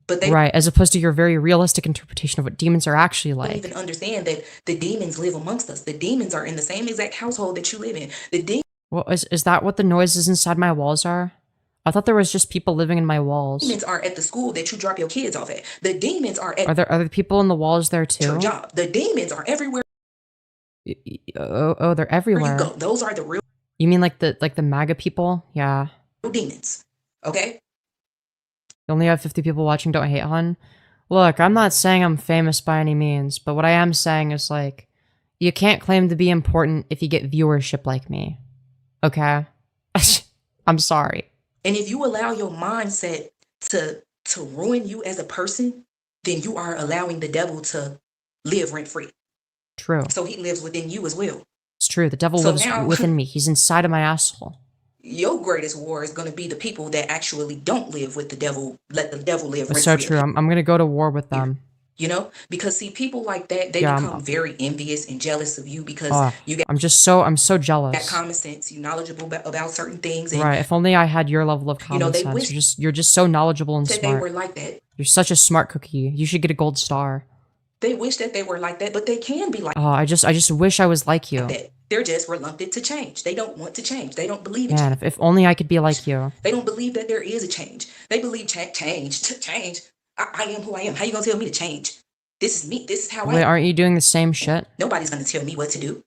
But they Right, as opposed to your very realistic interpretation of what demons are actually don't like. even understand that the demons live amongst us. The demons are in the same exact household that you live in. The Well, is that what the noises inside my walls are? I thought there was just people living in my walls. demons are at the school that you drop your kids off at. The demons are at Are there other people in the walls there your too? job. The demons are everywhere Oh, they're you everywhere. go. Those are the real You mean like the MAGA people? Yeah. demons. Okay? You only have 50 people watching, don't hate, hon. Look, I'm not saying I'm famous by any means, but what I am saying is like, you can't claim to be important if you get viewership like me. Okay? I'm sorry. And if you allow your mindset to ruin you as a person, then you are allowing the devil to live rent free. True. So he lives within you as well. It's true. The devil So lives now- within me. He's inside of my asshole. Your greatest war is going to be the people that actually don't live with the devil. Let the devil live That's rent so free. true. I'm gonna go to war with them. You know, because see, people like that, they Yeah, become very envious and jealous of you because Oh, you got I'm so that jealous. common sense, you knowledgeable about certain things, and Right. If only I had your level of You common know, they sense. wish You're just so knowledgeable and that they were smart. like that. You're such a smart cookie. You should get a gold star. They wish that they were like that, but they can be like Oh, I just wish I was like you. that. They're just reluctant to change. They don't want to change. They don't believe in Man, change. if only I could be like you. They don't believe that there is a change. They believe change. I am who I am. How you gonna tell me to change? This is me. This is how I Wait, am. aren't you doing the same shit? Nobody's gonna tell me what to do.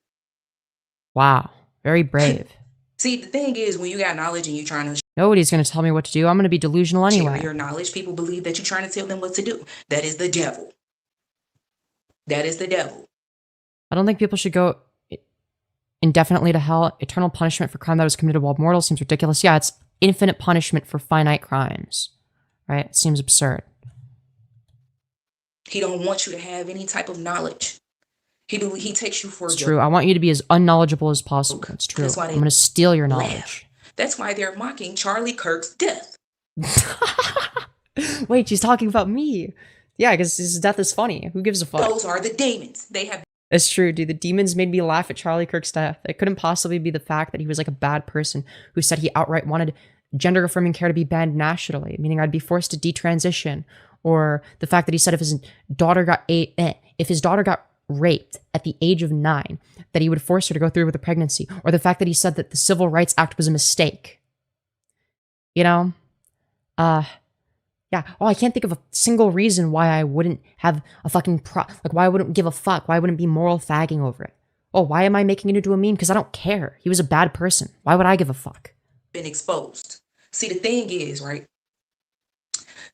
Wow. Very brave. See, the thing is, when you got knowledge and you're trying to Nobody's going to tell me what to do. I'm going to be delusional share anyway. your knowledge, people believe that you're trying to tell them what to do. That is the devil. That is the devil. I don't think people should go indefinitely to hell. Eternal punishment for crime that was committed while mortal seems ridiculous. Yeah, it's infinite punishment for finite crimes, right? It seems absurd. He don't want you to have any type of knowledge. He takes you for It's true. I want you to be as unknowledgeable as possible. It's true. That's why I'm going to steal your knowledge. laugh. That's why they're mocking Charlie Kirk's death. Wait, she's talking about me. Yeah, because his death is funny. Who gives a fuck? Those are the demons. They have. It's true, dude. The demons made me laugh at Charlie Kirk's death. It couldn't possibly be the fact that he was like a bad person who said he outright wanted gender-affirming care to be banned nationally, meaning I'd be forced to detransition, or the fact that he said if his daughter got raped at the age of 9, that he would force her to go through with a pregnancy, or the fact that he said that the Civil Rights Act was a mistake. You know? Yeah. Oh, I can't think of a single reason why I wouldn't have a fucking why I wouldn't give a fuck, why I wouldn't be moral fagging over it. Oh, why am I making it into a meme? Because I don't care. He was a bad person. Why would I give a fuck? Been exposed. See, the thing is, right?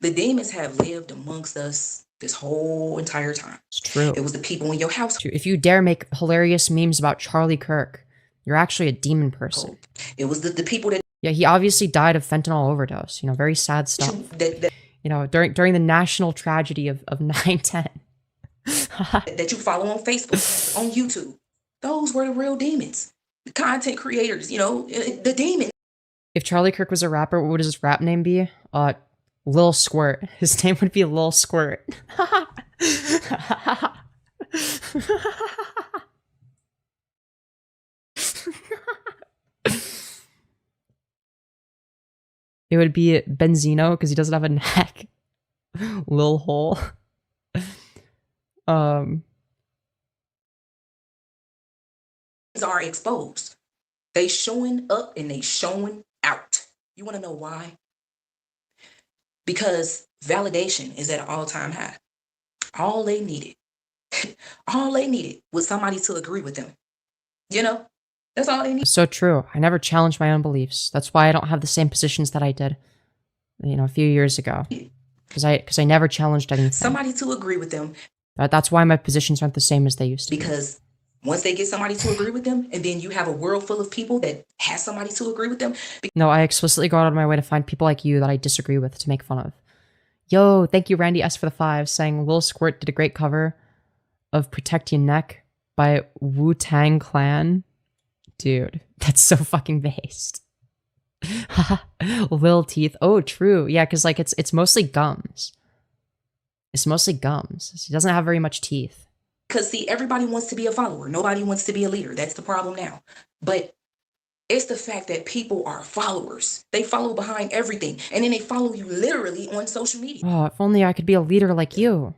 The demons have lived amongst us this whole entire time. It's true. It was the people in your house. If you dare make hilarious memes about Charlie Kirk, you're actually a demon person. It was the people that. Yeah, he obviously died of fentanyl overdose. You know, very sad stuff. You know, during the national tragedy of 9/10. That you follow on Facebook, on YouTube. Those were the real demons. The content creators, you know, the demons. If Charlie Kirk was a rapper, what would his rap name be? Lil Squirt. His name would be Lil Squirt. It would be Benzino because he doesn't have a neck. Lil Hole. Are exposed. They showing up and they showing out. You want to know why? Because validation is at an all-time high. All they needed was somebody to agree with them. You know? That's all they need. So true. I never challenged my own beliefs. That's why I don't have the same positions that I did, you know, a few years ago. Because I never challenged anything. Somebody to agree with them. That's why my positions aren't the same as they used to be. Because once they get somebody to agree with them, and then you have a world full of people that has somebody to agree with them. No, I explicitly go out of my way to find people like you that I disagree with to make fun of. Yo, thank you, Randy S for the 5, saying Lil Squirt did a great cover of Protect Your Neck by Wu-Tang Clan. Dude, that's so fucking based. Lil Teeth. Oh, true. Yeah, because like it's mostly gums. It's mostly gums. He doesn't have very much teeth. Because see, everybody wants to be a follower. Nobody wants to be a leader. That's the problem now. But it's the fact that people are followers. They follow behind everything. And then they follow you literally on social media. Oh, if only I could be a leader like you.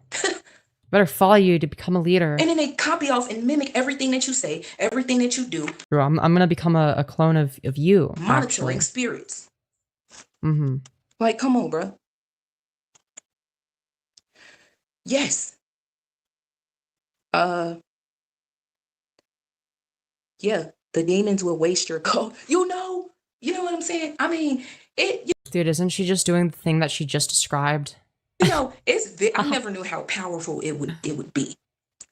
Better follow you to become a leader. And then they copy off and mimic everything that you say, everything that you do. Bro, I'm gonna become a clone of you. Monitoring spirits. Mm-hmm. Like, come on, bro. Yes. Yeah, the demons will waste your gold. You know what I'm saying? I mean, Dude, isn't she just doing the thing that she just described? You know, I never knew how powerful it would be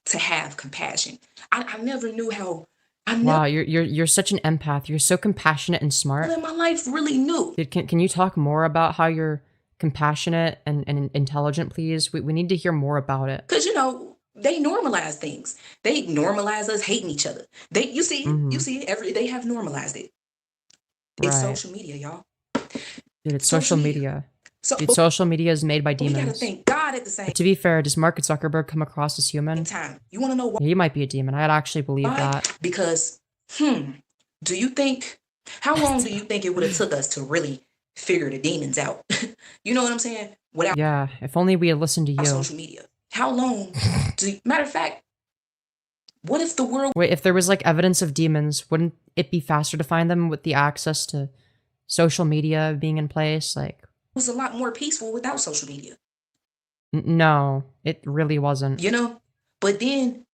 to have compassion. I never knew how. Wow, you're such an empath. You're so compassionate and smart. In my life, really knew. Dude, can you talk more about how you're compassionate and intelligent, please? We need to hear more about it. Because they normalize things. They normalize us hating each other. You see they have normalized it. It's social media, y'all. Dude, it's social media. Dude, social media is made by demons. We gotta thank God at the same time. To be fair, does Mark Zuckerberg come across as human? You want to know why? He might be a demon. I'd actually believe that. Because, how long do you think it would have took us to really figure the demons out? You know what I'm saying? Yeah, if only we had listened to you. Social media. How long? Matter of fact, what if the world... Wait, if there was like evidence of demons, wouldn't it be faster to find them with the access to social media being in place? Like, it was a lot more peaceful without social media. No, it really wasn't. But then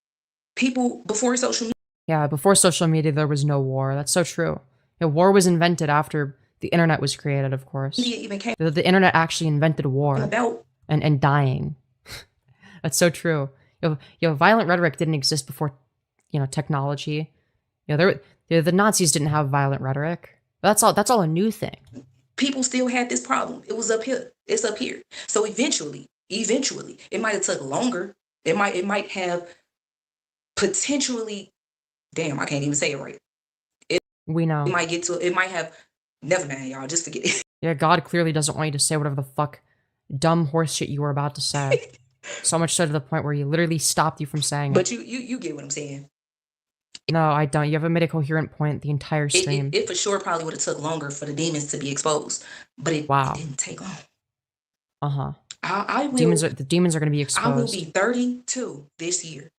people before social media. Yeah, before social media, there was no war. That's so true. Yeah, war was invented after the internet was created, of course. Even came The internet actually invented war about. and dying. That's so true. Violent rhetoric didn't exist before, technology. The Nazis didn't have violent rhetoric. That's all a new thing. People still had this problem. It was up here. It's up here. So eventually, it might have took longer. It might have potentially. Damn, I can't even say it right. We know. It might get to. It might have. Never mind, y'all. Just forget it. Yeah, God clearly doesn't want you to say whatever the fuck dumb horse shit you were about to say. So much so to the point where he literally stopped you from saying But it. you get what I'm saying. No, I don't. You haven't made a coherent point the entire stream. It for sure probably would have took longer for the demons to be exposed, but it didn't take long. Uh-huh. I will. The demons are going to be exposed. I will be 32 this year.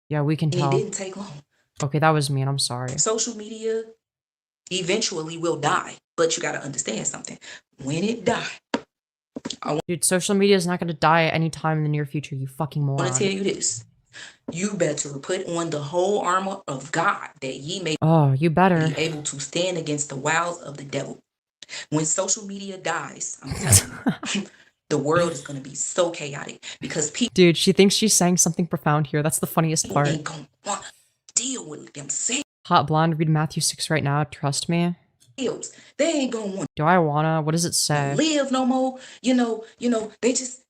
Yeah, we can And tell. it didn't take long. Okay, that was mean. I'm sorry. Social media eventually will die, but you got to understand something. When it die, Dude, social media is not going to die anytime in the near future, you fucking I moron. want to tell you this. You better put on the whole armor of God that ye may you better be able to stand against the wiles of the devil. When social media dies, I'm telling you, the world is going to be so chaotic because people Dude, she thinks she's saying something profound here. That's the funniest part. ain't going to want to deal with themselves. Hot blonde, read Matthew 6 right now. Trust me. They ain't going to want Do I wanna? What does it say? to live no more. They just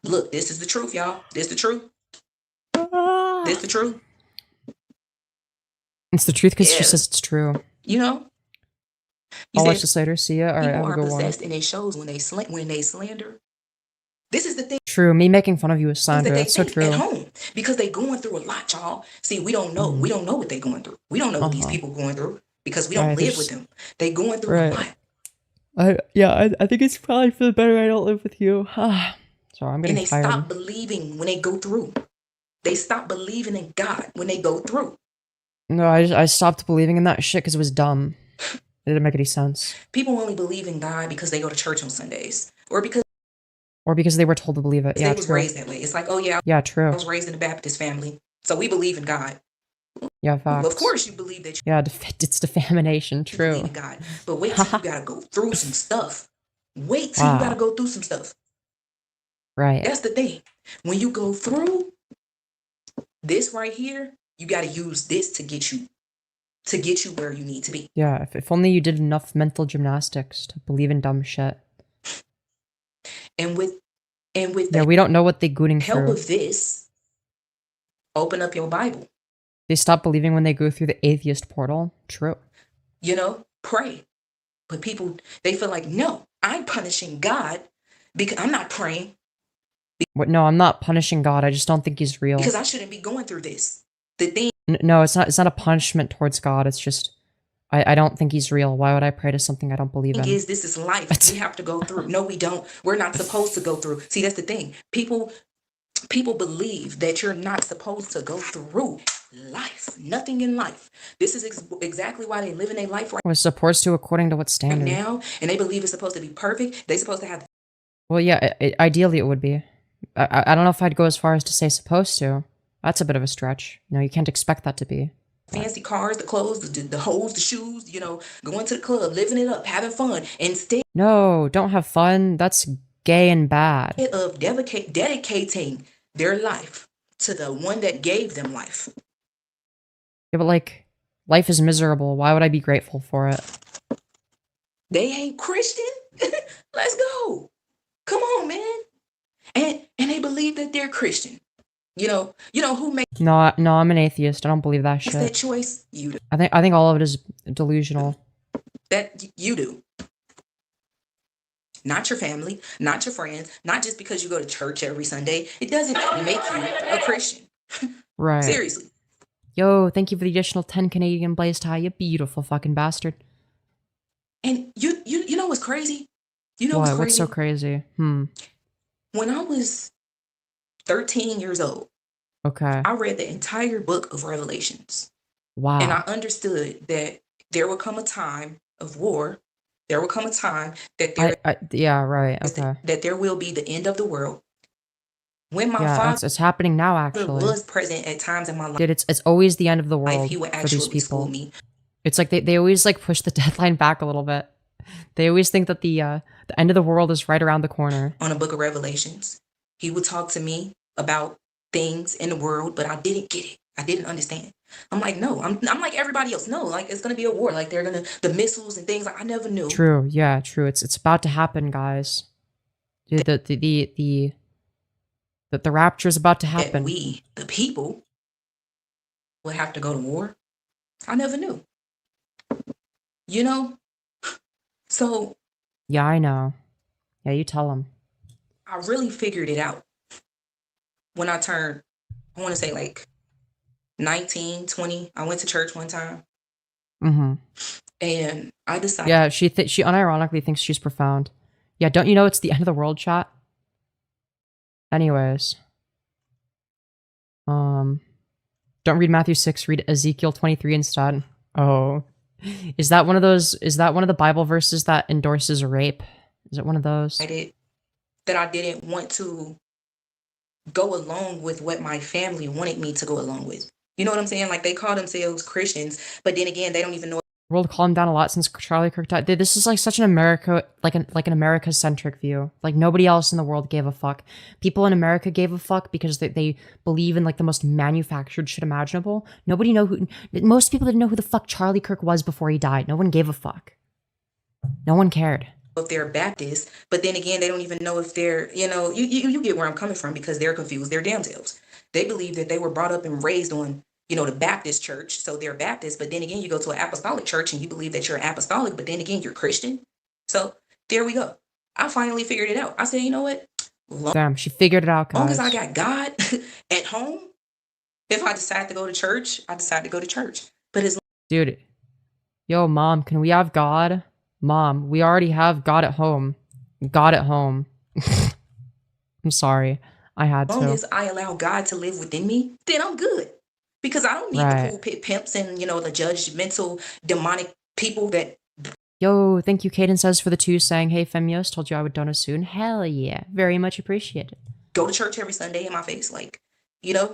look. This is the truth, y'all. This the truth. This the truth. It's the truth because she Yeah. says it's true. You I'll watch said this later. See ya. All right, people have a are good one. possessed, and it shows when they slander. This is the thing. True. Me making fun of you is That slander. they That's so think true. at home because they going through a lot, y'all. See, we don't know. We don't know what they going through. We don't know what these people going through because we don't Right, live there's- with them. They going through a lot, I think it's probably for the better I don't live with you. Sorry, I'm and getting they tired. stop believing when they go through. They stop believing in God when they go through. No, I stopped believing in that shit because it was dumb. It didn't make any sense. People only believe in God because they go to church on Sundays or because Or because they were told to believe it. Yeah, they was true. raised that way. It's like, oh yeah, Yeah, I true. was raised in a Baptist family, so we believe in God. Yeah, facts. Of course, you believe that you Yeah, it's defamation. True. believe in God, but wait till you gotta go through some stuff. Wait till you gotta go through some stuff. Right. That's the thing. When you go through this right here, you got to use this to get you where you need to be. Yeah, if only you did enough mental gymnastics to believe in dumb shit. And with Yeah, the we don't know what they gooning help through. of this, open up your Bible. They stop believing when they go through the atheist portal. True. Pray. But people, they feel like, no, I'm punishing God because I'm not praying What? No, I'm not punishing God. I just don't think he's real. because I shouldn't be going through this. The thing No, it's not. It's not a punishment towards God. It's just, I don't think he's real. Why would I pray to something I don't believe in? is, this is life. We have to go through. No, we don't. We're not supposed to go through. See, that's the thing. People believe that you're not supposed to go through life. Nothing in life. This is exactly why they live in their life right We're supposed to according to what standard? now, and they believe it's supposed to be perfect. They're supposed to have Well, yeah. Ideally, it would be. I don't know if I'd go as far as to say supposed to. That's a bit of a stretch. You can't expect that to be. fancy cars, the clothes, the hoes, the shoes, going to the club, living it up, having fun, instead No, don't have fun. That's gay and bad. of dedicating their life to the one that gave them life. Yeah, but life is miserable. Why would I be grateful for it? They ain't Christian. Let's go. Come on, man. And they believe that they're Christian. Who makes No, I'm an atheist. I don't believe that shit. that choice? You do. I think all of it is delusional. That you do. Not your family, not your friends, not just because you go to church every Sunday. It doesn't make you a Christian. Right. Seriously. Yo, thank you for the additional 10 Canadian blazed high, you beautiful fucking bastard. And you know what's crazy? You know What? what's crazy? What's so crazy? When I was 13 years old, Okay. I read the entire book of Revelations. Wow. And I understood that there would come a time of war. There will come a time that yeah, right. Okay. that there will be the end of the world. When my Yeah, father it's happening now, actually. was present at times in my life, Dude, it's always the end of the world he would for these actually school people. me. It's like they always like push the deadline back a little bit. They always think that the end of the world is right around the corner. On a book of Revelations, he would talk to me about things in the world, but I didn't get it. I didn't understand. I'm like, no, I'm like everybody else. No, like it's gonna be a war. Like the missiles and things. Like I never knew. True. Yeah. True. It's about to happen, guys. Dude, the rapture is about to happen. That we, the people, will have to go to war. I never knew. You know. So. Yeah, I know. Yeah, you tell them. I really figured it out when I turned. I want to say like 19, 20. I went to church one time. Mm-hmm. And I decided. Yeah, she unironically thinks she's profound. Yeah, don't you know it's the end of the world, chat? Anyways. Don't read Matthew 6, read Ezekiel 23 instead. Oh. Is that one of the Bible verses that endorses rape? Is it one of those? That I didn't want to go along with what my family wanted me to go along with. You know what I'm saying? Like they call themselves Christians, but then again, they don't even know. The world calmed down a lot since Charlie Kirk died. This is like such an an America-centric view. Like nobody else in the world gave a fuck. People in America gave a fuck because they believe in like the most manufactured shit imaginable. Most people didn't know who the fuck Charlie Kirk was before he died. No one gave a fuck. No one cared. If they're Baptist, but then again, they don't even know if they're, you get where I'm coming from because they're confused. They're damn selves. They believe that they were brought up and raised on, the Baptist church. So they're Baptist, but then again, you go to an apostolic church and you believe that you're apostolic, but then again, you're Christian. So there we go. I finally figured it out. I said, you know what? Damn, she figured it out, guys. As long as I got God at home, if I decide to go to church, I decide to go to church. But dude, yo, mom, can we have God? Mom, we already have God at home. God at home. I'm sorry. I had to. As long as I allow God to live within me, then I'm good. Because I don't need the pulpit pimps and, the judgmental, demonic people that... Yo, thank you, Caden says for the 2 saying, hey, Femyoz, told you I would donate soon. Hell yeah. Very much appreciated. Go to church every Sunday in my face. Like, Yeah.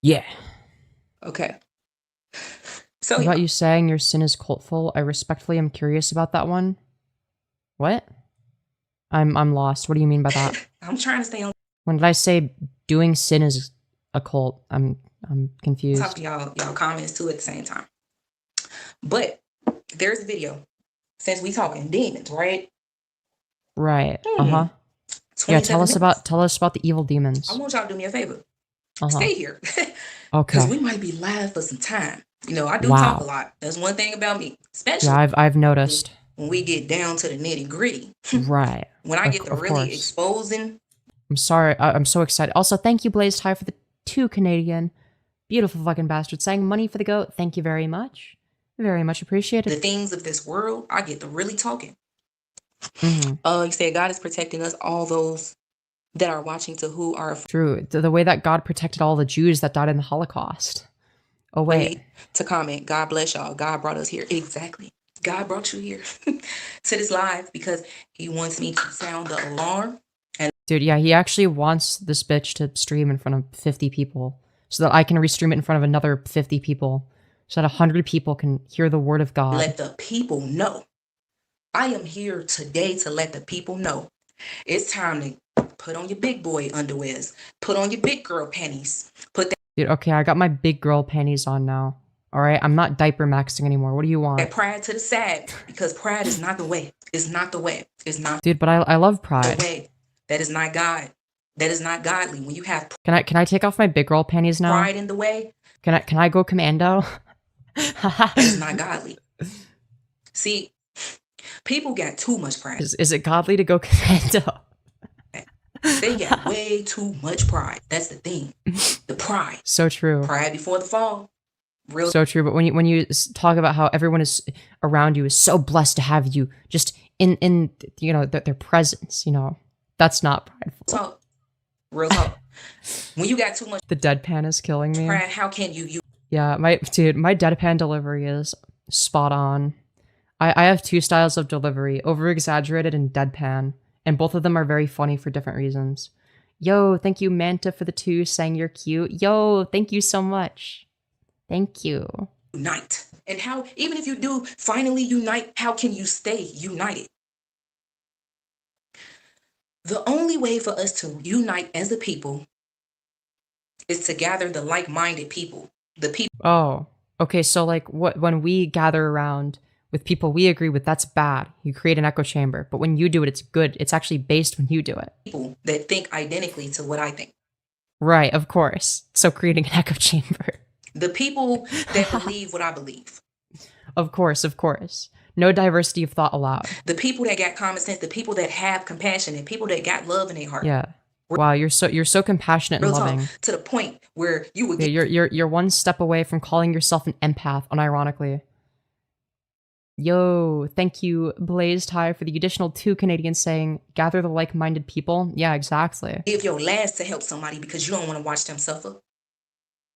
Yeah. Okay. So what about you saying your sin is cultful? I respectfully am curious about that one. What? I'm lost. What do you mean by that? I'm trying to stay on. When did I say doing sin is a cult? I'm confused. Talk to y'all comments too at the same time. But there's a video. Since we talking demons, right? Right. Uh-huh. Yeah, tell us about the evil demons. I want y'all to do me a favor. Stay here. Okay. Because we might be live for some time. I do talk a lot. That's one thing about me. Especially I've noticed. When we get down to the nitty gritty. Right. When I get to really exposing. I'm sorry. I'm so excited. Also, thank you, Blaze Ty, for the 2 Canadian. Beautiful fucking bastard saying money for the goat. Thank you very much. Very much appreciated. The things of this world, I get to really talking. Mm-hmm. You said God is protecting us, all those that are watching to who are... True. The way that God protected all the Jews that died in the Holocaust. Oh, wait. To comment, God bless y'all. God brought us here. Exactly. God brought you here to this live because he wants me to sound the alarm. Dude, yeah, he actually wants this bitch to stream in front of 50 people so that I can restream it in front of another 50 people so that 100 people can hear the word of God. Let the people know. I am here today to let the people know. It's time to put on your big boy underwears. Put on your big girl panties. Dude, okay, I got my big girl panties on now. All right, I'm not diaper maxing anymore. What do you want? That pride to the side, because pride is not the way. It's not the way. It's not. Dude, but I love pride. The way. That is not God. That is not godly. When you have. Can I take off my big girl panties now? Pride in the way. Can I go commando? That is not godly. See, people got too much pride. Is it godly to go commando? They got way too much pride. That's the thing. The pride. So true. Pride before the fall. Real. So true. But when you talk about how everyone is around you is so blessed to have you just in their presence, that's not prideful. Talk. Real talk. When you got too much. The deadpan is killing me. Pride, how can you? Yeah, my deadpan delivery is spot on. I have 2 styles of delivery: over exaggerated and deadpan. And both of them are very funny for different reasons. Yo, thank you, Manta, for the 2, saying you're cute. Yo, thank you so much. Thank you. Unite. And how, even if you do finally unite, how can you stay united? The only way for us to unite as a people is to gather the like-minded people. The people. Oh, okay. So like when we gather around with people we agree with, that's bad. You create an echo chamber. But when you do it, it's good. It's actually based when you do it. People that think identically to what I think. Right, of course. So creating an echo chamber. The people that believe what I believe. Of course, of course. No diversity of thought allowed. The people that got common sense, the people that have compassion, and people that got love in their heart. Yeah. Wow, you're so compassionate and Real loving. talk, to the point where you would. Yeah, you're one step away from calling yourself an empath, unironically. Yo, thank you, Blazed High, for the additional 2 Canadians saying, gather the like-minded people. Yeah, exactly. Give your last to help somebody because you don't want to watch them suffer.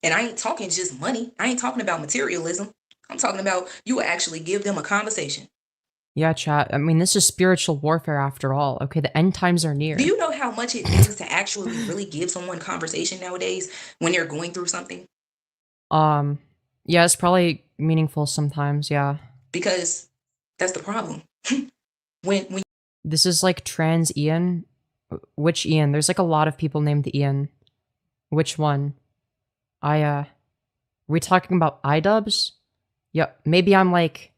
And I ain't talking just money. I ain't talking about materialism. I'm talking about you will actually give them a conversation. Yeah, chat. I mean, this is spiritual warfare after all. Okay, the end times are near. Do you know how much it means to actually really give someone conversation nowadays when they're going through something? Yeah, it's probably meaningful sometimes, yeah. Because that's the problem. when This is like trans Ian. Which Ian? There's like a lot of people named Ian. Which one? Are we talking about iDubbbz? Yeah, maybe I'm like,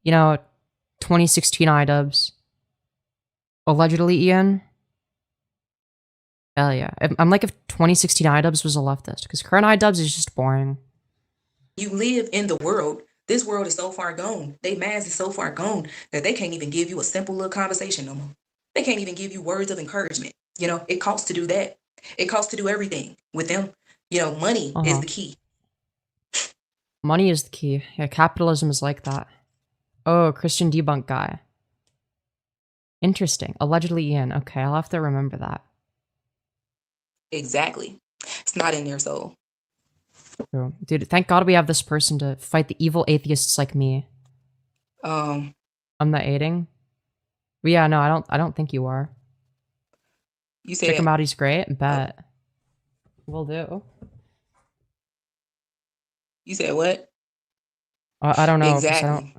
2016 iDubbbz. Allegedly Ian. Hell yeah. I'm like if 2016 iDubbbz was a leftist, because current iDubbbz is just boring. you live in the world, this world is so far gone. They mass is so far gone that they can't even give you a simple little conversation no more. They can't even give you words of encouragement. It costs to do that. It costs to do everything with them. Money is the key. Money is the key. Yeah, capitalism is like that. Oh, Christian debunk guy. Interesting. Allegedly Ian. Okay, I'll have to remember that. Exactly. It's not in their soul. True. Dude, thank God we have this person to fight the evil atheists like me. I'm not aiding. But yeah, no, I don't think you are. You say check him out, he's great. Bet. Will do. You said what? I don't know. Exactly.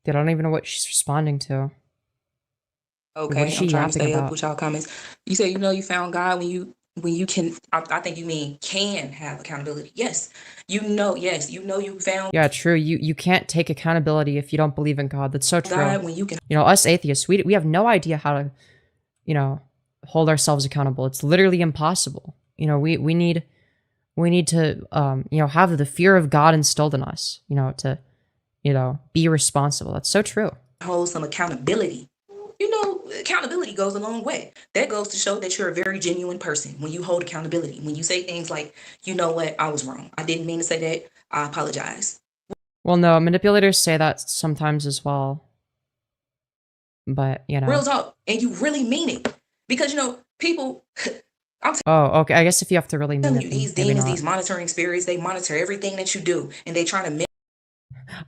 I don't even know what she's responding to. Okay, I'm trying to stay up with y'all comments. You say you found God when you can. I think you mean can have accountability. Yes, you found. Yeah, true. You can't take accountability if you don't believe in God. That's so true. God when you can. Us atheists, we have no idea how to, hold ourselves accountable. It's literally impossible. We need to have the fear of God instilled in us. To be responsible. That's so true. Hold some accountability. Accountability goes a long way. That goes to show that you're a very genuine person when you hold accountability. When you say things like, you know what, I was wrong. I didn't mean to say that. I apologize. Well, no, manipulators say that sometimes as well. But, Real talk. And you really mean it. Because, people... Oh, okay. I guess if you have to really mean it. These demons, these monitoring spirits, they monitor everything that you do. And they try to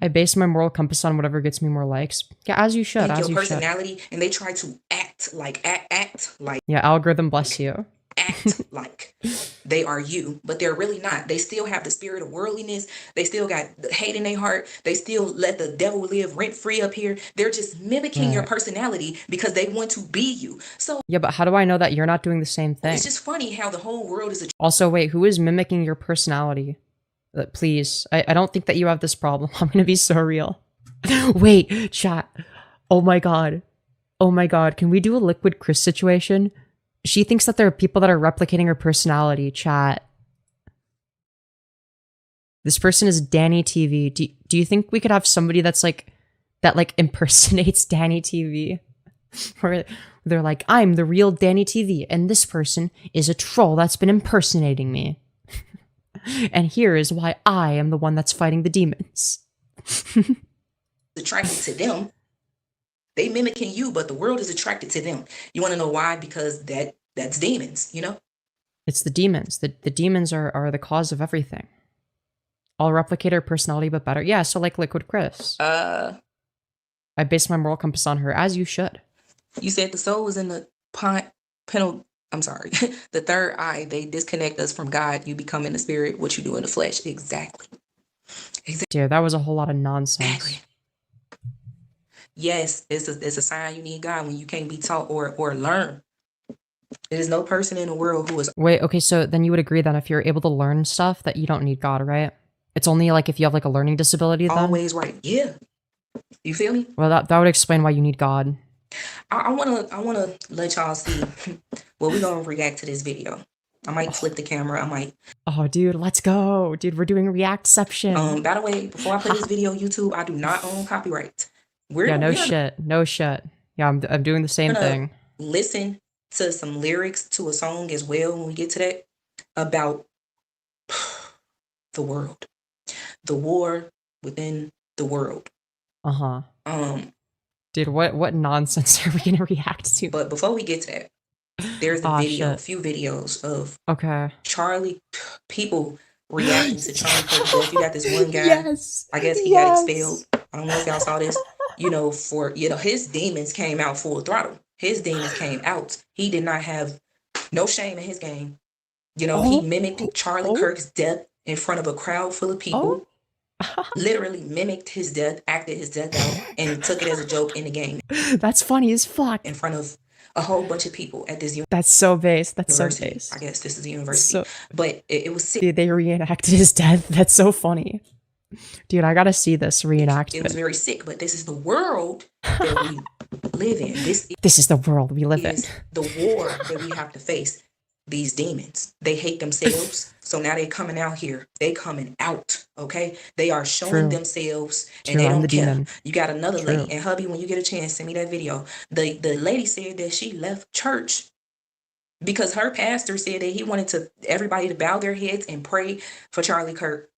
I base my moral compass on whatever gets me more likes. Yeah, as you should. As your you personality, should. and they try to act like. Yeah, algorithm bless you. Act like they are you, but they're really not. They still have the spirit of worldliness. They still got hate in their heart. They still let the devil live rent free up here. They're just mimicking your personality because they want to be you. So yeah, but how do I know that you're not doing the same thing? It's just funny how the whole world is. Also, wait, who is mimicking your personality? Please, I don't think that you have this problem. I'm gonna be so real. Wait, chat. Oh my god. Can we do a Liquid Chris situation? She thinks that there are people that are replicating her personality, chat. This person is Danny TV. Do you think we could have somebody that impersonates Danny TV? Where they're like, I'm the real Danny TV, and this person is a troll that's been impersonating me. And here is why I am the one that's fighting the demons. Attracted to them. They mimicking you, but the world is attracted to them. You want to know why? Because that's demons, It's the demons. The demons are the cause of everything. I'll replicate her personality, but better. Yeah, so like Liquid Chris. I base my moral compass on her, as you should. You said the soul is in the penal. I'm sorry. The third eye, they disconnect us from God. You become in the spirit what you do in the flesh. Exactly. Dude, that was a whole lot of nonsense. Exactly. Yes, it's a sign you need God when you can't be taught or learn. There is no person in the world who is. Wait, okay, so then you would agree that if you're able to learn stuff that you don't need God, right? It's only like if you have like a learning disability then? Always right. Yeah. You feel me? Well, that would explain why you need God. I wanna let y'all see. Well, we're gonna react to this video. I might flip the camera. I might. Oh, dude, let's go. Dude, we're doing Reactception. By the way, before I play this video on YouTube, I do not own copyright. No shit. Yeah, I'm doing the same thing. Listen to some lyrics to a song as well when we get to that about the world, the war within the world. Dude, what nonsense are we gonna react to? But before we get to that, there's a few videos of Charlie people reacting to Charlie Kirk's death. You got this one guy. Yes. I guess he got expelled. I don't know if y'all saw this. His demons came out full throttle. His demons came out. He did not have no shame in his game. He mimicked Charlie Kirk's death in front of a crowd full of people. Literally mimicked his death, acted his death out, and took it as a joke in the game. That's funny as fuck. In front of a whole bunch of people at this That's so base. That's university. So base. I guess this is the university. But it was sick. Dude, they reenacted his death. That's so funny. Dude, I gotta see this reenactment. It was very sick, but this is the world that we live in. This is the world we live in. The war that we have to face. These demons, they hate themselves. So now they coming out here. They coming out, okay? They are showing themselves and they don't care. Demon. You got another lady, and hubby, when you get a chance, send me that video. The lady said that she left church because her pastor said that he wanted everybody to bow their heads and pray for Charlie Kirk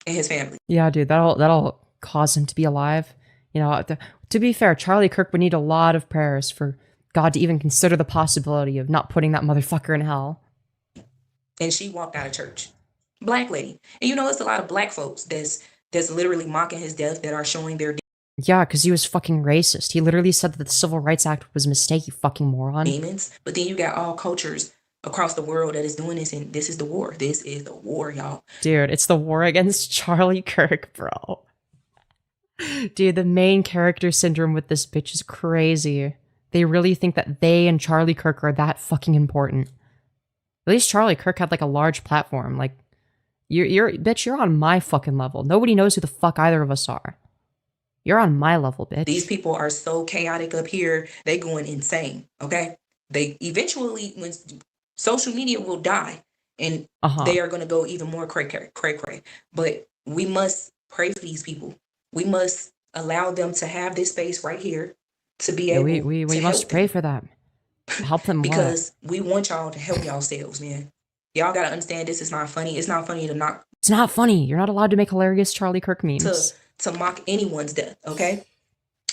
and his family. Yeah, dude, that'll cause him to be alive. To be fair, Charlie Kirk would need a lot of prayers for God to even consider the possibility of not putting that motherfucker in hell. And she walked out of church. Black lady. And it's a lot of black folks that's literally mocking his death that are showing their Yeah, because he was fucking racist. He literally said that the Civil Rights Act was a mistake, you fucking moron. Demons. But then you got all cultures across the world that is doing this, and this is the war. This is the war, y'all. Dude, it's the war against Charlie Kirk, bro. Dude, the main character syndrome with this bitch is crazy. They really think that they and Charlie Kirk are that fucking important. At least Charlie Kirk had like a large platform. Like, you're on my fucking level. Nobody knows who the fuck either of us are. You're on my level, bitch. These people are so chaotic up here, they going insane, okay? They eventually, when social media will die, and they are going to go even more cray. But we must pray for these people. We must allow them to have this space right here to be able we must pray for them. Help them because we want y'all to help yourselves, man. Y'all gotta understand this is not funny. It's not funny to knock. It's not funny. You're not allowed to make hilarious Charlie Kirk memes. To mock anyone's death, okay?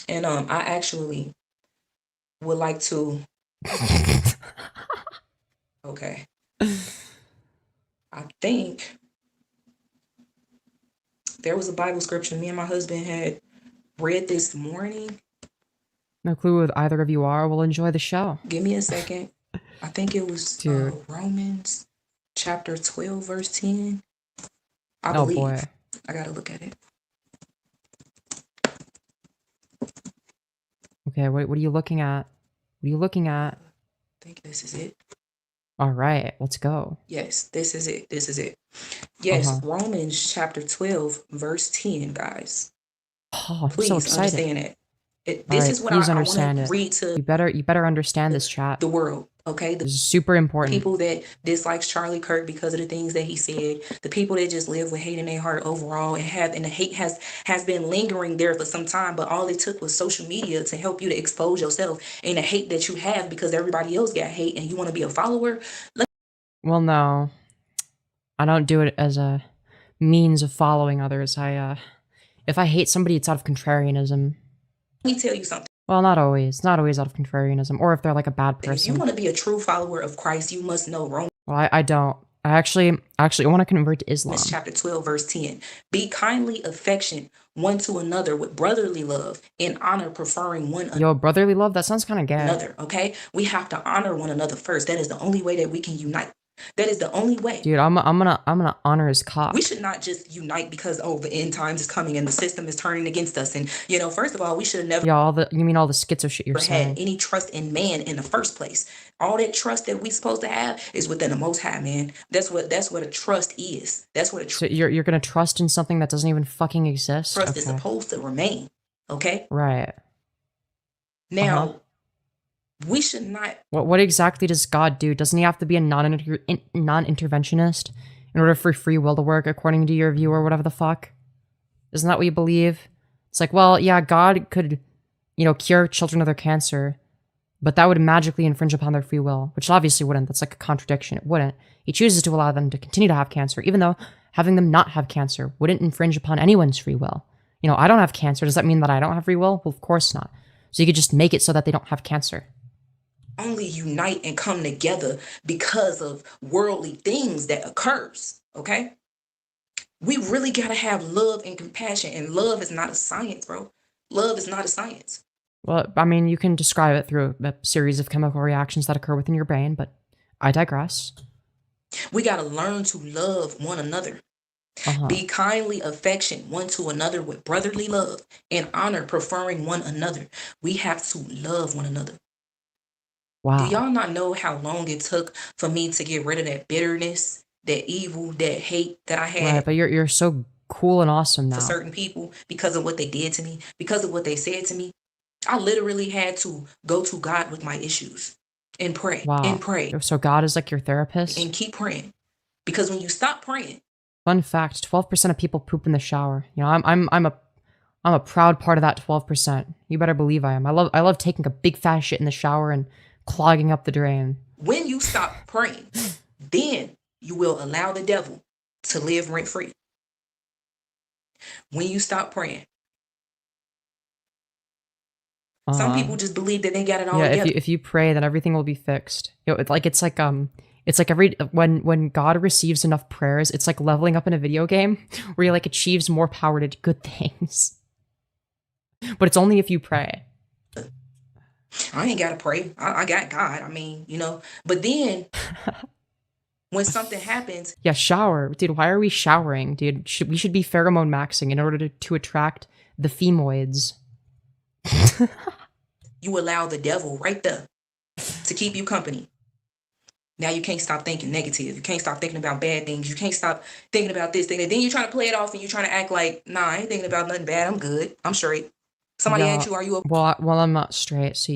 And I actually would like to. Okay. I think there was a Bible scripture me and my husband had read this morning. No clue who either of you are. We'll enjoy the show. Give me a second. I think it was Romans chapter 12, verse 10. I believe. Boy. I gotta look at it. Okay, wait, what are you looking at? What are you looking at? I think this is it. All right, let's go. Yes, this is it. This is it. Yes, Romans chapter 12, verse 10, guys. Oh, I'm please so excited. Understand it. This is what I want to read to you better understand this, chat. The world, okay? This is super important. People that dislikes Charlie Kirk because of the things that he said, the people that just live with hate in their heart overall, and the hate has been lingering there for some time, but all it took was social media to help you to expose yourself and the hate that you have because everybody else got hate and you want to be a follower. Well, no. I don't do it as a means of following others. If I hate somebody, it's out of contrarianism. Let me tell you something. Well, not always. Not always out of contrarianism. Or if they're like a bad person. If you want to be a true follower of Christ, you must know Romans. Well, I don't. I actually want to convert to Islam. Romans chapter 12, verse 10. Be kindly affectionate one to another with brotherly love and honor, preferring one Yo, brotherly love? That sounds kind of gay. another, okay? We have to honor one another first. That is the only way that we can unite. That is the only way. Dude, I'm gonna honor his cock. We should not just unite because, oh, the end times is coming and the system is turning against us. And, you know, first of all, we should have never Yeah, you mean all the schizo shit you're had saying. any trust in man in the first place. All that trust that we supposed to have is within the Most High, man. That's what a trust is. That's what a So you're gonna trust in something that doesn't even fucking exist? trust is Okay. supposed to remain. Okay? Right. Now, we should not What exactly does God do? Doesn't he have to be a non-interventionist in order for free will to work according to your view or whatever the fuck? Isn't that what you believe? It's like, well, yeah, God could, cure children of their cancer, but that would magically infringe upon their free will, which it obviously wouldn't. That's like a contradiction. It wouldn't. He chooses to allow them to continue to have cancer, even though having them not have cancer wouldn't infringe upon anyone's free will. I don't have cancer. Does that mean that I don't have free will? Well, of course not. So you could just make it so that they don't have cancer. only unite and come together because of worldly things that occurs, okay? We really got to have love and compassion, and love is not a science, bro. Love is not a science. Well, I mean, you can describe it through a series of chemical reactions that occur within your brain, but I digress. We got to learn to love one another. Be kindly affectionate one to another with brotherly love and honor, preferring one another. We have to love one another. Wow. Do y'all not know how long it took for me to get rid of that bitterness, that evil, that hate that I had Right, but you're so cool and awesome now. for certain people because of what they did to me, because of what they said to me? I literally had to go to God with my issues and pray Wow. and pray So God is like your therapist? and keep praying. Because when you stop praying, Fun fact, 12% of people poop in the shower. I'm a proud part of that 12%. You better believe I am. I love taking a big fat shit in the shower and clogging up the drain. when you stop praying, then you will allow the devil to live rent free. When you stop praying, some people just believe that they got it all Yeah, together. if you pray, then everything will be fixed. It's like every when God receives enough prayers, it's like leveling up in a video game where he like achieves more power to do good things. But it's only if you pray. I ain't got to pray. I got God. I mean, but then when something happens, Yeah, shower. Dude, why are we showering, dude? We should be pheromone maxing in order to attract the Femyoids. you allow the devil right there to keep you company. Now you can't stop thinking negative. You can't stop thinking about bad things. You can't stop thinking about this thing. And then you're trying to play it off and you're trying to act like, nah, I ain't thinking about nothing bad. I'm good. I'm straight. Somebody Yeah, asks you, are you okay? Well, I'm not straight, so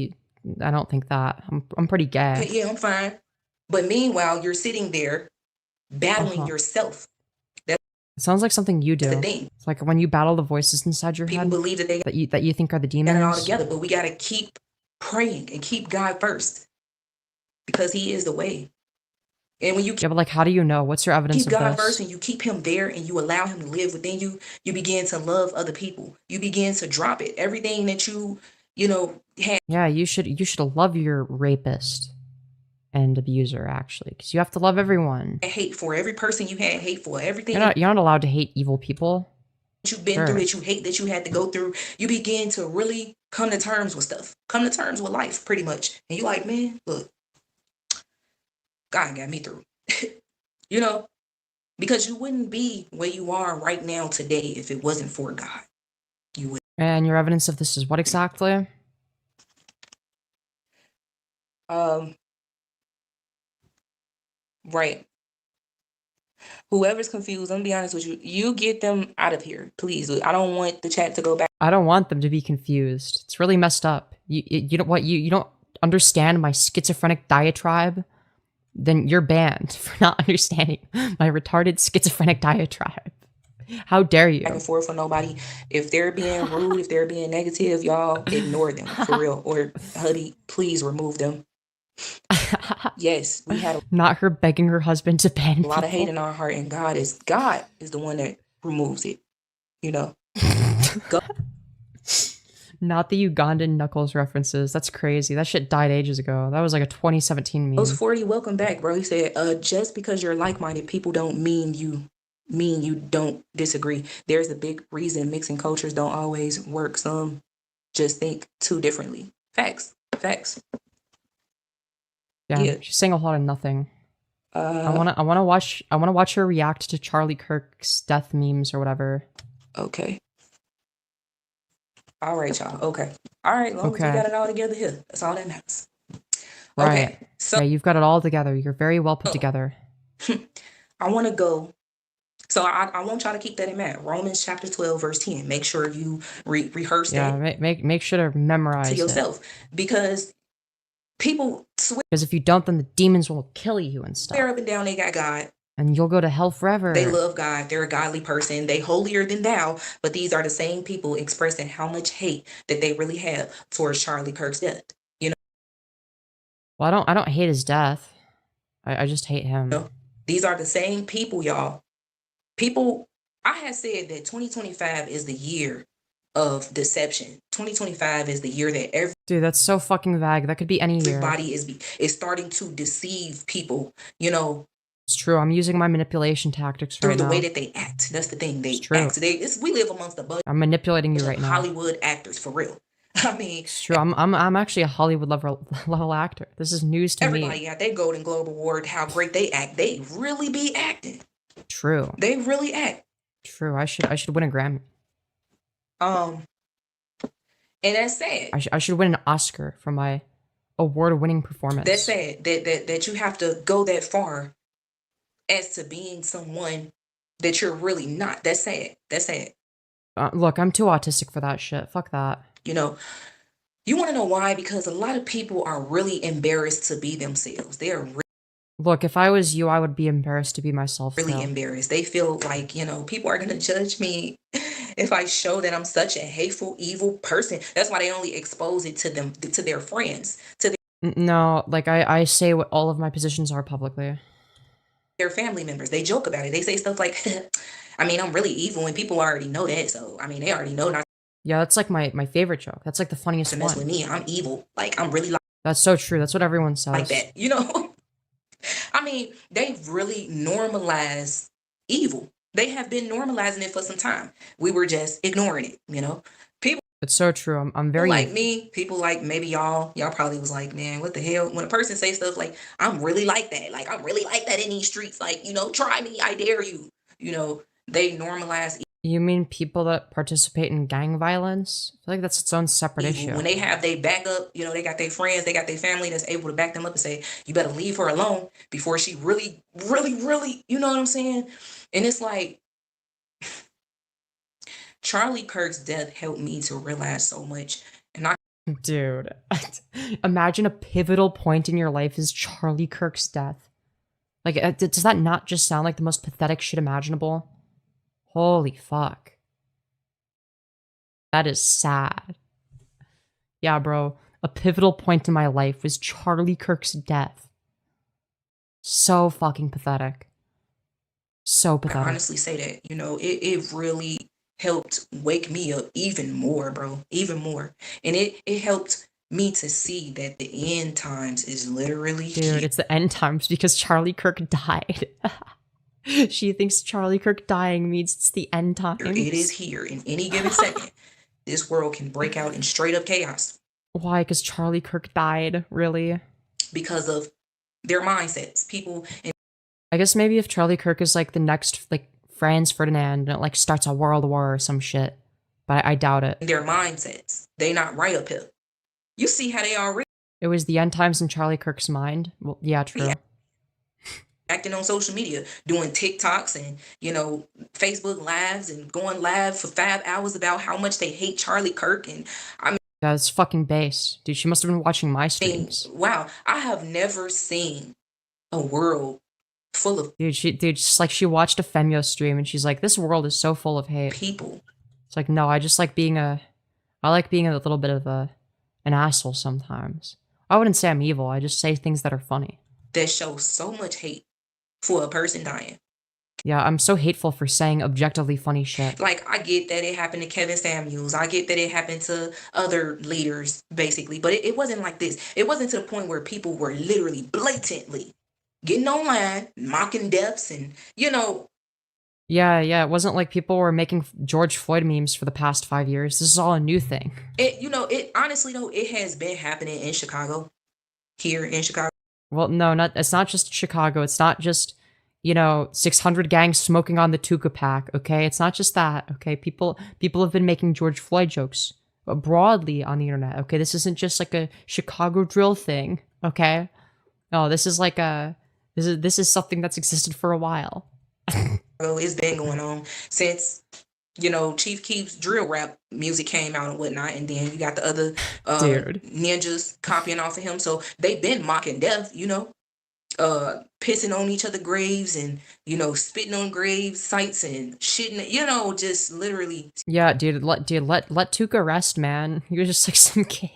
I don't think that. I'm pretty gay. Yeah, I'm fine. But meanwhile, you're sitting there battling yourself. It sounds like something you do. That's the thing. It's like when you battle the voices inside your People head believe that they that you think are the got it all demons. together, but we got to keep praying and keep God first because he is the way. And when you Yeah, but like, how do you know? What's your evidence keep of God this? first and you keep him there and you allow him to live within you, you begin to love other people. You begin to drop it. Everything that you had Yeah, you should love your rapist and abuser, actually, because you have to love everyone. hate for, every person you had hate for, everything You're not allowed to hate evil people. that you've been Sure. through, that you hate, that you had to go through, you begin to really come to terms with stuff. Come to terms with life, pretty much. And you're like, man, look, God got me through. Because you wouldn't be where you are right now today if it wasn't for God. You would. And your evidence of this is what exactly? Right. Whoever's confused, I'm gonna be honest with you. You get them out of here, please. I don't want the chat to go back. I don't want them to be confused. It's really messed up. You don't what you don't understand my schizophrenic diatribe? Then you're banned for not understanding my retarded schizophrenic diatribe. How dare you? Back and forth with nobody. If they're being rude, if they're being negative, y'all ignore them for real. Or hubby, please remove them. Yes, we had Not her begging her husband to ban a lot of people. hate in our heart, and God is the one that removes it. Go. Not the Ugandan Knuckles references. That's crazy. That shit died ages ago. That was like a 2017 meme. Those 40, welcome back, bro. He said, just because you're like-minded people don't mean you don't disagree. There's a big reason mixing cultures don't always work. Some just think too differently. Facts. Yeah, she's saying a whole lot of nothing. I wanna watch her react to Charlie Kirk's death memes or whatever. Okay. All right, y'all. Okay. All right, long as we got it all together here. That's all that matters. Right. Okay. So yeah, you've got it all together. You're very well put together. I want to go. So I want y'all to keep that in mind. Romans chapter 12, verse 10. Make sure you rehearse that. Yeah, make sure to memorize to yourself. Because people swear. Because if you don't, then the demons will kill you and stuff. Swear up and down they got God. And you'll go to hell forever. They love God. They're a godly person. They holier than thou. But these are the same people expressing how much hate that they really have towards Charlie Kirk's death. You know? Well, I don't hate his death. I just hate him. You know? These are the same people, y'all. I had said that 2025 is the year of deception. 2025 is the year that Dude, that's so fucking vague. That could be any year. Everybody is starting to deceive people, you know. It's true. I'm using my manipulation tactics right now. Through the way that they act. That's the thing. They act. We live amongst a bunch. I'm manipulating you right now. Hollywood actors, for real. I mean, it's true. I'm actually a Hollywood level actor. This is news to me. Everybody got their Golden Globe Award. How great they act. They really be acting. True. They really act. True. I should win a Grammy. And that's sad. I should win an Oscar for my award-winning performance. That's sad that you have to go that far as to being someone that you're really not. That's sad. That's sad. Look, I'm too autistic for that shit. Fuck that. You know, you want to know why? Because a lot of people are really embarrassed to be themselves. They're Look, if I was you, I would be embarrassed to be myself. Really embarrassed. They feel like, you know, people are going to judge me if I show that I'm such a hateful, evil person. That's why they only expose it to them, to their friends, to No, like I say what all of my positions are publicly. Their family members. They joke about it. They say stuff like, I mean, I'm really evil, and people already know that. So, I mean, they already know not. Yeah, that's like my favorite joke. That's like the funniest one. Mess with me. I'm evil. Like, I'm really That's so true. That's what everyone says. Like that, you know? I mean, they've really normalized evil. They have been normalizing it for some time. We were just ignoring it, you know? People. It's so true. I'm very like me. People like maybe y'all probably was like, man, what the hell? When a person say stuff like, I'm really like that. Like, I'm really like that in these streets. Like, you know, try me. I dare you. You know, they normalize. You mean people that participate in gang violence? I feel like that's its own separate issue. When they have their backup, you know, they got their friends, they got their family that's able to back them up and say, you better leave her alone before she really, you know what I'm saying? And it's like, Charlie Kirk's death helped me to realize so much. And Dude, imagine a pivotal point in your life is Charlie Kirk's death. Like, does that not just sound like the most pathetic shit imaginable? Holy fuck. That is sad. Yeah, bro. A pivotal point in my life was Charlie Kirk's death. So fucking pathetic. So pathetic. I honestly say that, you know, it really helped wake me up even more, bro. Even more. And it helped me to see that the end times is literally Dude, here. It's the end times because Charlie Kirk died. She thinks Charlie Kirk dying means it's the end times. It is here. In any given second, this world can break out in straight up chaos. Why? Because Charlie Kirk died? Really? Because of their mindsets. People. I guess maybe if Charlie Kirk is like the next like Franz Ferdinand and it like starts a world war or some shit. But I doubt it. Their mindsets. They not right up here. You see how they are. It was the end times in Charlie Kirk's mind? Well, yeah, true. Acting on social media, doing TikToks and, you know, Facebook lives and going live for 5 hours about how much they hate Charlie Kirk. And I mean, that's fucking base. Dude, she must have been watching my streams. Wow. I have never seen a world full of Dude, just like she watched a Femyoz stream and she's like, this world is so full of hate. People. It's like, no, I just like being I like being a little bit of an asshole sometimes. I wouldn't say I'm evil. I just say things that are funny. That show so much hate for a person dying. Yeah, I'm so hateful for saying objectively funny shit. Like, I get that it happened to Kevin Samuels. I get that it happened to other leaders, basically. But it wasn't like this. It wasn't to the point where people were literally blatantly getting online, mocking deaths, and, you know. Yeah, it wasn't like people were making George Floyd memes for the past 5 years. This is all a new thing. It honestly, though, it has been happening in Chicago. Here in Chicago. Well, no, it's not just Chicago. It's not just, 600 gangs smoking on the Tuca pack, okay? It's not just that, okay? People have been making George Floyd jokes broadly on the internet, okay? This isn't just like a Chicago drill thing, okay? No, this is like this is something that's existed for a while. It's been going on since, Chief Keef's drill rap music came out and whatnot, and then you got the other ninjas copying off of him. So they've been mocking death, pissing on each other graves and, spitting on grave sites and shitting, just literally. Yeah, let Tuca rest, man. He was just like some kid.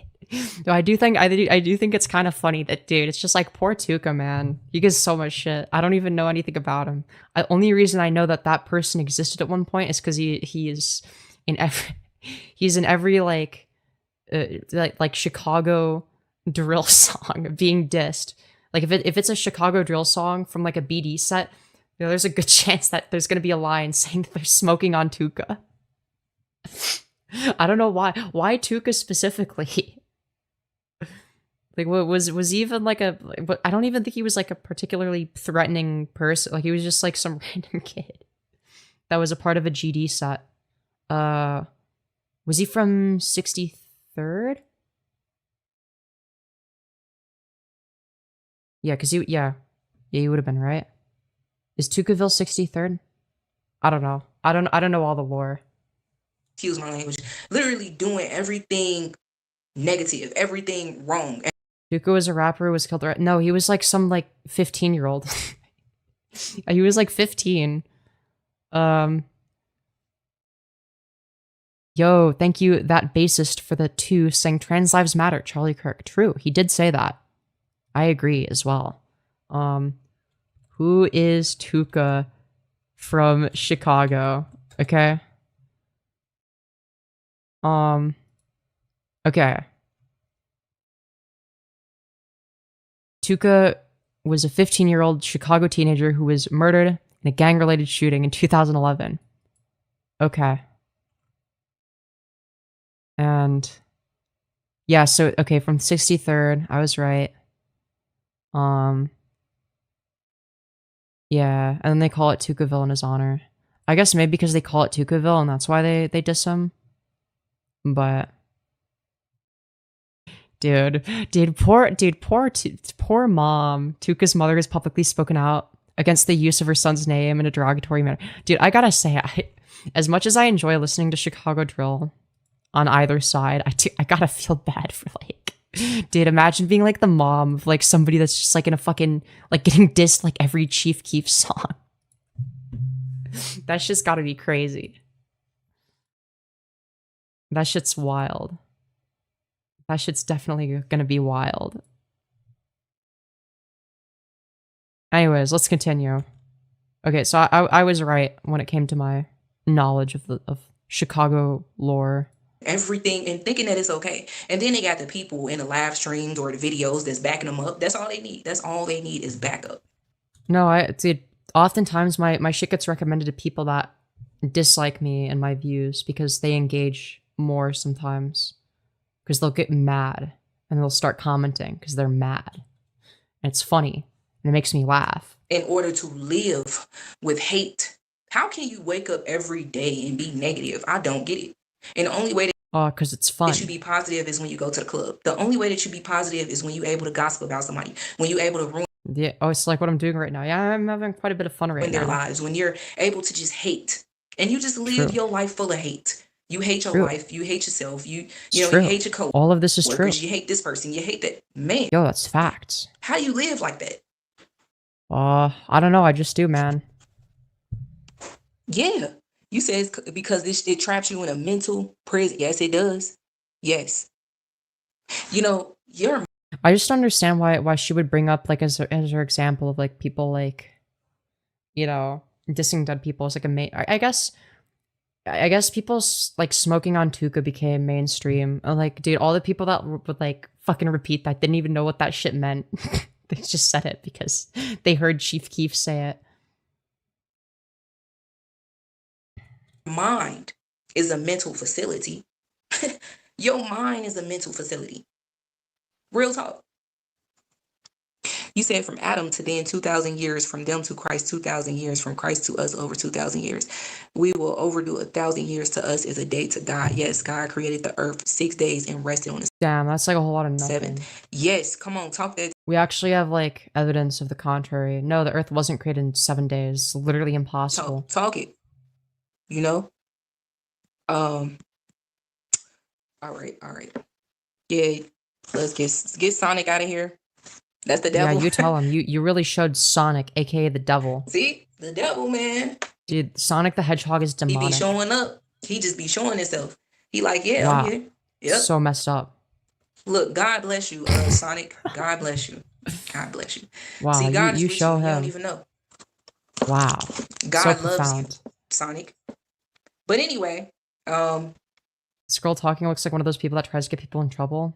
No, I do think it's kind of funny that, dude, it's just like poor Tuca, man. He gets so much shit. I don't even know anything about him. The only reason I know that person existed at one point is because he is in every like Chicago drill song being dissed. Like if it's a Chicago drill song from like a BD set, there's a good chance that there's gonna be a line saying that they're smoking on Tuca. I don't know why Tuca specifically. Like, was he even like I don't even think he was like a particularly threatening person. Like, he was just like some random kid that was a part of a GD set. Was he from 63rd? Yeah, because he would have been, right? Is Tucaville 63rd? I don't know. I don't know all the lore. Excuse my language. Literally doing everything negative, everything wrong. Tuca was a rapper who was killed. No, he was like some like 15-year-old. He was like 15. Yo, thank you, that bassist, for the 2 saying trans lives matter, Charlie Kirk. True, he did say that. I agree as well. Who is Tuca from Chicago? Okay. Okay. Tuca was a 15-year-old Chicago teenager who was murdered in a gang-related shooting in 2011. Okay. And yeah, so okay, from 63rd, I was right. Yeah, and then they call it Tucaville in his honor. I guess maybe because they call it Tucaville and that's why they diss him. But Dude, poor mom. Tuca's mother has publicly spoken out against the use of her son's name in a derogatory manner. Dude, I gotta say, as much as I enjoy listening to Chicago drill on either side, I gotta feel bad for dude, imagine being like the mom of like somebody that's just like in a fucking, like getting dissed like every Chief Keef song. That's just gotta be crazy. That shit's wild. That shit's definitely gonna be wild. Anyways, let's continue. Okay, so I was right when it came to my knowledge of Chicago lore. Everything and thinking that it's okay. And then they got the people in the live streams or the videos that's backing them up. That's all they need. That's all they need is backup. No, dude, oftentimes my shit gets recommended to people that dislike me and my views because they engage more sometimes. Because they'll get mad and they'll start commenting because they're mad. And it's funny and it makes me laugh. In order to live with hate, how can you wake up every day and be negative? I don't get it. And the only way because it's fun. That you be positive is when you go to the club. The only way that you be positive is when you're able to gossip about somebody. When you're able to ruin it's like what I'm doing right now. Yeah, I'm having quite a bit of fun right now. Their lives. When you're able to just hate. And you just live your life full of hate. You hate your life. You hate yourself. You hate your coworkers. All of this is true. You hate this person. You hate that man. Yo, that's facts. How do you live like that? I don't know. I just do, man. Yeah. You say it's because it traps you in a mental prison. Yes, it does. Yes. I just don't understand why she would bring up like as her example of like people like, dissing dead people is like a I guess people's like smoking on Tuka became mainstream. Like, dude, all the people that would like fucking repeat that didn't even know what that shit meant. They just said it because they heard Chief Keef say it. Mind is a mental facility. Your mind is a mental facility. Real talk. You said from Adam to then 2,000 years, from them to Christ 2,000 years, from Christ to us over 2,000 years. We will overdo 1,000 years to us is a day to God. Yes, God created the earth 6 days and rested on the Damn, that's like a whole lot of nothing. seventh. Yes, come on, talk that. We actually have like evidence of the contrary. No, the earth wasn't created in 7 days. It's literally impossible. Talk it. You know? All right. Yeah, let's get Sonic out of here. That's the devil. Yeah, you tell him. You really showed Sonic, aka the devil. See? The devil, man. Dude, Sonic the Hedgehog is demonic. He be showing up. He just be showing himself. He like, yeah, wow. I'm here. Yep. So messed up. Look, God bless you, Sonic. God bless you. God bless you. Wow, See, God you is show you. him. You don't even know. Wow. God so loves profound. you, Sonic. But anyway, this girl talking looks like one of those people that tries to get people in trouble.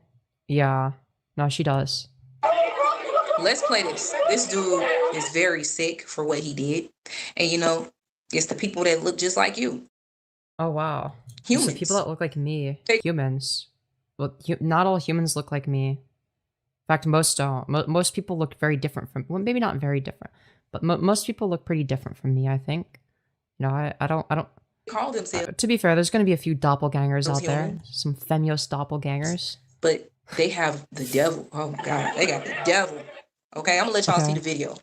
Yeah. No, she does. let's play this. This dude is very sick for what he did. And you know, it's the people that look just like you. Oh, wow. Humans. It's the people that look like me. Humans. Well, not all humans look like me. In fact, most don't. Most people look very different from... Well, maybe not very different. But most people look pretty different from me, I think. You know, I don't... Call themselves... to be fair, there's going to be a few doppelgangers out there. humans. Some Femyoz doppelgangers. But they have the devil. Oh, my God. They got the devil. Okay, I'm going to let y'all see the video.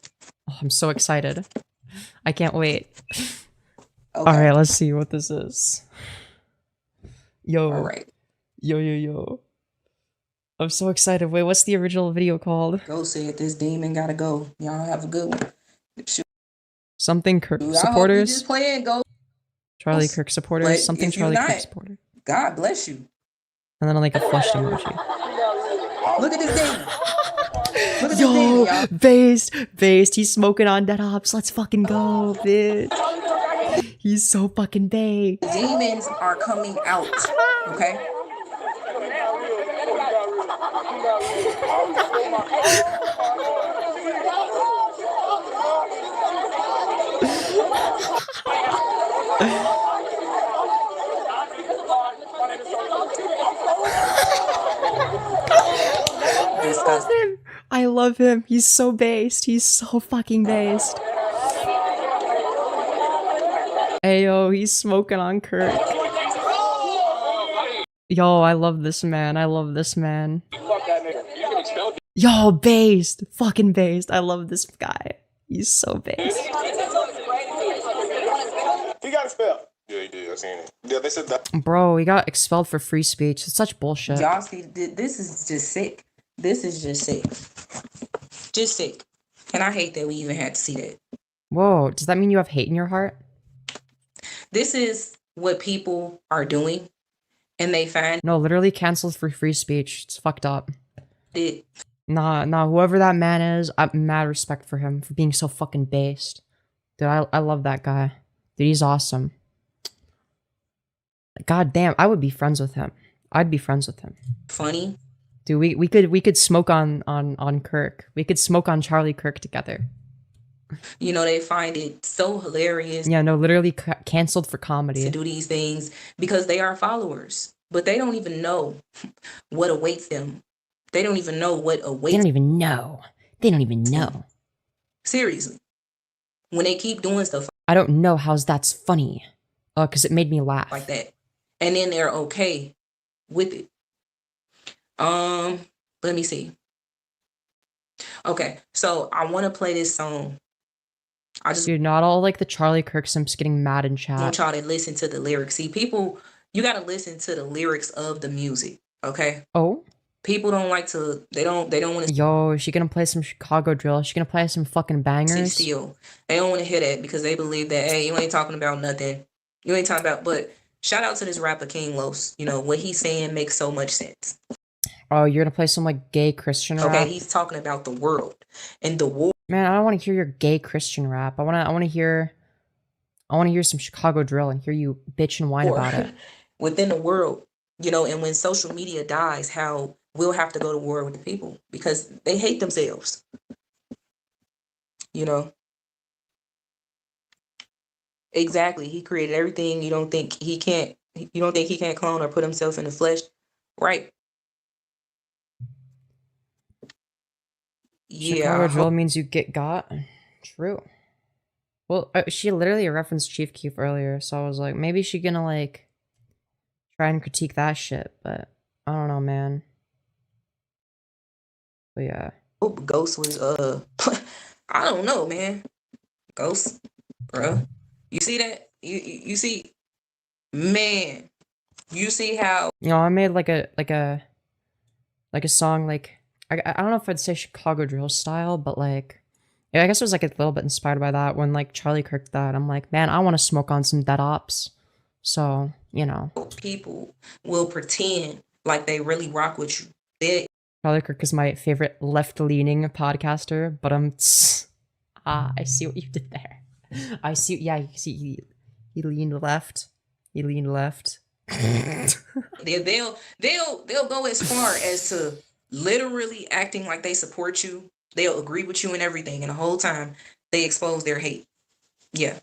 Oh, I'm so excited. I can't wait. Okay. All right, let's see what this is. Yo. All right. Yo. I'm so excited. Wait, what's the original video called? Go said this demon gotta go. Y'all have a good one. Shoot. Something Kirk I hope you supporters. just play and go. Charlie Kirk supporters. But Something if you're Charlie Kirk not, supporter. God bless you. And then like a flushed emoji. Look at this demon. Look at this Yo, demon, y'all. based. He's smoking on dead ops. Let's fucking go, bitch. He's so fucking based. Demons are coming out. Okay. Disgusting. I love him. He's so based. He's so fucking based. Ayo, he's smoking on Kirk. Yo, I love this man. Yo, based. Fucking based. I love this guy. He's so based. He got expelled. Yeah, he did. I seen it. Yeah, they said that. Bro, he got expelled for free speech. It's such bullshit. Y'all see, this is just sick. This is just sick. Just sick. And I hate that we even had to see that. Whoa, does that mean you have hate in your heart? This is what people are doing. And they find No, literally canceled for free speech. It's fucked up. it. Nah, whoever that man is, I have mad respect for him for being so fucking based. Dude, I love that guy. Dude, he's awesome. God damn, I would be friends with him. I'd be friends with him. Funny. Dude, we could smoke on Kirk. We could smoke on Charlie Kirk together. You know, they find it so hilarious. Yeah, no, literally canceled for comedy. To do these things because they are followers, but they don't even know what awaits them. They don't even know what awaits. They don't even know. They don't even know. Seriously, when they keep doing stuff I don't know how that's funny. Because it made me laugh. like that, and then they're okay with it. Let me see. Okay, so I want to play this song. Dude, not all like the Charlie Kirk simps getting mad in chat. I want y'all to listen to the lyrics. See, people, you got to listen to the lyrics of the music. Okay. Oh. People don't like to. They don't want to. Yo, is she gonna play some Chicago drill? Is she gonna play some fucking Sit bangers? still. They don't want to hear that because they believe that, hey, you ain't talking about nothing. You ain't talking about. But shout out to this rapper King Los. You know what he's saying makes so much sense. Oh, you're gonna play some like gay Christian rap? Okay, he's talking about the world and the war. Man, I don't want to hear your gay Christian rap. I wanna hear I want to hear some Chicago drill and hear you bitch and whine about it. Within the world, you know, and when social media dies, how we'll have to go to war with the people because they hate themselves. You know? Exactly. He created everything. You don't think he can't clone or put himself in the flesh? Right. Chicago drill means you get got. True. Well, she literally referenced Chief Keef earlier, so I was like, maybe she gonna like try and critique that shit, but I don't know, man. But yeah. Oh, Ghost was I don't know, man. Ghost, bruh. You see that? You see, man. You see how I made like a song like I don't know if I'd say Chicago drill style, but like yeah, I guess it was like a little bit inspired by that when like Charlie Kirk died. I'm like, man, I want to smoke on some dead ops. So, you know. people will pretend like they really rock with you. Charlie Kirk is my favorite left-leaning podcaster, but I see what you did there. I see, yeah, you see he leaned left. He leaned left. They'll go as far as to literally acting like they support you. They'll agree with you and everything, and the whole time they expose their hate. Yeah.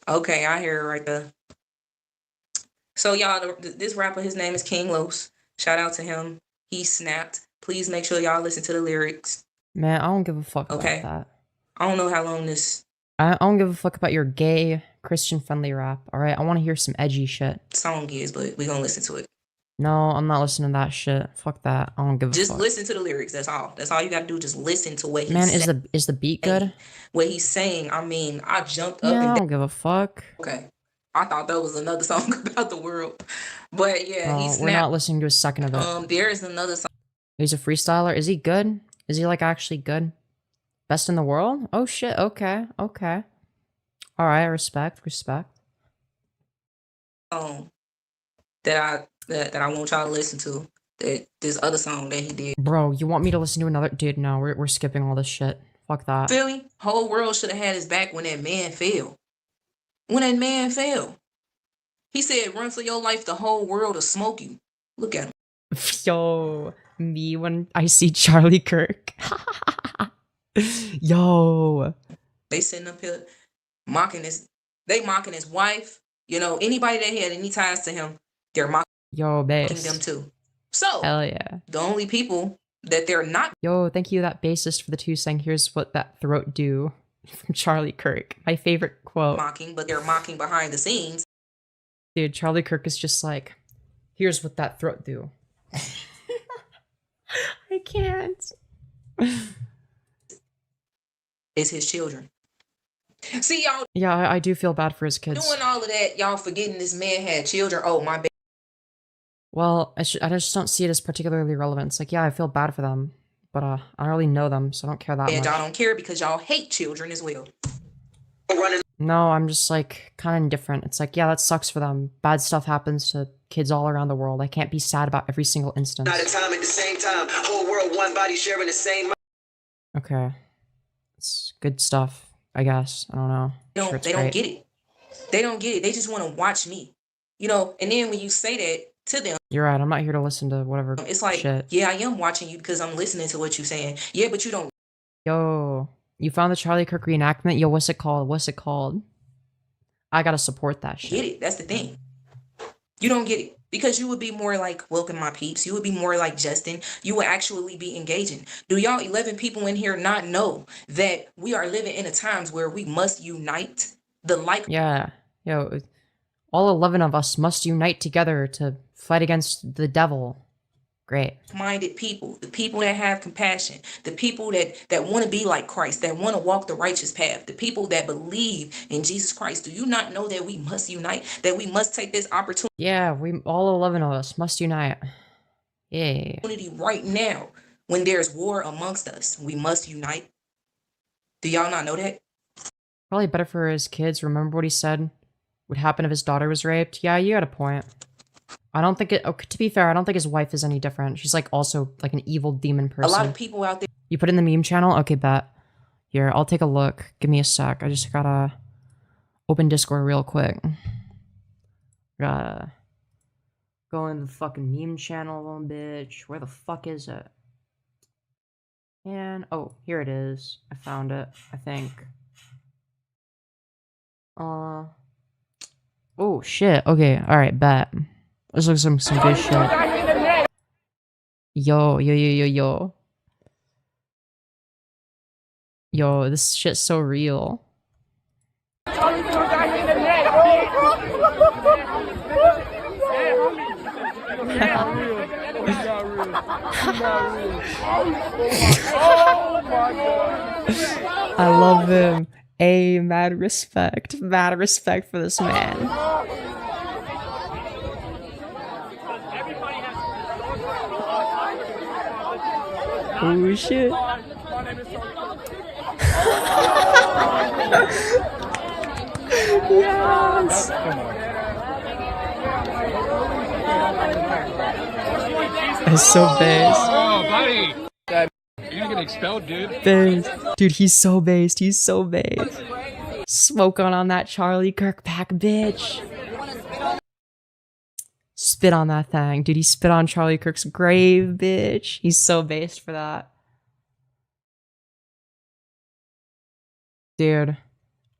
Okay, I hear it right there. So y'all, this rapper, his name is King Los. Shout out to him. He snapped. Please make sure y'all listen to the lyrics. Man, I don't give a fuck about that. I don't know how long this I don't give a fuck about your gay, Christian-friendly rap, alright? I want to hear some edgy shit. song is, but we're gonna listen to it. No, I'm not listening to that shit. Fuck that. I don't give a fuck. Just listen to the lyrics. That's all. That's all you gotta do. Just listen to what he's Man, saying. is the beat good? What he's saying, I mean, I jumped up Yeah, and I don't give a fuck. okay. I thought that was another song about the world. But yeah, he snapped. We're not listening to a second of it. There is another song. He's a freestyler. Is he good? Is he like actually good? Best in the world? Oh shit. Okay. Okay. All right. Respect. That I want y'all to listen to. That this other song that he did. Bro, you want me to listen to another? Dude, no. We're skipping all this shit. Fuck that. Feel me? Whole world should have had his back when that man fell. When that man fell, he said, "Run for your life. The whole world will smoke you." Look at him. Yo, me when I see Charlie Kirk. Yo. They sitting up here mocking his. They mocking his wife. You know, anybody that had any ties to him, they're mocking them too. So, hell yeah. The only people that they're not. Yo, thank you, that bassist, for the 2 saying, "Here's what that throat do." From Charlie Kirk. My favorite quote. Mocking, but they're mocking behind the scenes. Dude, Charlie Kirk is just like, "Here's what that throat do." I can't. It's his children. See, y'all. Yeah, I do feel bad for his kids. Doing all of that, y'all forgetting this man had children. Oh, my bad. Well, I just don't see it as particularly relevant. It's like, yeah, I feel bad for them, but I don't really know them, so I don't care that And much. y'all don't care because y'all hate children as well. No, I'm just like kind of indifferent. It's like, yeah, that sucks for them. Bad stuff happens to kids all around the world. I can't be sad about every single instance. Not a time at the same time. Whole world, one body sharing the same. Okay, it's good stuff, I guess. I don't know. They don't get it. They don't get it. They just want to watch me, you know. And then when you say that to them, you're right. I'm not here to listen to whatever. It's like, shit. Yeah, I am watching you because I'm listening to what you're saying. Yeah, but you don't. Yo, you found the Charlie Kirk reenactment? Yo, what's it called? What's it called? I gotta support that shit. Get it? That's the thing. You don't get it because you would be more like welcome my peeps. You would be more like Justin. You would actually be engaging. Do y'all 11 people in here not know that we are living in a times where we must unite? Yeah, yo, all 11 of us must unite together to fight against the devil. Great. Minded people, the people that have compassion, the people that want to be like Christ, that want to walk the righteous path, the people that believe in Jesus Christ. Do you not know that we must unite, that we must take this opportunity? Yeah, we all 11 of us must unite. Yeah. Right now, when there's war amongst us, we must unite. Do y'all not know that? Probably better for his kids. Remember what he said would happen if his daughter was raped? Yeah, you got a point. I don't think to be fair, I don't think his wife is any different. She's like also like an evil demon person. A lot of people out there. You put in the meme channel? Okay, bet. Here, I'll take a look. Give me a sec. I just gotta open Discord real quick. Gotta go into the fucking meme channel a little bitch. Where the fuck is it? And, oh, here it is. I found it, I think. Oh, shit. Okay, alright, bet. This looks like some good shit. Yo. Yo, this shit's so real. I love him. Mad respect for this man. Oh shit. Yes. It's so based. Oh, buddy. You're gonna get expelled, dude. Based. Dude, he's so based. He's so based. Smoke on that Charlie Kirk pack, bitch. Spit on that thing. Dude, he spit on Charlie Kirk's grave, bitch. He's so based for that. Dude.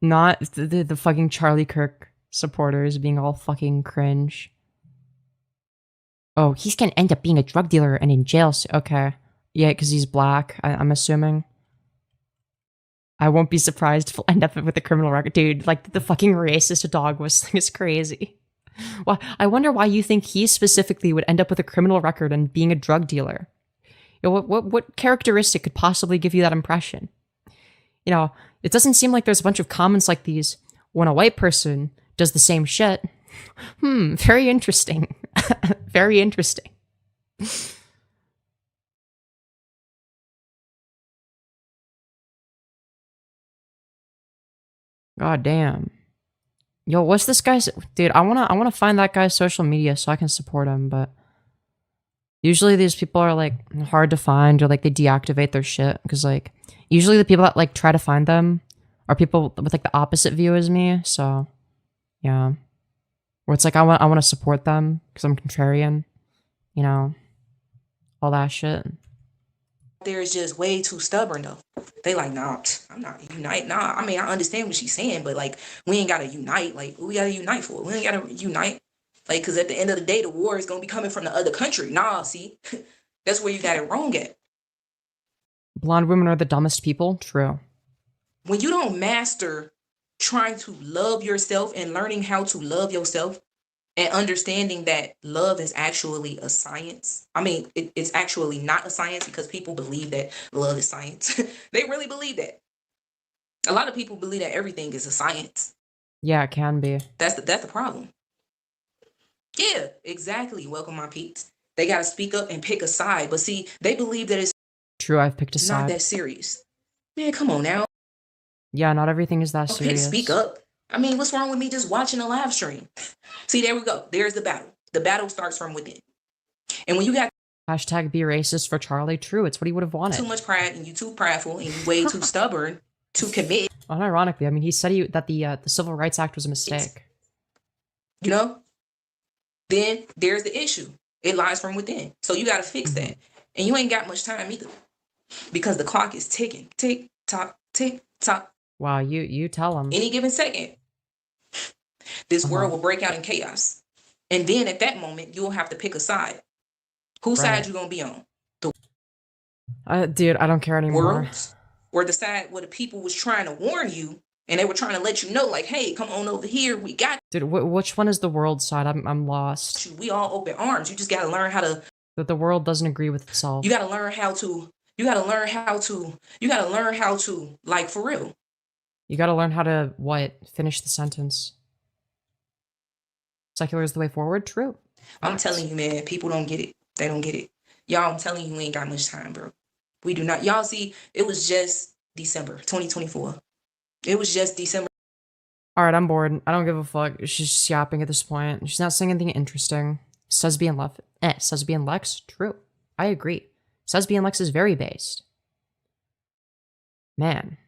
Not the fucking Charlie Kirk supporters being all fucking cringe. Oh, he's gonna end up being a drug dealer and in jail. Okay. Yeah, because he's black, I'm assuming. I won't be surprised if he'll end up with a criminal record. Dude, like, the fucking racist dog whistling is crazy. Well, I wonder why you think he specifically would end up with a criminal record and being a drug dealer. You know, what characteristic could possibly give you that impression? You know, it doesn't seem like there's a bunch of comments like these when a white person does the same shit. Very interesting. Very interesting. God damn. Yo, what's this guy's... Dude, I wanna find that guy's social media so I can support him, but... Usually these people are, like, hard to find, or, like, they deactivate their shit, because, like... Usually the people that, like, try to find them are people with, like, the opposite view as me, so... Yeah. Where it's like, I want to support them, because I'm contrarian. You know? All that shit. There's just way too stubborn though. They like, nah, I'm not unite. Nah, I mean, I understand what she's saying, but like, we ain't gotta unite. Like, what we gotta unite for? We ain't gotta unite. Like, cause at the end of the day, the war is gonna be coming from the other country. Nah, see, that's where you got it wrong at. Blonde women are the dumbest people. True. When you don't master trying to love yourself and learning how to love yourself, and understanding that love is actually a science. I mean, it's actually not a science because people believe that love is science. They really believe that. A lot of people believe that everything is a science. Yeah, it can be. That's the problem. Yeah, exactly. Welcome, my peeps. They got to speak up and pick a side. But see, they believe that it's true. I've picked a side. Not that serious. Man, come on now. Yeah, not everything is that serious. Speak up. I mean, what's wrong with me just watching a live stream? See, there we go. There's the battle. The battle starts from within. And when you got hashtag be racist for Charlie, true, it's what he would have wanted. Too much pride and you too prideful and you way too stubborn to commit. Unironically, I mean, he said that the Civil Rights Act was a mistake. You know? Then there's the issue. It lies from within. So you got to fix that. And you ain't got much time either. Because the clock is ticking. Tick, tock, tick, tock. Wow, you tell him. Any given second, this world will break out in chaos. And then at that moment, you'll have to pick a side. Whose side you gonna be on? Dude, I don't care anymore. World's, or the side where the people was trying to warn you, and they were trying to let you know, like, hey, come on over here, we got. Dude, which one is the world side? I'm lost. We all open arms. You just gotta learn how to. That the world doesn't agree with itself. You gotta learn how to. You gotta learn how to. Like, for real. You gotta learn how to, what? Finish the sentence. Secular is the way forward? True. I'm telling you, man, people don't get it. They don't get it. Y'all, I'm telling you, we ain't got much time, bro. We do not. Y'all see, it was just December 2024. It was just December. Alright, I'm bored. I don't give a fuck. She's just yapping at this point. She's not saying anything interesting. Sesbian Lex? True. I agree. Sesbian Lex is very based. Man.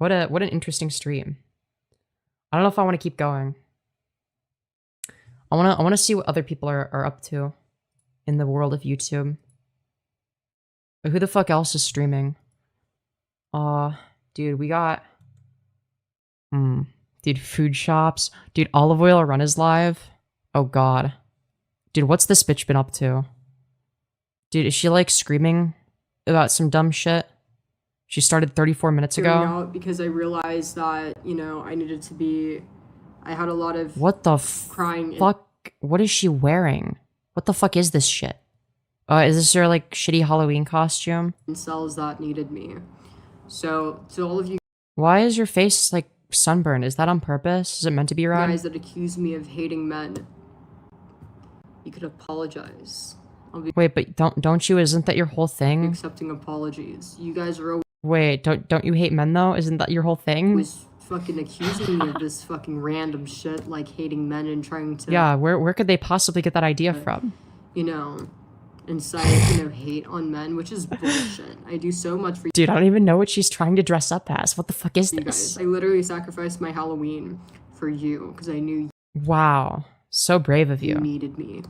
What an interesting stream. I don't know if I want to keep going. I wanna see what other people are up to in the world of YouTube. But who the fuck else is streaming? Dude, we got dude, food shops. Dude, Olive Oil Run is live. Oh god. Dude, what's this bitch been up to? Dude, is she like screaming about some dumb shit? She started 34 minutes ago. Out because I realized that, you know, I had a lot of What the crying. fuck? What is she wearing? What the fuck is this shit? Is this her like shitty Halloween costume? Cells that needed me. So to all of you Why is your face like sunburned? Is that on purpose? Is it meant to be red? guys that accuse me of hating men, you could apologize. I'll be Wait, but don't you? Isn't that your whole thing? accepting apologies. You guys are always Wait, don't you hate men though? Isn't that your whole thing? fucking accusing me of this fucking random shit, like hating men and trying to, Yeah, where could they possibly get that idea from? you know, incite, you know, hate on men, which is bullshit. I do so much for Dude, I don't even know what she's trying to dress up as. What the fuck is you this? guys. I literally sacrificed my Halloween for you because I knew Wow, so brave of you you. needed me.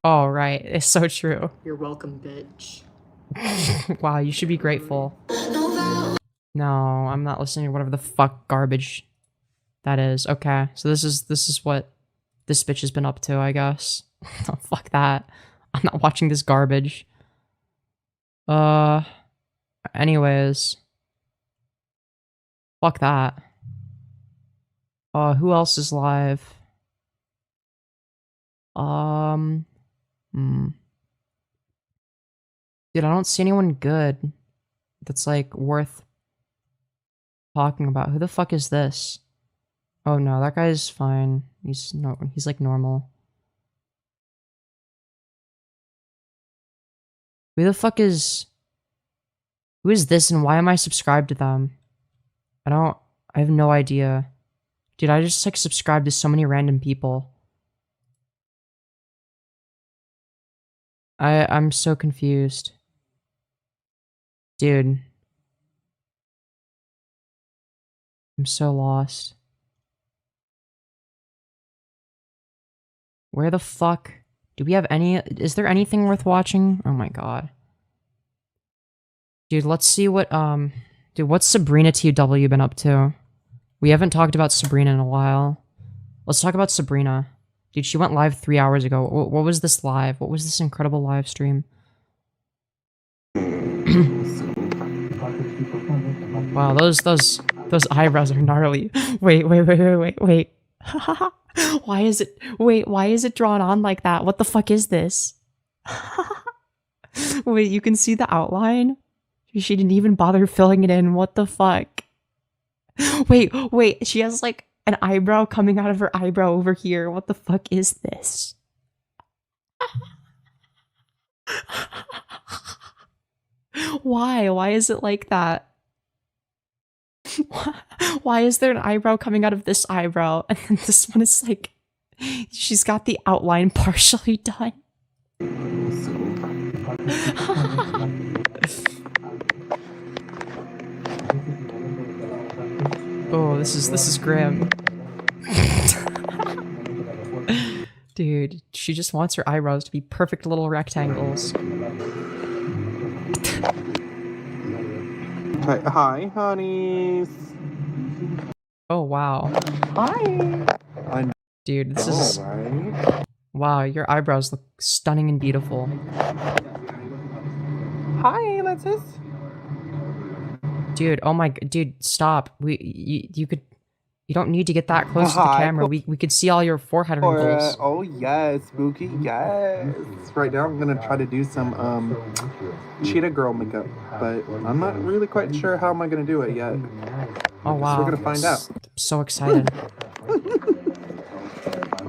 Oh, right, it's so true. You're welcome, bitch. Wow, you should be grateful. No, I'm not listening to whatever the fuck garbage that is. Okay, so this is what this bitch has been up to, I guess. Oh, fuck that. I'm not watching this garbage. Anyways. Fuck that. Who else is live? Dude, I don't see anyone good that's like worth talking about. Who the fuck is this? Oh no, that guy's fine. He's like normal. Who the fuck is... Who is this and why am I subscribed to them? I have no idea. Dude, I just like subscribed to so many random people. I'm so confused. Dude. I'm so lost. Where the fuck? Do we have any... Is there anything worth watching? Oh my god. Dude, let's see what, Dude, what's Sabrina TW been up to? We haven't talked about Sabrina in a while. Let's talk about Sabrina. Dude, she went live 3 hours ago. What was this live? What was this incredible live stream? Wow, those eyebrows are gnarly. Wait. Why is it drawn on like that? What the fuck is this? Wait, you can see the outline? She didn't even bother filling it in. What the fuck? Wait, she has like an eyebrow coming out of her eyebrow over here. What the fuck is this? Why? Why is it like that? Why is there an eyebrow coming out of this eyebrow? And then this one is like... She's got the outline partially done. Oh, this is grim. Dude, she just wants her eyebrows to be perfect little rectangles. Hi, honeys. Oh, wow. Hi. Dude, this is... Right. Wow, your eyebrows look stunning and beautiful. Hi, Alexis. Dude, oh my... Dude, stop. You could... You don't need to get that close to the camera. We could see all your forehead wrinkles. Oh, yes, spooky, yes. Right now I'm gonna try to do some, cheetah girl makeup, but I'm not really quite sure how am I gonna do it yet. Oh, wow. So we're gonna find out. I'm so excited.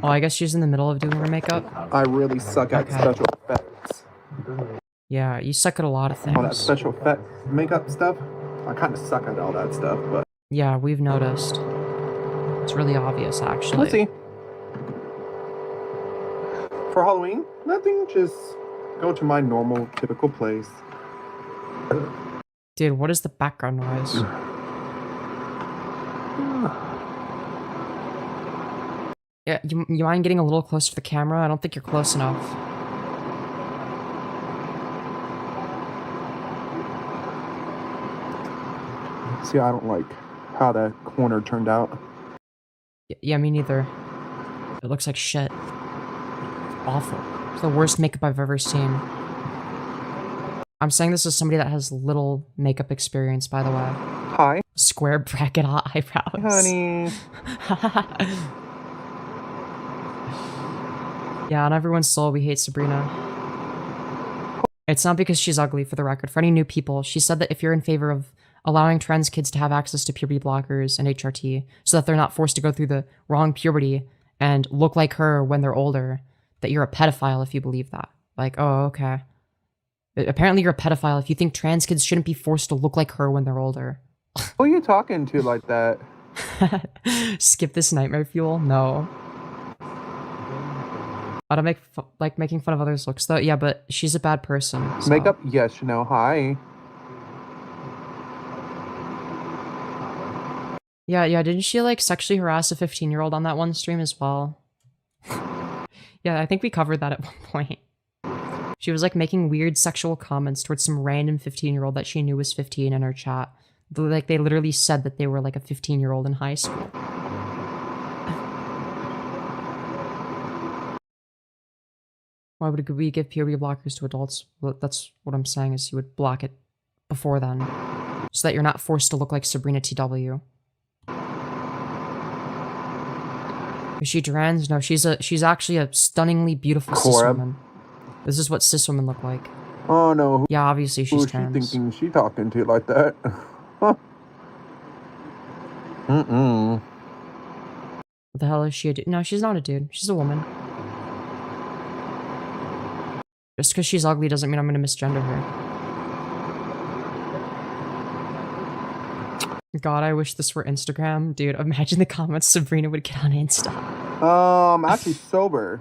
Oh, I guess she's in the middle of doing her makeup? I really suck at special effects. Yeah, you suck at a lot of things. All that special effect makeup stuff, I kind of suck at all that stuff, but... Yeah, we've noticed. It's really obvious, actually. Let's see. For Halloween, nothing, just go to my normal, typical place. Dude, what is the background noise? Yeah, you mind getting a little closer to the camera? I don't think you're close enough. See, I don't like how that corner turned out. Yeah, me neither. It looks like shit. It's awful. It's the worst makeup I've ever seen. I'm saying this as somebody that has little makeup experience, by the way. Hi. Square bracket eyebrows. Honey. Yeah, on everyone's soul, we hate Sabrina. It's not because she's ugly, for the record. For any new people, she said that if you're in favor of allowing trans kids to have access to puberty blockers and HRT so that they're not forced to go through the wrong puberty and look like her when they're older, that you're a pedophile if you believe that. Like, oh, okay. Apparently you're a pedophile if you think trans kids shouldn't be forced to look like her when they're older. Who are you talking to like that? Skip this nightmare fuel? No. I don't like making fun of others' looks though. Yeah, but she's a bad person. So. Makeup? Yes, you know. Hi. Yeah, didn't she like sexually harass a 15-year-old on that one stream as well? Yeah, I think we covered that at one point. She was like making weird sexual comments towards some random 15-year-old that she knew was 15 in her chat. Like they literally said that they were like a 15-year-old in high school. Why would we give puberty blockers to adults? Well, that's what I'm saying is you would block it before then. So that you're not forced to look like Sabrina TW. Is she trans? No, she's actually a stunningly beautiful cis woman. This is what cis women look like. Oh no. Yeah, obviously she's trans. Who's she thinking she talking to like that? Huh. What the hell is she a dude? No, she's not a dude. She's a woman. Just because she's ugly doesn't mean I'm gonna misgender her. God, I wish this were Instagram. Dude, imagine the comments Sabrina would get on Insta. Actually sober.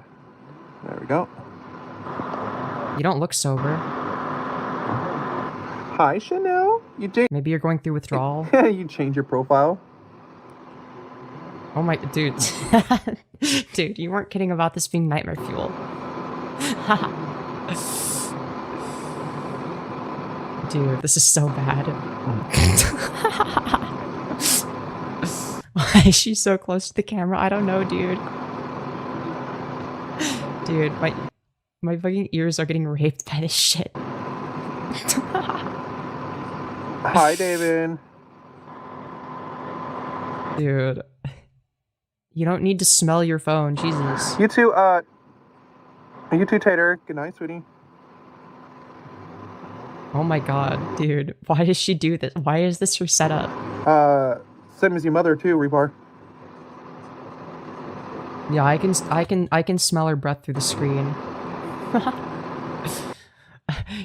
There we go. You don't look sober. Hi, Chanel. Maybe you're going through withdrawal. You change your profile. Oh my, dude. Dude, you weren't kidding about this being nightmare fuel. Dude, this is so bad. Why is she so close to the camera? I don't know, dude. Dude, my fucking ears are getting raped by this shit. Hi, David. Dude. You don't need to smell your phone, Jesus. You too, Tater. Good night, sweetie. Oh my god, dude. Why does she do this? Why is this her setup? Same as your mother too, Rebar. Yeah, I can smell her breath through the screen.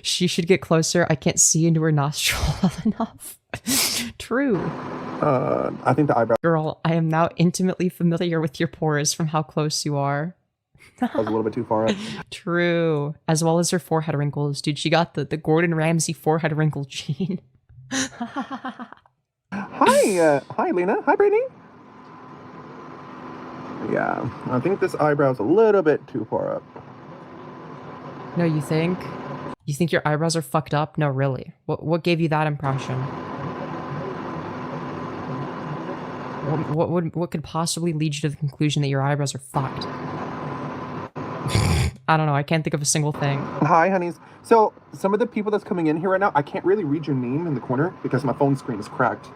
She should get closer. I can't see into her nostril enough. True. I think the eyebrow. Girl, I am now intimately familiar with your pores from how close you are. That was a little bit too far up. True. As well as her forehead wrinkles. Dude, she got the Gordon Ramsay forehead wrinkle gene. Hi, Lena. Hi, Brittany. Yeah, I think this eyebrow's a little bit too far up. No, you think? You think your eyebrows are fucked up? No, really. What gave you that impression? What could possibly lead you to the conclusion that your eyebrows are fucked? I don't know. I can't think of a single thing. Hi, honeys. So, some of the people that's coming in here right now, I can't really read your name in the corner because my phone screen is cracked.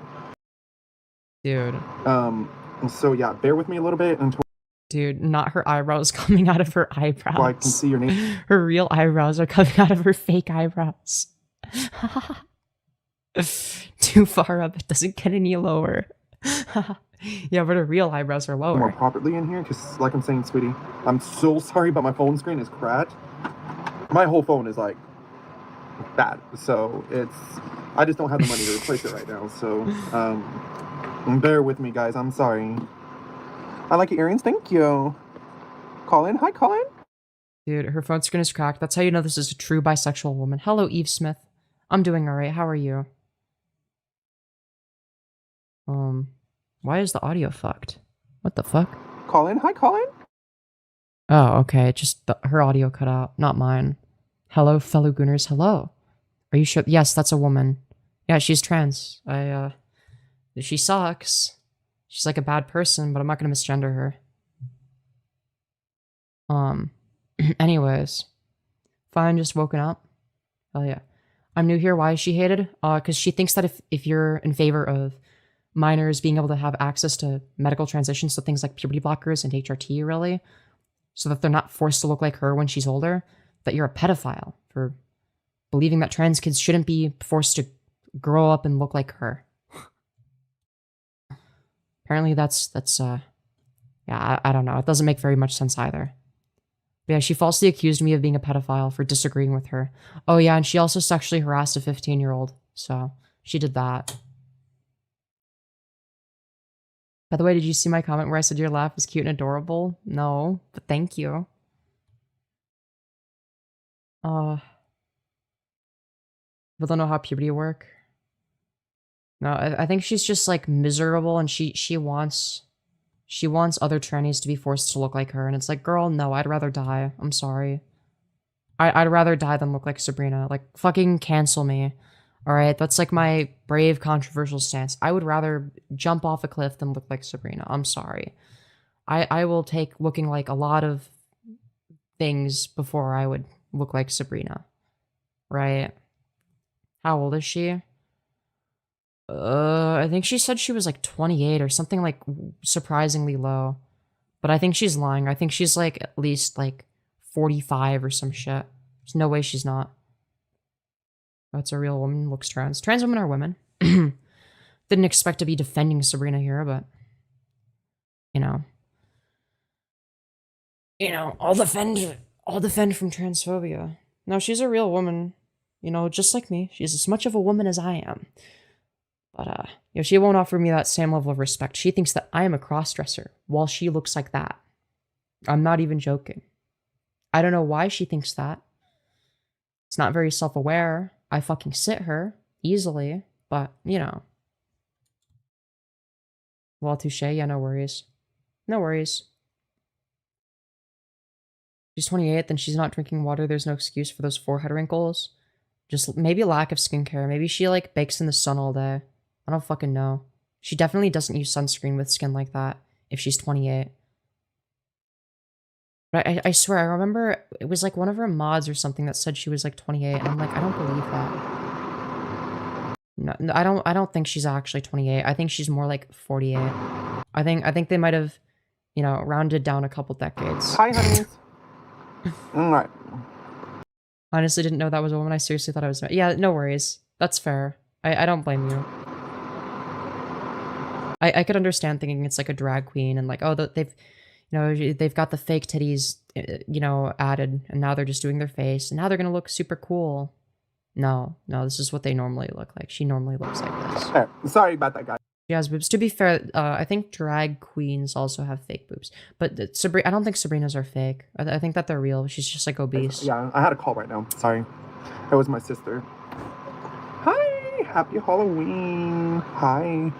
Dude. So yeah, bear with me a little bit until... Dude, not her eyebrows coming out of her eyebrows. So I can see your name. Her real eyebrows are coming out of her fake eyebrows. Too far up. It doesn't get any lower. Yeah, but her real eyebrows are lower. More properly in here, because like I'm saying, sweetie, I'm so sorry, but my phone screen is cracked. My whole phone is like bad, so I just don't have the money to replace it right now. So bear with me, guys. I'm sorry. I like your earrings. Thank you. Colin. Hi, Colin. Dude, her phone screen is cracked. That's how you know this is a true bisexual woman. Hello, Eve Smith. I'm doing alright. How are you? Why is the audio fucked? What the fuck? Colin. Hi, Colin. Oh, okay. Just her audio cut out, not mine. Hello, fellow Gooners. Hello. Are you sure? Yes, that's a woman. Yeah, she's trans. She sucks. She's like a bad person, but I'm not gonna misgender her. Anyways. Fine, just woken up. Hell yeah. I'm new here. Why is she hated? Because she thinks that if you're in favor of minors being able to have access to medical transitions, so things like puberty blockers and HRT, really, so that they're not forced to look like her when she's older, that you're a pedophile for believing that trans kids shouldn't be forced to grow up and look like her. Apparently that's yeah, I don't know. It doesn't make very much sense either. But yeah, she falsely accused me of being a pedophile for disagreeing with her. Oh yeah, and she also sexually harassed a 15-year-old. So she did that. By the way, did you see my comment where I said your laugh was cute and adorable? No, but thank you. People don't know how puberty work. No, I think she's just like miserable, and she wants other trannies to be forced to look like her, and it's like, girl, no, I'd rather die. I'm sorry. I'd rather die than look like Sabrina. Like, fucking cancel me. Alright, that's like my brave, controversial stance. I would rather jump off a cliff than look like Sabrina. I'm sorry. I will take looking like a lot of things before I would look like Sabrina. Right? How old is she? I think she said she was like 28 or something like surprisingly low. But I think she's lying. I think she's like at least like 45 or some shit. There's no way she's not. That's a real woman, looks trans. Trans women are women. Didn't expect to be defending Sabrina here, but you know, I'll defend from transphobia. No, she's a real woman, just like me. She's as much of a woman as I am. But she won't offer me that same level of respect. She thinks that I am a crossdresser while she looks like that. I'm not even joking. I don't know why she thinks that. It's not very self-aware. I fucking sit her easily, but well, touche. Yeah, no worries. No worries. She's 28, then she's not drinking water. There's no excuse for those forehead wrinkles. Just maybe lack of skincare. Maybe she like bakes in the sun all day. I don't fucking know. She definitely doesn't use sunscreen with skin like that if she's 28. But I swear, I remember it was like one of her mods or something that said she was like 28, and I'm like, I don't believe that. No, I don't think she's actually 28. I think she's more like 48. I think they might have, rounded down a couple decades. Hi, honeys. Alright. Honestly, didn't know that was a woman. I seriously thought I was. Yeah, no worries. That's fair. I don't blame you. I could understand thinking it's like a drag queen and like, oh, they've got the fake titties, added, and now they're just doing their face, and now they're gonna look super cool. No, this is what they normally look like. She normally looks like this. Hey, sorry about that, guy. She has boobs. To be fair, I think drag queens also have fake boobs, but I don't think Sabrina's are fake. I think that they're real. She's just like obese. Yeah, I had a call right now. Sorry, it was my sister. Hi, happy Halloween. Hi.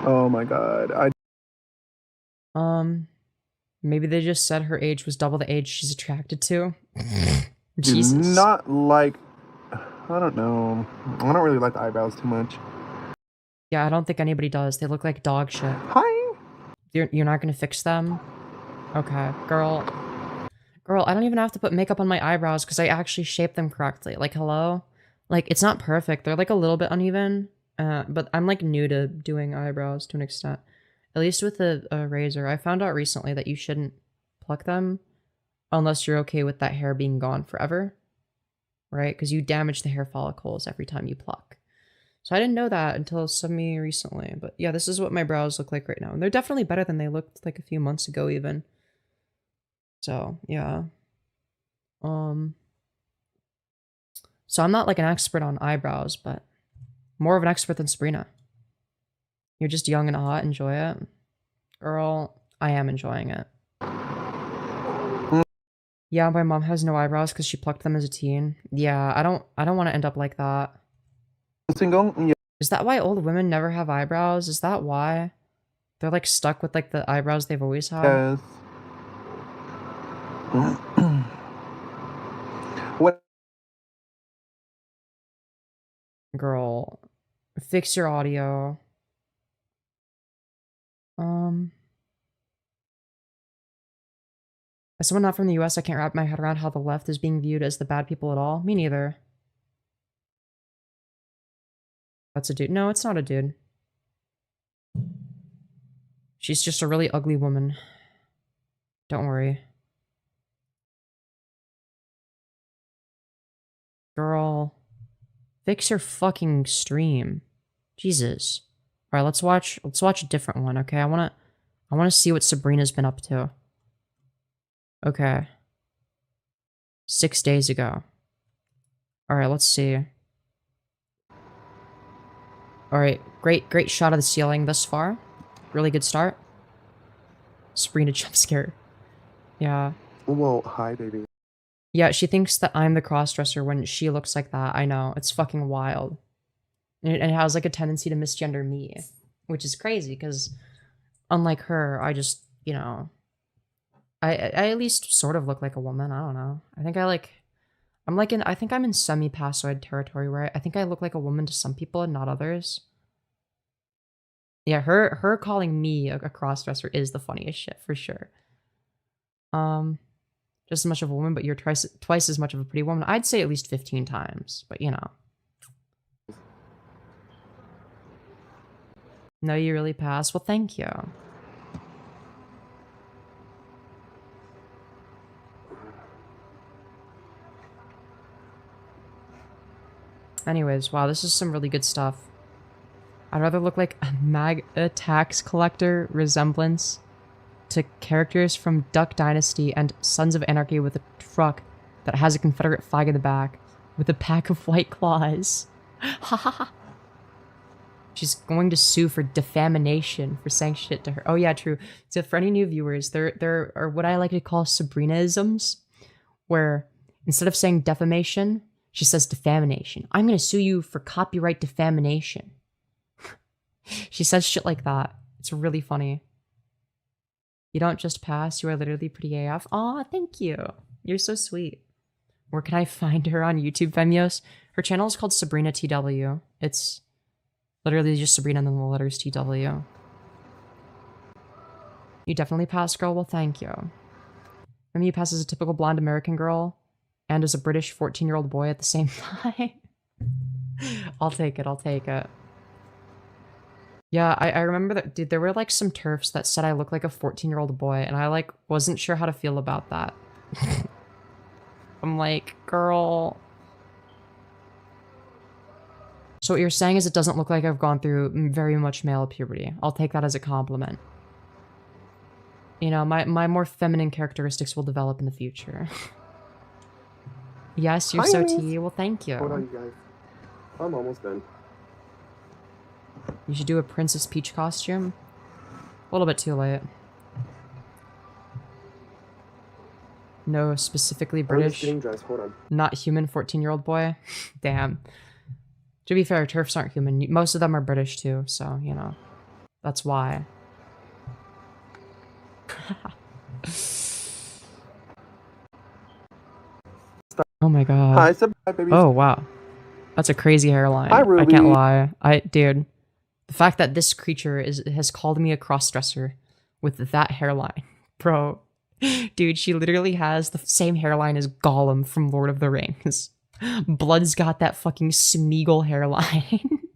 Oh my god. Maybe they just said her age was double the age she's attracted to. Jesus. Not like, I don't know. I don't really like the eyebrows too much. Yeah, I don't think anybody does. They look like dog shit. Hi. You're not gonna fix them? Okay, girl, I don't even have to put makeup on my eyebrows because I actually shape them correctly. Like, hello? Like, it's not perfect. They're like a little bit uneven. But I'm like new to doing eyebrows to an extent. At least with a razor. I found out recently that you shouldn't pluck them unless you're okay with that hair being gone forever. Right? Because you damage the hair follicles every time you pluck. So I didn't know that until semi recently. But yeah, this is what my brows look like right now. And they're definitely better than they looked like a few months ago even. So, yeah. So I'm not like an expert on eyebrows, but more of an expert than Sabrina. You're just young and hot. Enjoy it. Girl, I am enjoying it. Yeah, my mom has no eyebrows because she plucked them as a teen. Yeah, I don't want to end up like that. Single? Yeah. Is that why old women never have eyebrows? Is that why? They're like stuck with like the eyebrows they've always had. Yes. What? Girl, fix your audio. As someone not from the US, I can't wrap my head around how the left is being viewed as the bad people at all. Me neither. That's a dude. No, it's not a dude. She's just a really ugly woman. Don't worry. Girl, fix your fucking stream. Jesus. All right, let's watch a different one, okay? I want to see what Sabrina's been up to. Okay. 6 days ago. All right, let's see. All right, great shot of the ceiling thus far. Really good start. Sabrina jump scare. Yeah. Well, hi, baby. Yeah, she thinks that I'm the crossdresser when she looks like that. I know. It's fucking wild. And it has like a tendency to misgender me, which is crazy because unlike her, I just, you know, I at least sort of look like a woman. I don't know. I think I think I'm in semi-passoid territory where I think I look like a woman to some people and not others. Yeah, her calling me a crossdresser is the funniest shit for sure. Just as much of a woman, but you're twice as much of a pretty woman. I'd say at least 15 times, but you know. No, you really pass. Well, thank you. Anyways, wow, this is some really good stuff. I'd rather look like a tax collector resemblance to characters from Duck Dynasty and Sons of Anarchy with a truck that has a Confederate flag in the back with a pack of White Claws. Ha ha ha. She's going to sue for defamation for saying shit to her. Oh yeah, true. So for any new viewers, there are what I like to call Sabrina-isms, where instead of saying defamation, she says defamation. I'm going to sue you for copyright defamation. She says shit like that. It's really funny. You don't just pass, you are literally pretty AF. Aw, thank you. You're so sweet. Where can I find her on YouTube, Femyoz? Her channel is called Sabrina TW. It's literally just Sabrina and then the letters TW. You definitely pass, girl. Well, thank you. Maybe you pass as a typical blonde American girl and as a British 14-year-old boy at the same time. I'll take it. I'll take it. Yeah, I remember that, dude, there were like some TERFs that said I look like a 14-year-old boy, and I like wasn't sure how to feel about that. I'm like, girl. So what you're saying is it doesn't look like I've gone through very much male puberty. I'll take that as a compliment. You know, my more feminine characteristics will develop in the future. Yes, you're so tea. Well, thank you. Hold on, you guys. I'm almost done. You should do a Princess Peach costume. A little bit too late. No, specifically British. I'm just getting dressed. Hold on. Not human 14-year-old boy. Damn. To be fair, TERFs aren't human. Most of them are British too, so, you know. That's why. Oh my god. Hi, baby. Oh, wow. That's a crazy hairline. Hi, Ruby. I can't lie. Dude. The fact that this creature has called me a crossdresser with that hairline. Bro. Dude, she literally has the same hairline as Gollum from Lord of the Rings. Blood's got that fucking Smeagol hairline.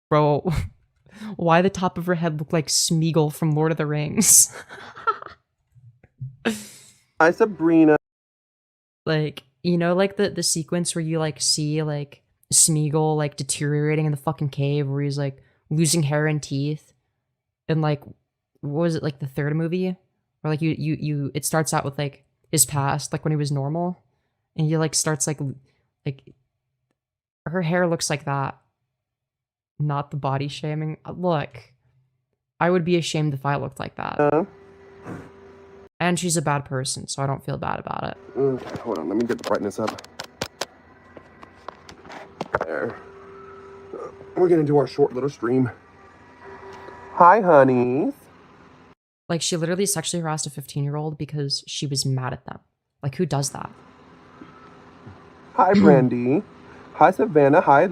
Bro, why the top of her head look like Smeagol from Lord of the Rings? Hi, Sabrina. Like, you know, like the sequence where you like see like Smeagol like deteriorating in the fucking cave where he's like losing hair and teeth, and like what was it, like the third movie where like you it starts out with like his past, like when he was normal, and he like starts like her hair looks like that. Not the body shaming. Look, I would be ashamed if I looked like that. And she's a bad person, so I don't feel bad about it. Okay, hold on. Let me get the brightness up. There. We're gonna do our short little stream. Hi, honeys. Like, she literally sexually harassed a 15-year-old because she was mad at them. Like, who does that? Hi, Brandy. Hi, Savannah. Hi.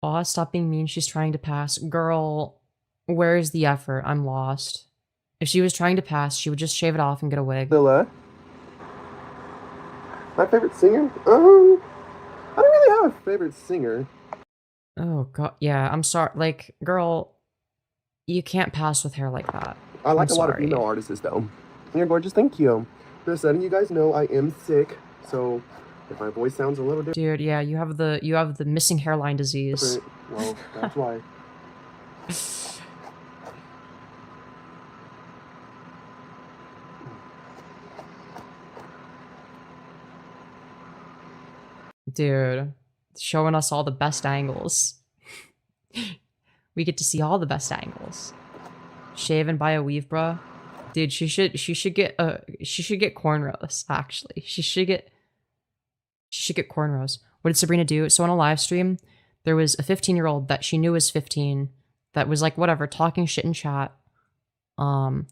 Aw, stop being mean. She's trying to pass. Girl, where's the effort? I'm lost. If she was trying to pass, she would just shave it off and get a wig. Lilla. My favorite singer? I don't really have a favorite singer. Oh, God. Yeah, I'm sorry. Like, girl, you can't pass with hair like that. I like I'm a lot of sorry. female artists, though. You're gorgeous. Thank you. Just letting you guys know I am sick, so if my voice sounds a little different. Dude, yeah, you have the missing hairline disease. Well, that's why. Dude, showing us all the best angles. We get to see all the best angles. Shaven by a weave, bruh. Dude, she should get cornrows, actually. She should get cornrows. What did Sabrina do? So on a live stream, there was a 15-year-old that she knew was 15 that was like, whatever, talking shit in chat. And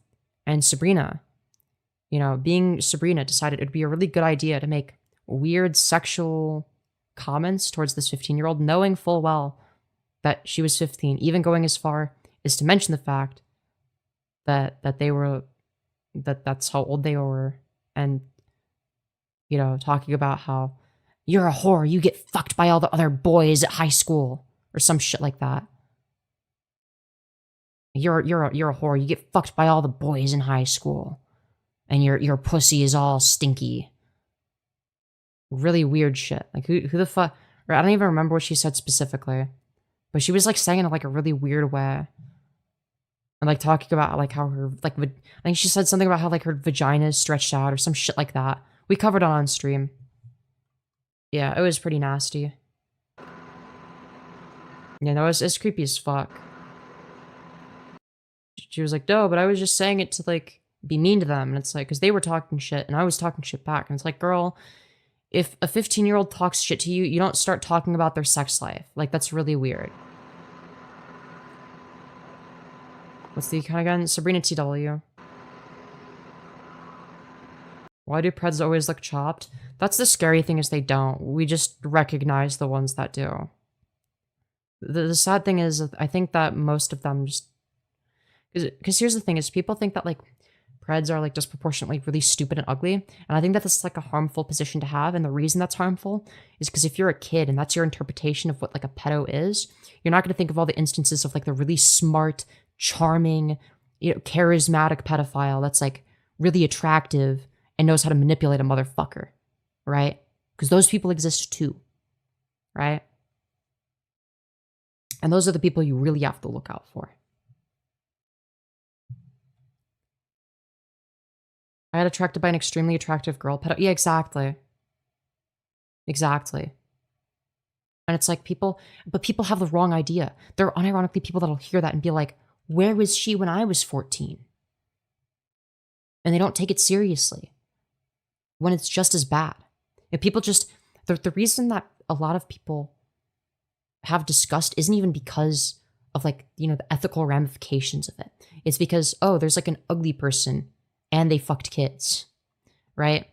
Sabrina, you know, being Sabrina, decided it would be a really good idea to make weird sexual comments towards this 15-year-old, knowing full well that she was 15, even going as far as to mention the fact that that's how old they were, and, you know, talking about how you're a whore, you get fucked by all the other boys at high school, or some shit like that. You're a whore, you get fucked by all the boys in high school, and your pussy is all stinky. Really weird shit. Like, who the fuck? I don't even remember what she said specifically, but she was like saying it in like a really weird way, and like talking about like how her like I think she said something about how like her vagina is stretched out or some shit like that. We covered it on stream. Yeah, it was pretty nasty. Yeah, no, it's creepy as fuck. She was like, no, but I was just saying it to like be mean to them, and it's like, because they were talking shit and I was talking shit back, and it's like, girl, if a 15-year-old talks shit to you, you don't start talking about their sex life. Like, that's really weird. What's the account again? Sabrina TW. Why do Preds always look chopped? That's the scary thing, is they don't. We just recognize the ones that do. The sad thing is, I think that most of them just... Because here's the thing, is people think that, like, Preds are, like, disproportionately really stupid and ugly, and I think that this is, like, a harmful position to have, and the reason that's harmful is because if you're a kid and that's your interpretation of what, like, a pedo is, you're not going to think of all the instances of, like, the really smart, charming, you know, charismatic pedophile that's, like, really attractive and knows how to manipulate a motherfucker, right? Because those people exist too, right? And those are the people you really have to look out for. I got attracted by an extremely attractive girl. Yeah, exactly. Exactly. And it's like people have the wrong idea. There are unironically people that'll hear that and be like, where was she when I was 14? And they don't take it seriously when it's just as bad. And people just, the reason that a lot of people have disgust isn't even because of, like, you know, the ethical ramifications of it. It's because, oh, there's like an ugly person and they fucked kids, right?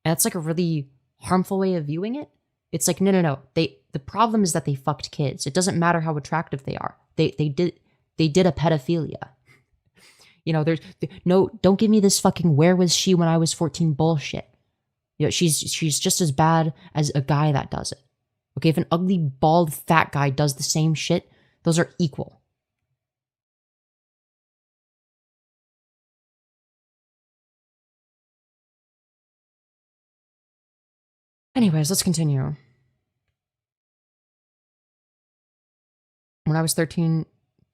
And that's like a really harmful way of viewing it. It's like, no. The problem is that they fucked kids. It doesn't matter how attractive they are. They did a pedophilia. You know, don't give me this fucking where was she when I was 14 bullshit. You know, she's just as bad as a guy that does it. Okay, if an ugly, bald, fat guy does the same shit, those are equal. Anyways, let's continue. When I was 13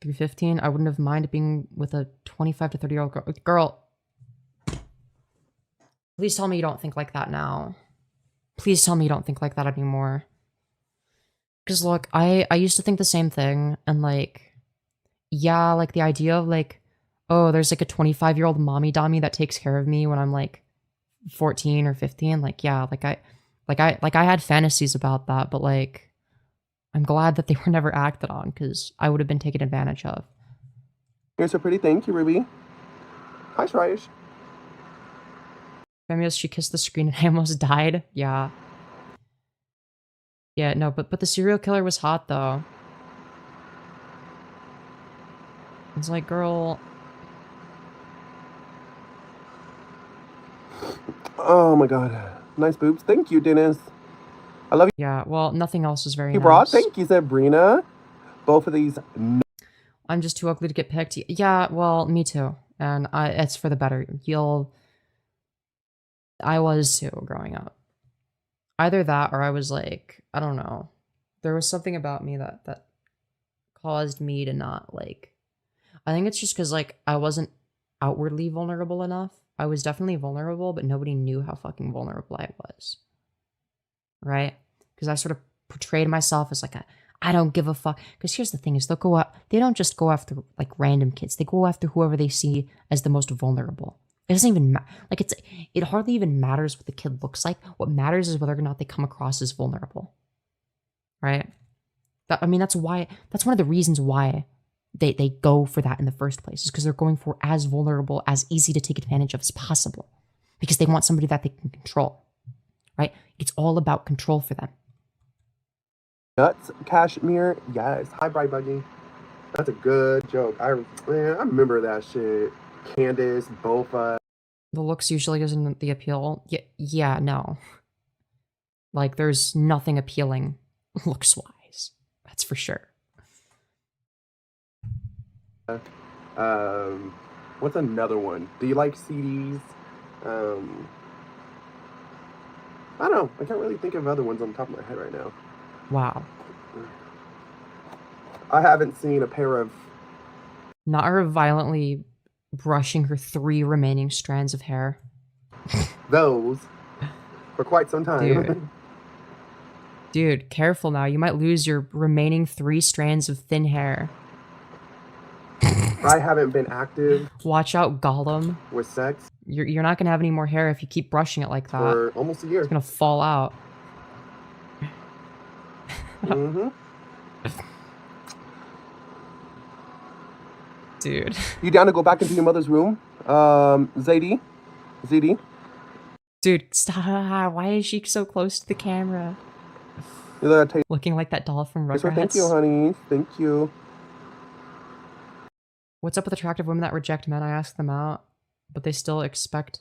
through 15, I wouldn't have minded being with a 25 to 30-year-old girl. Please tell me you don't think like that now. Please tell me you don't think like that anymore. Because look, I used to think the same thing, and like, yeah, like the idea of like, oh, there's like a 25-year-old mommy dommy that takes care of me when I'm like 14 or 15. Like, yeah, I had fantasies about that, but like, I'm glad that they were never acted on, because I would have been taken advantage of. You're so pretty. Thank you, Ruby. Hi, Shrice. Femyoz, she kissed the screen and I almost died. Yeah. Yeah, no, but the serial killer was hot, though. It's like, girl... Oh my god. Nice boobs. Thank you, Dennis. I love you. Yeah, well, nothing else is very You nice. brought. Thank you, Sabrina. Both of these. I'm just too ugly to get picked. Yeah, well, me too. And it's for the better. I was too, growing up. Either that, or I was like, I don't know. There was something about me that caused me to not, like... I think it's just because, like, I wasn't outwardly vulnerable enough. I was definitely vulnerable, but nobody knew how fucking vulnerable I was. Right? Because I sort of portrayed myself as like I don't give a fuck. Because here's the thing is they don't just go after like random kids. They go after whoever they see as the most vulnerable. It doesn't even it hardly even matters what the kid looks like. What matters is whether or not they come across as vulnerable. Right? That's one of the reasons why they go for that in the first place, is because they're going for as vulnerable, as easy to take advantage of as possible, because they want somebody that they can control, right? It's all about control for them. Nuts, Cashmere, yes. Hi, Bright Buggy. That's a good joke. I remember that shit. Candace, Bofa. The looks usually isn't the appeal. Yeah, no. Like, there's nothing appealing looks-wise. That's for sure. What's another one? Do you like CDs? I don't know. I can't really think of other ones on the top of my head right now. Wow. I haven't seen a pair of... Not her violently brushing her 3 remaining strands of hair. Those. For quite some time. Dude, careful now. You might lose your remaining 3 strands of thin hair. I haven't been active. Watch out, Gollum. With sex. You're not gonna have any more hair if you keep brushing it like that. For almost a year. It's gonna fall out. Mm-hmm. Dude. You down to go back into your mother's room? Zadie? Dude, stop. Why is she so close to the camera? Looking like that doll from Rugrats. Thank you, honey. Thank you. What's up with attractive women that reject men? I ask them out, but they still expect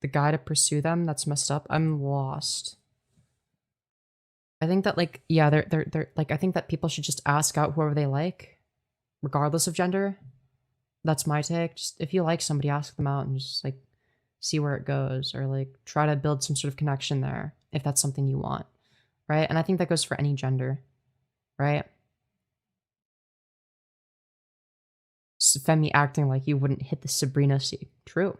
the guy to pursue them? That's messed up. I'm lost. I think that, like, yeah, they're like, I think that people should just ask out whoever they like, regardless of gender. That's my take. Just, if you like somebody, ask them out and just, like, see where it goes, or, like, try to build some sort of connection there, if that's something you want, right? And I think that goes for any gender, right? Femi acting like you wouldn't hit the Sabrina C. True.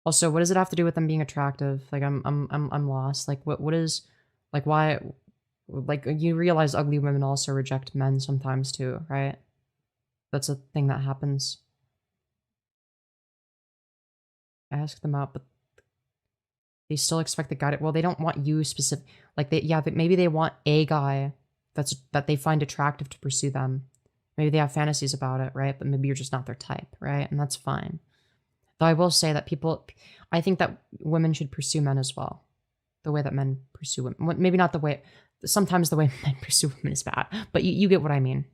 Also, what does it have to do with them being attractive? Like, I'm lost. Like, what is, like, why, like, you realize ugly women also reject men sometimes too, right? That's a thing that happens. I ask them out, but they still expect the guy to, well, they don't want you specific, like, maybe they want a guy that they find attractive to pursue them. Maybe they have fantasies about it, right? But maybe you're just not their type, right? And that's fine. Though I will say that I think that women should pursue men as well. The way that men pursue women. Maybe not the way, sometimes the way men pursue women is bad, but you get what I mean.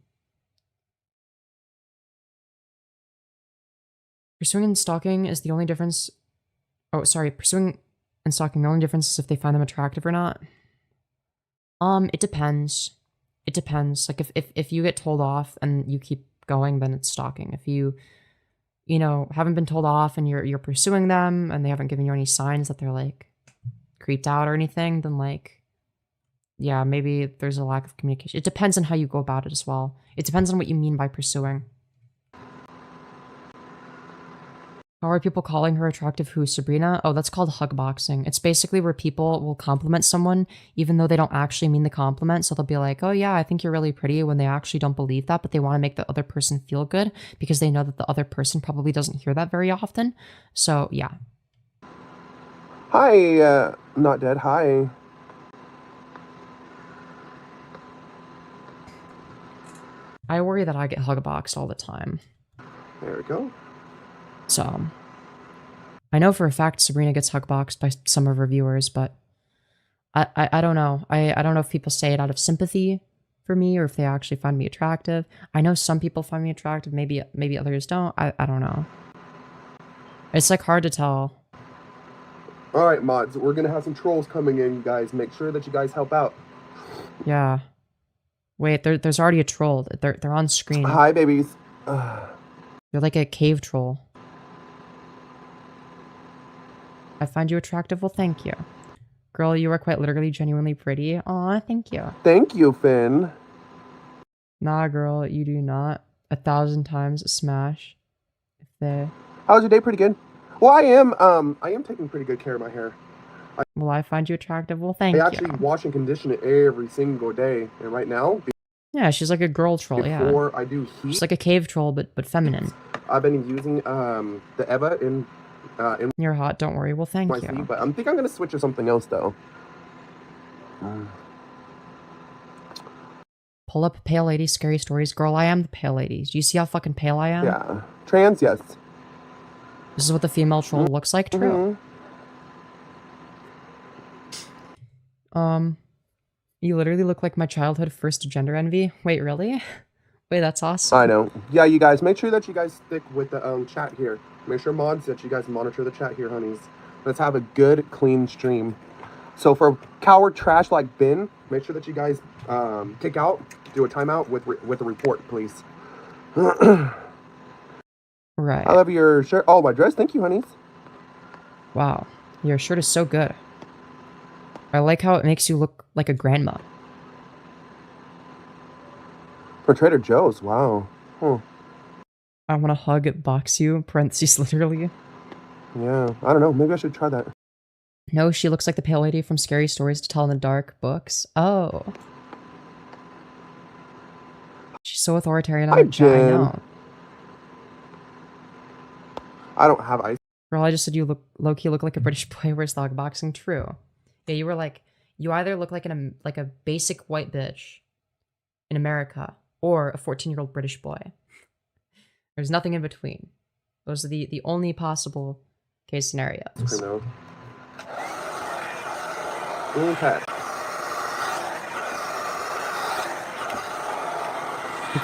Pursuing and stalking is the only difference. Oh, sorry. Pursuing and stalking, the only difference is if they find them attractive or not. It depends. It depends. Like, if you get told off and you keep going, then it's stalking. If you haven't been told off and you're pursuing them and they haven't given you any signs that they're, like, creeped out or anything, then, like, yeah, maybe there's a lack of communication. It depends on how you go about it as well. It depends on what you mean by pursuing. How are people calling her attractive? Who, Sabrina? Oh, that's called hug boxing. It's basically where people will compliment someone even though they don't actually mean the compliment. So they'll be like, oh yeah, I think you're really pretty, when they actually don't believe that, but they want to make the other person feel good because they know that the other person probably doesn't hear that very often. So yeah. Hi, not dead. Hi. I worry that I get hugboxed all the time. There we go. So, I know for a fact Sabrina gets hugboxed by some of her viewers, but I don't know. I don't know if people say it out of sympathy for me or if they actually find me attractive. I know some people find me attractive, maybe others don't. I don't know. It's like hard to tell. All right, mods, we're gonna have some trolls coming in, you guys. Make sure that you guys help out. Yeah. Wait, there's already a troll. They're on screen. Hi, babies. You're like a cave troll. I find you attractive. Well, thank you. Girl, you are quite literally genuinely pretty. Aw, thank you. Thank you, Finn. Nah, girl, you do not. 1,000 times smash. If they... How's your day? Pretty good. Well, I am taking pretty good care of my hair. Will I find you attractive? Well, thank you. I actually wash and condition it every single day. And right now... Yeah, she's like a girl troll, before I do heat... She's like a cave troll, but feminine. I've been using the Eva in You're hot, don't worry. Well, thank you. sleeve, but I think I'm going to switch to something else, though. Pull up Pale Lady Scary Stories. Girl, I am the Pale Lady. Do you see how fucking pale I am? Yeah. Trans, yes. This is what the female troll looks like? True. You literally look like my childhood first gender envy. Wait, really? Wait, that's awesome. I know. Yeah, you guys, make sure that you guys stick with the chat here. Make sure, mods, that you guys monitor the chat here, honeys. Let's have a good, clean stream. So for coward trash like Ben, make sure that you guys kick out, do a timeout with a report, please. Right. I love your shirt. Oh, my dress. Thank you, honeys. Wow. Your shirt is so good. I like how it makes you look like a grandma. For Trader Joe's. Wow. Huh. I want to hug box you, parentheses literally. Yeah. I don't know. Maybe I should try that. No, she looks like the Pale Lady from Scary Stories to Tell in the Dark books. Oh. She's so authoritarian. Hi, Jen. I know. I don't have ice. Girl, I just said you low-key look like a British boy. Where's dog boxing? True. Yeah, you were like, you either look like a basic white bitch in America or a 14-year-old British boy. There's nothing in between. Those are the only possible case scenarios. Okay.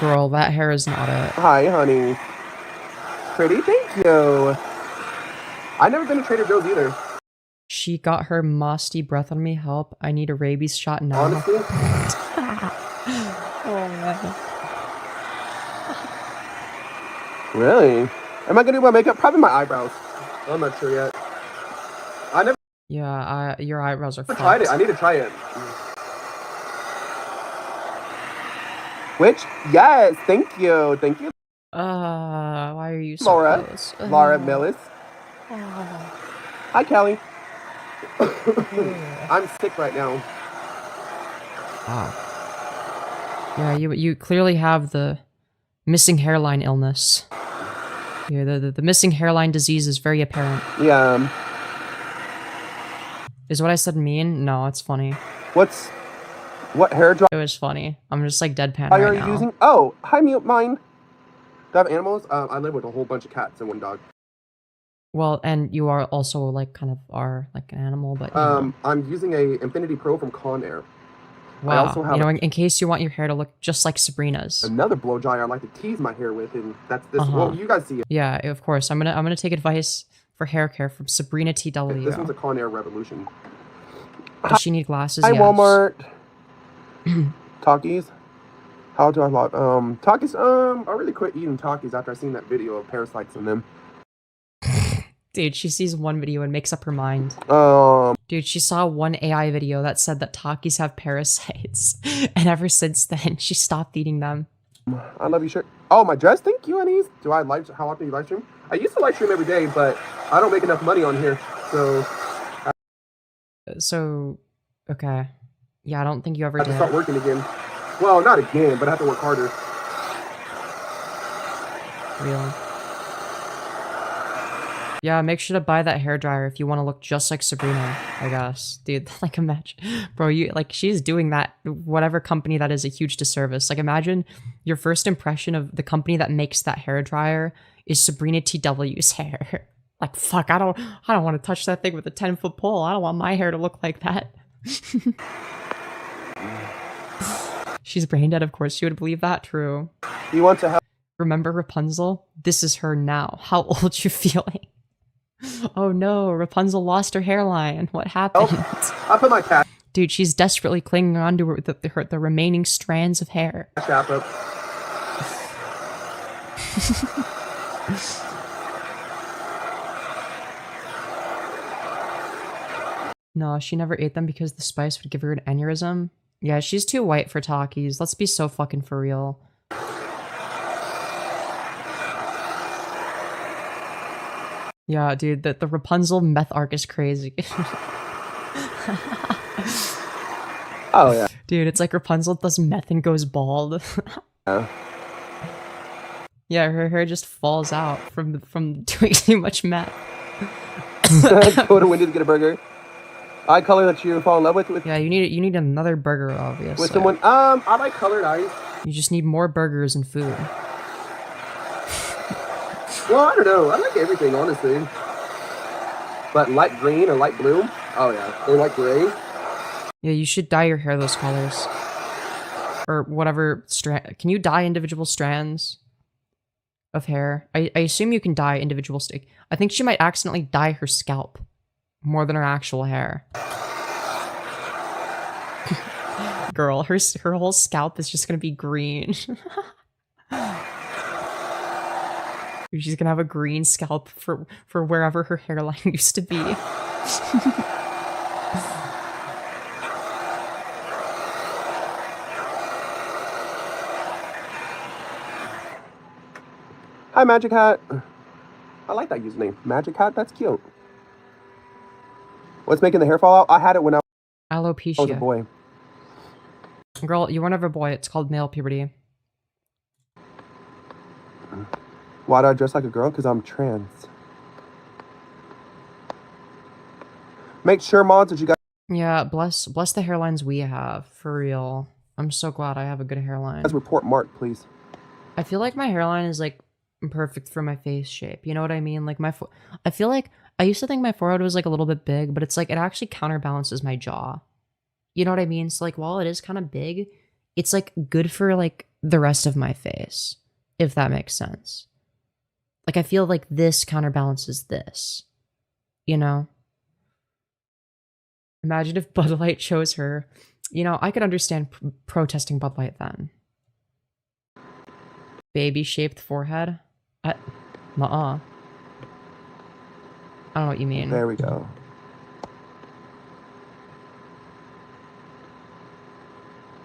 Girl, that hair is not it. Hi, honey. Pretty, thank you. I've never been to Trader Joe's either. She got her musty breath on me. Help. I need a rabies shot now. Honestly? Oh, man. Really? Am I gonna do my makeup? Probably my eyebrows. I'm not sure yet. I never. Yeah, your eyebrows are fucked. Tried it. I need to try it. Which? Yes. Thank you. Thank you. Why are you so Laura? close? Laura Millis. Hi, Kelly. I'm sick right now. Wow. Yeah, you clearly have the missing hairline illness. Yeah, the missing hairline disease is very apparent. Yeah. Is what I said mean? No, it's funny. What hair dry? It was funny. I'm just like deadpan Why right are you now. using? Oh, hi, mute mine. Do I have animals? I live with a whole bunch of cats and one dog. Well, and you are also like kind of are like an animal, but you know. I'm using a Infinity Pro from Conair. Wow. I also have you know, in case you want your hair to look just like Sabrina's. another blow dryer I like to tease my hair with, and that's this. Well, you guys see it. Yeah, of course. I'm gonna take advice for hair care from Sabrina TW. This one's a Conair Revolution. Does she need glasses? Hi, Yes. Walmart. Takis. How do I log? Takis. I really quit eating Takis after I seen that video of parasites in them. Dude, she sees one video and makes up her mind. Dude, she saw one AI video that said that Takis have parasites, and ever since then, she stopped eating them. I love you, shirt. Oh, my dress. Thank you, honeys. Do I live? How often do you live stream? I used to live stream every day, but I don't make enough money on here, so. Okay. Yeah, I don't think you ever I have did. to start working again. Well, not again, but I have to work harder. Really? Yeah, make sure to buy that hairdryer if you want to look just like Sabrina, I guess. Dude, like imagine, bro, you like she's doing that, whatever company that is, a huge disservice. Like imagine your first impression of the company that makes that hairdryer is Sabrina TW's hair. Like fuck, I don't want to touch that thing with a 10-foot pole. I don't want my hair to look like that. She's brain dead, of course. She would believe that. True. You want to help? Remember Rapunzel? This is her now. How old you feeling? Oh no, Rapunzel lost her hairline. What happened? Oh, I put my cat. Dude, she's desperately clinging on to the remaining strands of hair. Cap up. No, she never ate them because the spice would give her an aneurysm. Yeah, she's too white for Takis. Let's be so fucking for real. Yeah, dude, the Rapunzel meth arc is crazy. Oh, yeah. Dude, it's like Rapunzel does meth and goes bald. Yeah. Yeah, her hair just falls out from doing too much meth. Go to Wendy's to get a burger. Eye color that you fall in love with. Yeah, you need another burger, obviously. With someone. I like colored eyes. You just need more burgers and food. Well, I don't know. I like everything, honestly. But light green or light blue? Oh, yeah. Or light gray? Yeah, you should dye your hair those colors. Or whatever strand. Can you dye individual strands of hair? I assume you can dye individual I think she might accidentally dye her scalp more than her actual hair. Girl, her whole scalp is just gonna be green. She's gonna have a green scalp for wherever her hairline used to be. Hi, Magic Hat. I like that username. Magic Hat, that's cute. What's making the hair fall out? I had it when I Alopecia. was a boy. Girl, you were never a boy. It's called male puberty. Why do I dress like a girl? Because I'm trans. Make sure, mods, that you guys... Yeah, bless the hairlines we have. For real. I'm so glad I have a good hairline. Guys, report Mark, please. I feel like my hairline is, like, perfect for my face shape. You know what I mean? Like, I feel like... I used to think my forehead was, like, a little bit big, but it's, like, it actually counterbalances my jaw. You know what I mean? So, like, while it is kind of big, it's, like, good for, like, the rest of my face. If that makes sense. Like, I feel like this counterbalances this. You know? Imagine if Bud Light chose her. You know, I could understand protesting Bud Light then. Baby-shaped forehead? Nuh-uh. I don't know what you mean. There we go.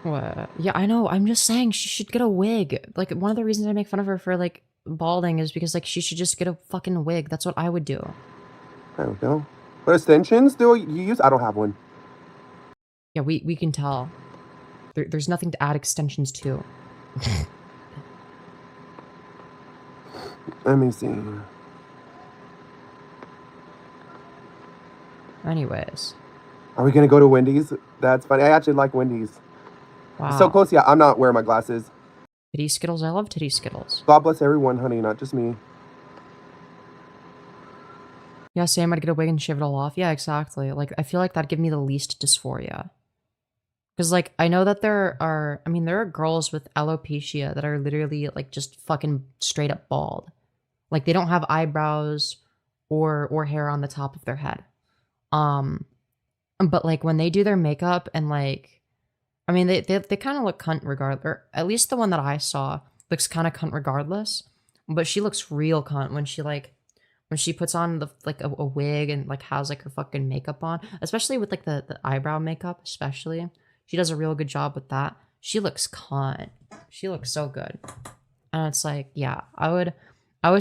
What? Yeah, I know. I'm just saying she should get a wig. Like, one of the reasons I make fun of her for, like, balding is because, like, she should just get a fucking wig. That's what I would do. There we go. What extensions do you use? I don't have one. Yeah, we can tell. There's nothing to add extensions to. Let me see. Anyways. Are we going to go to Wendy's? That's funny. I actually like Wendy's. Wow. So close, yeah. I'm not wearing my glasses. Titty Skittles? I love Titty Skittles. God bless everyone, honey, not just me. Yeah, Sam, I'd get a wig and shave it all off. Yeah, exactly. Like, I feel like that'd give me the least dysphoria. Because, like, I know that there are girls with alopecia that are literally, like, just fucking straight up bald. Like, they don't have eyebrows or hair on the top of their head. But, like, when they do their makeup and, like, I mean, they kind of look cunt regardless. Or at least the one that I saw looks kind of cunt regardless. But she looks real cunt when she puts on the a wig and, like, has, like, her fucking makeup on. Especially with, like, the eyebrow makeup, especially. She does a real good job with that. She looks cunt. She looks so good. And it's like, yeah, I would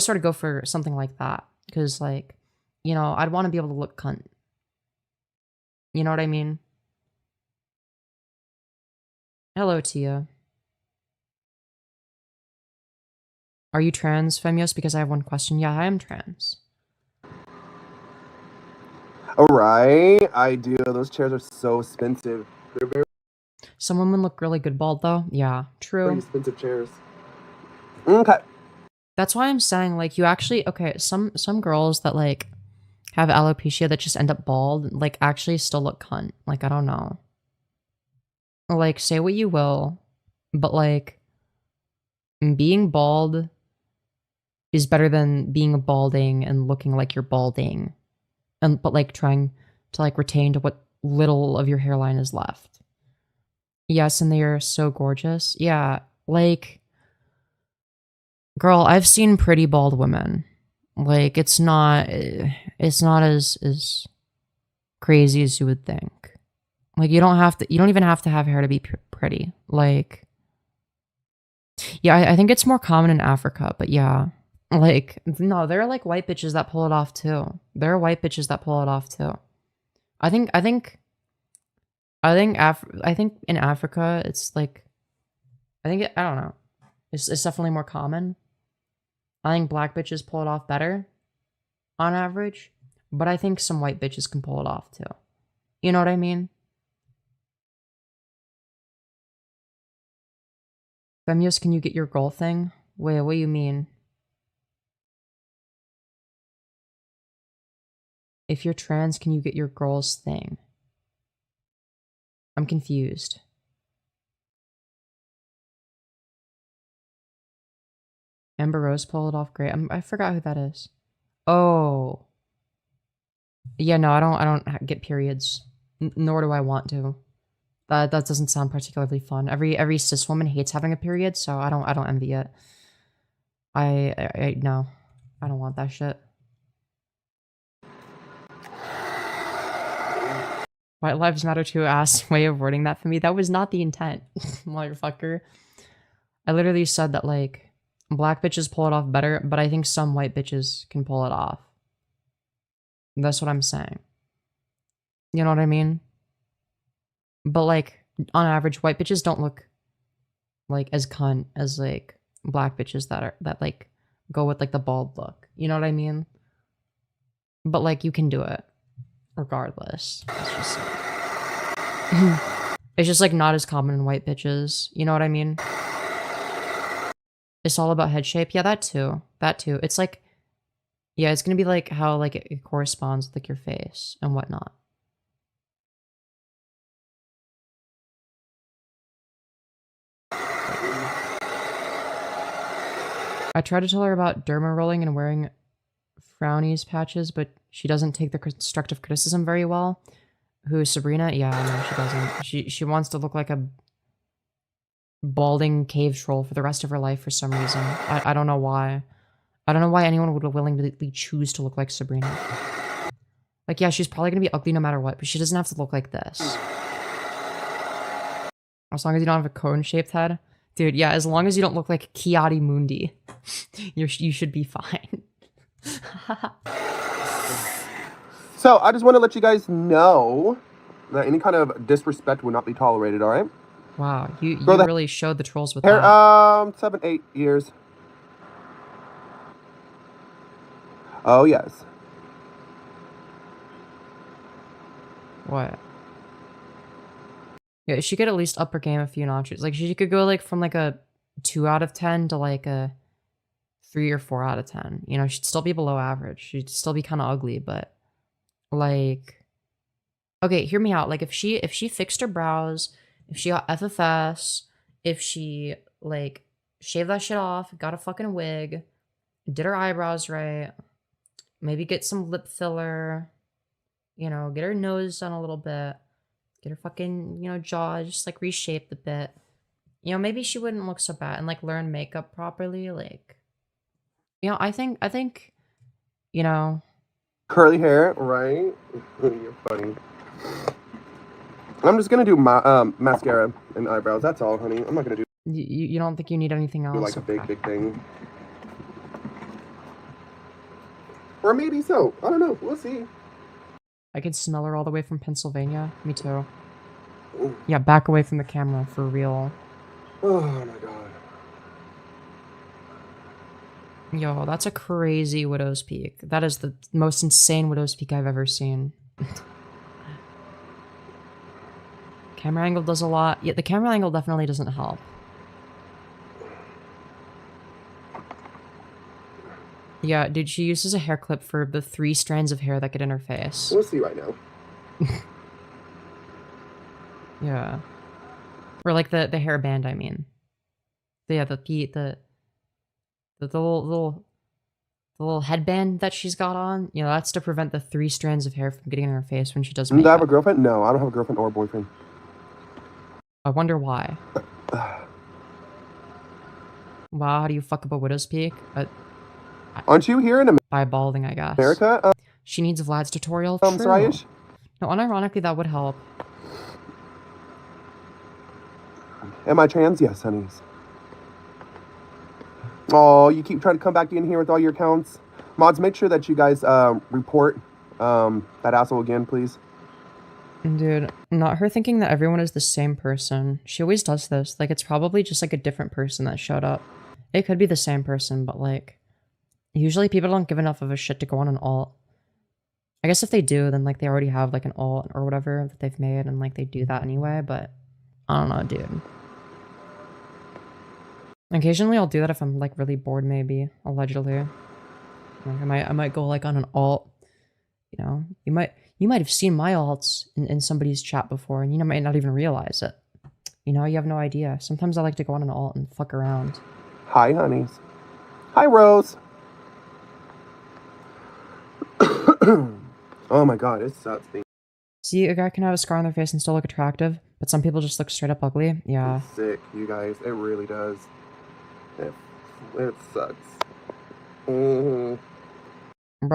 sort of go for something like that. Because, like, you know, I'd want to be able to look cunt. You know what I mean? Hello, Tia. Are you trans, Femyoz? Because I have one question. Yeah, I am trans. All right, I do. Those chairs are so expensive. They're very Some women look really good bald though. Yeah, true. expensive chairs. Okay. That's why I'm saying, like, you actually, okay, some girls that, like, have alopecia that just end up bald, like, actually still look cunt. Like, I don't know. Like, say what you will, but, like, being bald is better than being balding and looking like you're balding. But, like, trying to, like, retain to what little of your hairline is left. Yes, and they are so gorgeous. Yeah, like... Girl, I've seen pretty bald women. Like, it's not as crazy as you would think. Like, you don't even have to have hair to be pretty. Like, yeah, I think it's more common in Africa, but yeah. Like, no, there are, like, white bitches that pull it off, too. There are white bitches that pull it off, too. I think in Africa, it's, like, I don't know. It's definitely more common. I think black bitches pull it off better, on average, but I think some white bitches can pull it off, too. You know what I mean? Femyoz, can you get your girl thing? Wait, what do you mean? If you're trans, can you get your girl's thing? I'm confused. Amber Rose pulled it off great. I forgot who that is. Oh. Yeah, no, I don't get periods. Nor do I want to. That doesn't sound particularly fun. Every cis woman hates having a period, so I don't envy it. No. I don't want that shit. White Lives Matter too ass way of wording that for me. That was not the intent, motherfucker. I literally said that, like, black bitches pull it off better, but I think some white bitches can pull it off. That's what I'm saying. You know what I mean? But, like, on average, white bitches don't look, like, as cunt as, like, black bitches that like, go with, like, the bald look. You know what I mean? But, like, you can do it. Regardless. It's just, like, not as common in white bitches. You know what I mean? It's all about head shape. Yeah, that too. That too. It's like, yeah, it's gonna be like how, like, it corresponds with, like, your face and whatnot. I tried to tell her about derma rolling and wearing frownies patches, but she doesn't take the constructive criticism very well. Who is Sabrina? Yeah, no, she doesn't. She wants to look like a balding cave troll for the rest of her life for some reason. I don't know why. I don't know why anyone would willingly choose to look like Sabrina. Like, yeah, she's probably gonna be ugly no matter what, but she doesn't have to look like this. As long as you don't have a cone-shaped head. Dude, yeah, as long as you don't look like Kiadi Mundi, you should be fine. So, I just want to let you guys know that any kind of disrespect will not be tolerated, all right? Wow, you really showed the trolls with that. 7-8 years. Oh, yes. What? Yeah, she could at least up her game a few notches. Like, she could go, like, from, like, a 2 out of 10 to, like, a 3 or 4 out of 10. You know, she'd still be below average. She'd still be kind of ugly, but, like... Okay, hear me out. Like, if she fixed her brows, if she got FFS, if she, like, shaved that shit off, got a fucking wig, did her eyebrows right, maybe get some lip filler, you know, get her nose done a little bit, get her fucking, you know, jaw just, like, reshaped a bit. You know, maybe she wouldn't look so bad and, like, learn makeup properly, like... You know, I think, you know... Curly hair, right? You're funny. I'm just gonna do my mascara and eyebrows. That's all, honey. I'm not gonna do... You don't think you need anything else? Like a big thing. Or maybe so. I don't know. We'll see. I could smell her all the way from Pennsylvania. Me too. Ooh. Yeah, back away from the camera, for real. Oh my god. Yo, that's a crazy widow's peak. That is the most insane widow's peak I've ever seen. Camera angle does a lot. Yeah, the camera angle definitely doesn't help. Yeah, dude, she uses a hair clip for the 3 strands of hair that get in her face. We'll see right now. Yeah. Or like the hairband, I mean. Yeah, the little headband that she's got on, you know, that's to prevent the 3 strands of hair from getting in her face when she does makeup. Do I have a girlfriend? No, I don't have a girlfriend or a boyfriend. I wonder why. Wow, how do you fuck up a widow's peak? Aren't you here in by balding, I guess. America? She needs Vlad's tutorial. True. Sorry-ish? No, unironically, that would help. Am I trans? Yes, honeys. Oh, you keep trying to come back in here with all your accounts. Mods, make sure that you guys report that asshole again, please. Dude, not her thinking that everyone is the same person. She always does this. Like, it's probably just like a different person that showed up. It could be the same person, but like, usually people don't give enough of a shit to go on an alt. I guess if they do, then like they already have like an alt or whatever that they've made and like they do that anyway, but I don't know, dude. Occasionally I'll do that if I'm like really bored, maybe, allegedly. Like, I might go like on an alt. You know, you might have seen my alts in somebody's chat before and you might not even realize it. You know, you have no idea. Sometimes I like to go on an alt and fuck around. Hi, honeys. Hi, Rose. Oh my god, it sucks. See, a guy can have a scar on their face and still look attractive, but some people just look straight up ugly. Yeah. It's sick, you guys. It really does. It sucks. Bro,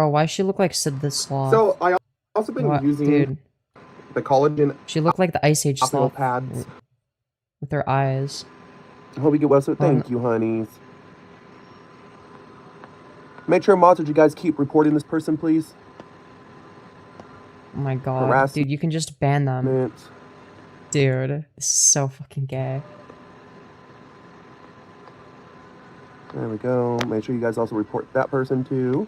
why she look like Sid the Sloth? So, I also been using the collagen. She looked like the Ice Age sloth pads with her eyes. I hope we get well, so thank you, honeys. Make sure, mods, that you guys keep reporting this person, please. Oh my god, dude, you can just ban them. Dude, this is so fucking gay. There we go. Make sure you guys also report that person too.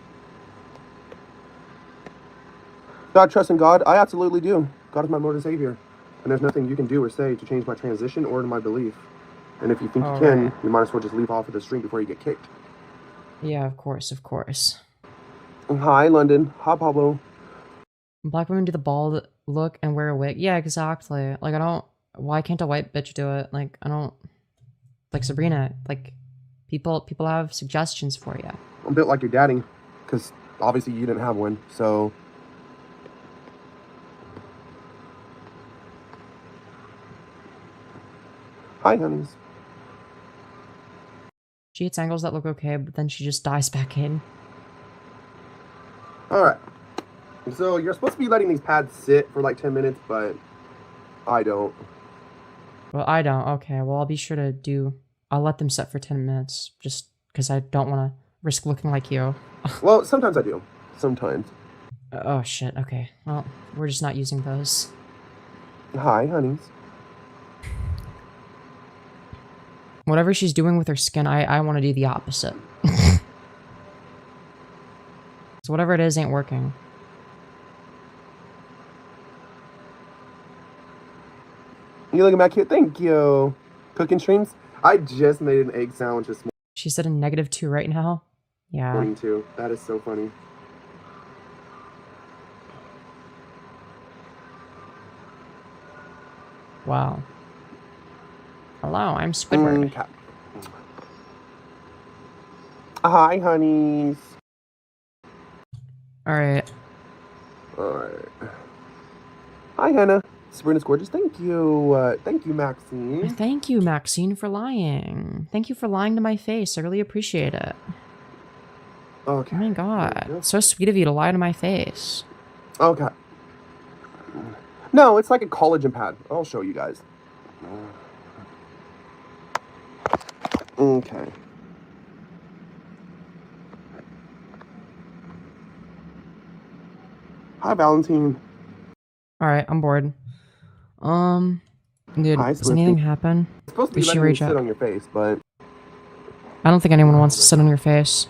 God, trust in God? I absolutely do. God is my Lord and Savior. And there's nothing you can do or say to change my transition or my belief. And if you think you can, you might as well just leave off of the stream before you get kicked. Yeah, of course, of course. Hi, London. Hi, Pablo. Black women do the bald look and wear a wig. Yeah, exactly. Like, why can't a white bitch do it? Like, like Sabrina, like, people have suggestions for you. I'm built like your daddy, because obviously you didn't have one, so. Hi, honeys. She hits angles that look okay, but then she just dies back in. Alright. So, you're supposed to be letting these pads sit for like 10 minutes, but I don't. Well, I don't. Okay, well, I'll be sure to do... I'll let them set for 10 minutes, just because I don't want to risk looking like you. Well, sometimes I do. Sometimes. Oh, shit. Okay. Well, we're just not using those. Hi, honeys. Whatever she's doing with her skin, I want to do the opposite. So whatever it is ain't working. You looking back here? Thank you. Cooking streams? I just made an egg sandwich this morning. She said in -2 right now? Yeah. Morning too. That is so funny. Wow. Hello, I'm Squidward. Okay. Hi, honeys. Alright. Alright. Hi, Hannah. Sabrina's gorgeous. Thank you. Thank you, Maxine. Thank you, Maxine, for lying. Thank you for lying to my face. I really appreciate it. Okay. Oh my god. It's so sweet of you to lie to my face. Okay. No, it's like a collagen pad. I'll show you guys. Okay. Hi, Valentine. Alright, I'm bored. Dude, Hi, does anything happen? It's supposed to be letting you sit on your face, but I don't think anyone wants to sit on your face.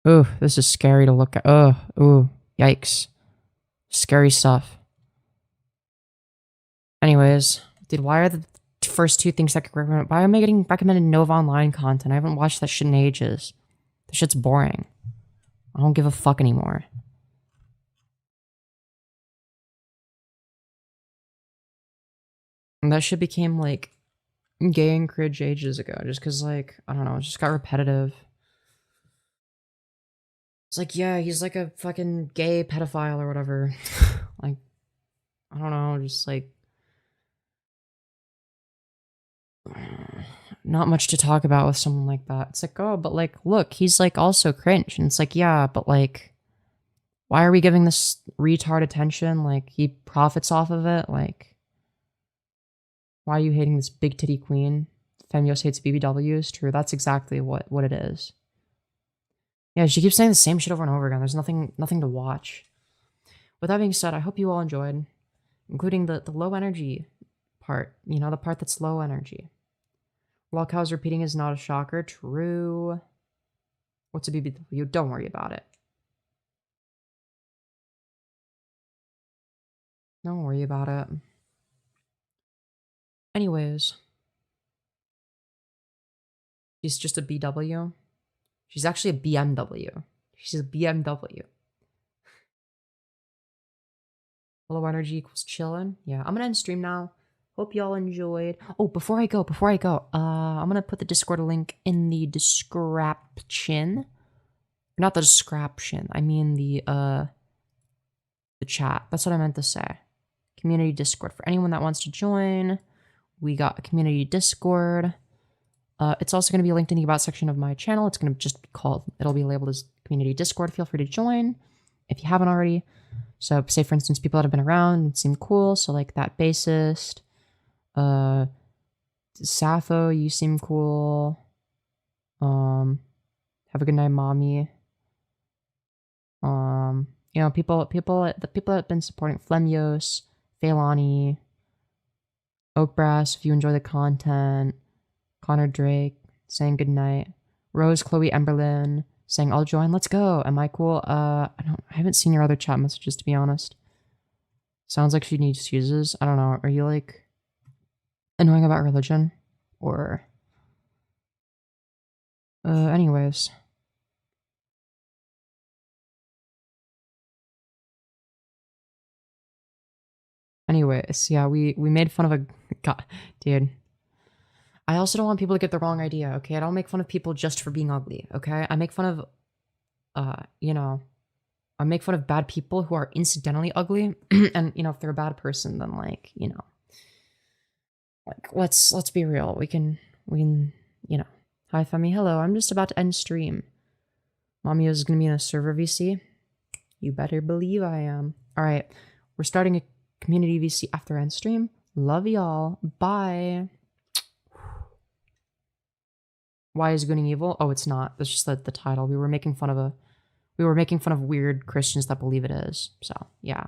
Ooh, this is scary to look at. Oh, ooh, yikes. Scary stuff. Anyways, dude, why are the first two things that could recommend? Why am I getting recommended Nova Online content? I haven't watched that shit in ages. The shit's boring. I don't give a fuck anymore. And that shit became like gay and cringe ages ago, just because, like, I don't know, it just got repetitive. It's like, yeah, he's like a fucking gay pedophile or whatever. Like, I don't know, just like, not much to talk about with someone like that. It's like, oh, but like, look, he's like also cringe. And it's like, yeah, but like, why are we giving this retard attention? Like, he profits off of it. Like, why are you hating this big titty queen? Femyoz hates BBWs. True, that's exactly what it is. Yeah, she keeps saying the same shit over and over again. There's nothing to watch. With that being said, I hope you all enjoyed, including the low energy part. You know, the part that's low energy. Lockhow's repeating is not a shocker. True. What's a BBW? Don't worry about it. Don't worry about it. Anyways. She's just a BW. She's actually a BMW. She's a BMW. Low energy equals chillin'. Yeah, I'm gonna end stream now. Hope y'all enjoyed. Oh, before I go, I'm gonna put the Discord link in the description. Not the description. I mean the chat. That's what I meant to say. Community Discord for anyone that wants to join. We got a community Discord. It's also going to be linked in the about section of my channel. It's going to just be called, it'll be labeled as community Discord. Feel free to join if you haven't already. So say, for instance, people that have been around and seem cool. So like that bassist, Sappho, you seem cool. Have a good night, mommy. You know, the people that have been supporting Femyoz, Feilani, Oakbrass, if you enjoy the content. Connor Drake saying goodnight. Rose Chloe Emberlin saying I'll join. Let's go. Am I cool? I haven't seen your other chat messages, to be honest. Sounds like she needs fuses. I don't know. Are you like annoying about religion? Or anyways. Anyways, yeah, we made fun of a god, dude. I also don't want people to get the wrong idea, okay? I don't make fun of people just for being ugly, okay? I make fun of, you know, I make fun of bad people who are incidentally ugly, and, you know, if they're a bad person, then, like, you know, like, let's be real. We can, you know. Hi, Femi. Hello, I'm just about to end stream. Mommy is gonna be in a server VC. You better believe I am. Alright, we're starting a community VC after end stream. Love y'all. Bye. Why is Gooning evil? Oh, it's not. That's just the title. We were making fun of weird Christians that believe it is. So, yeah.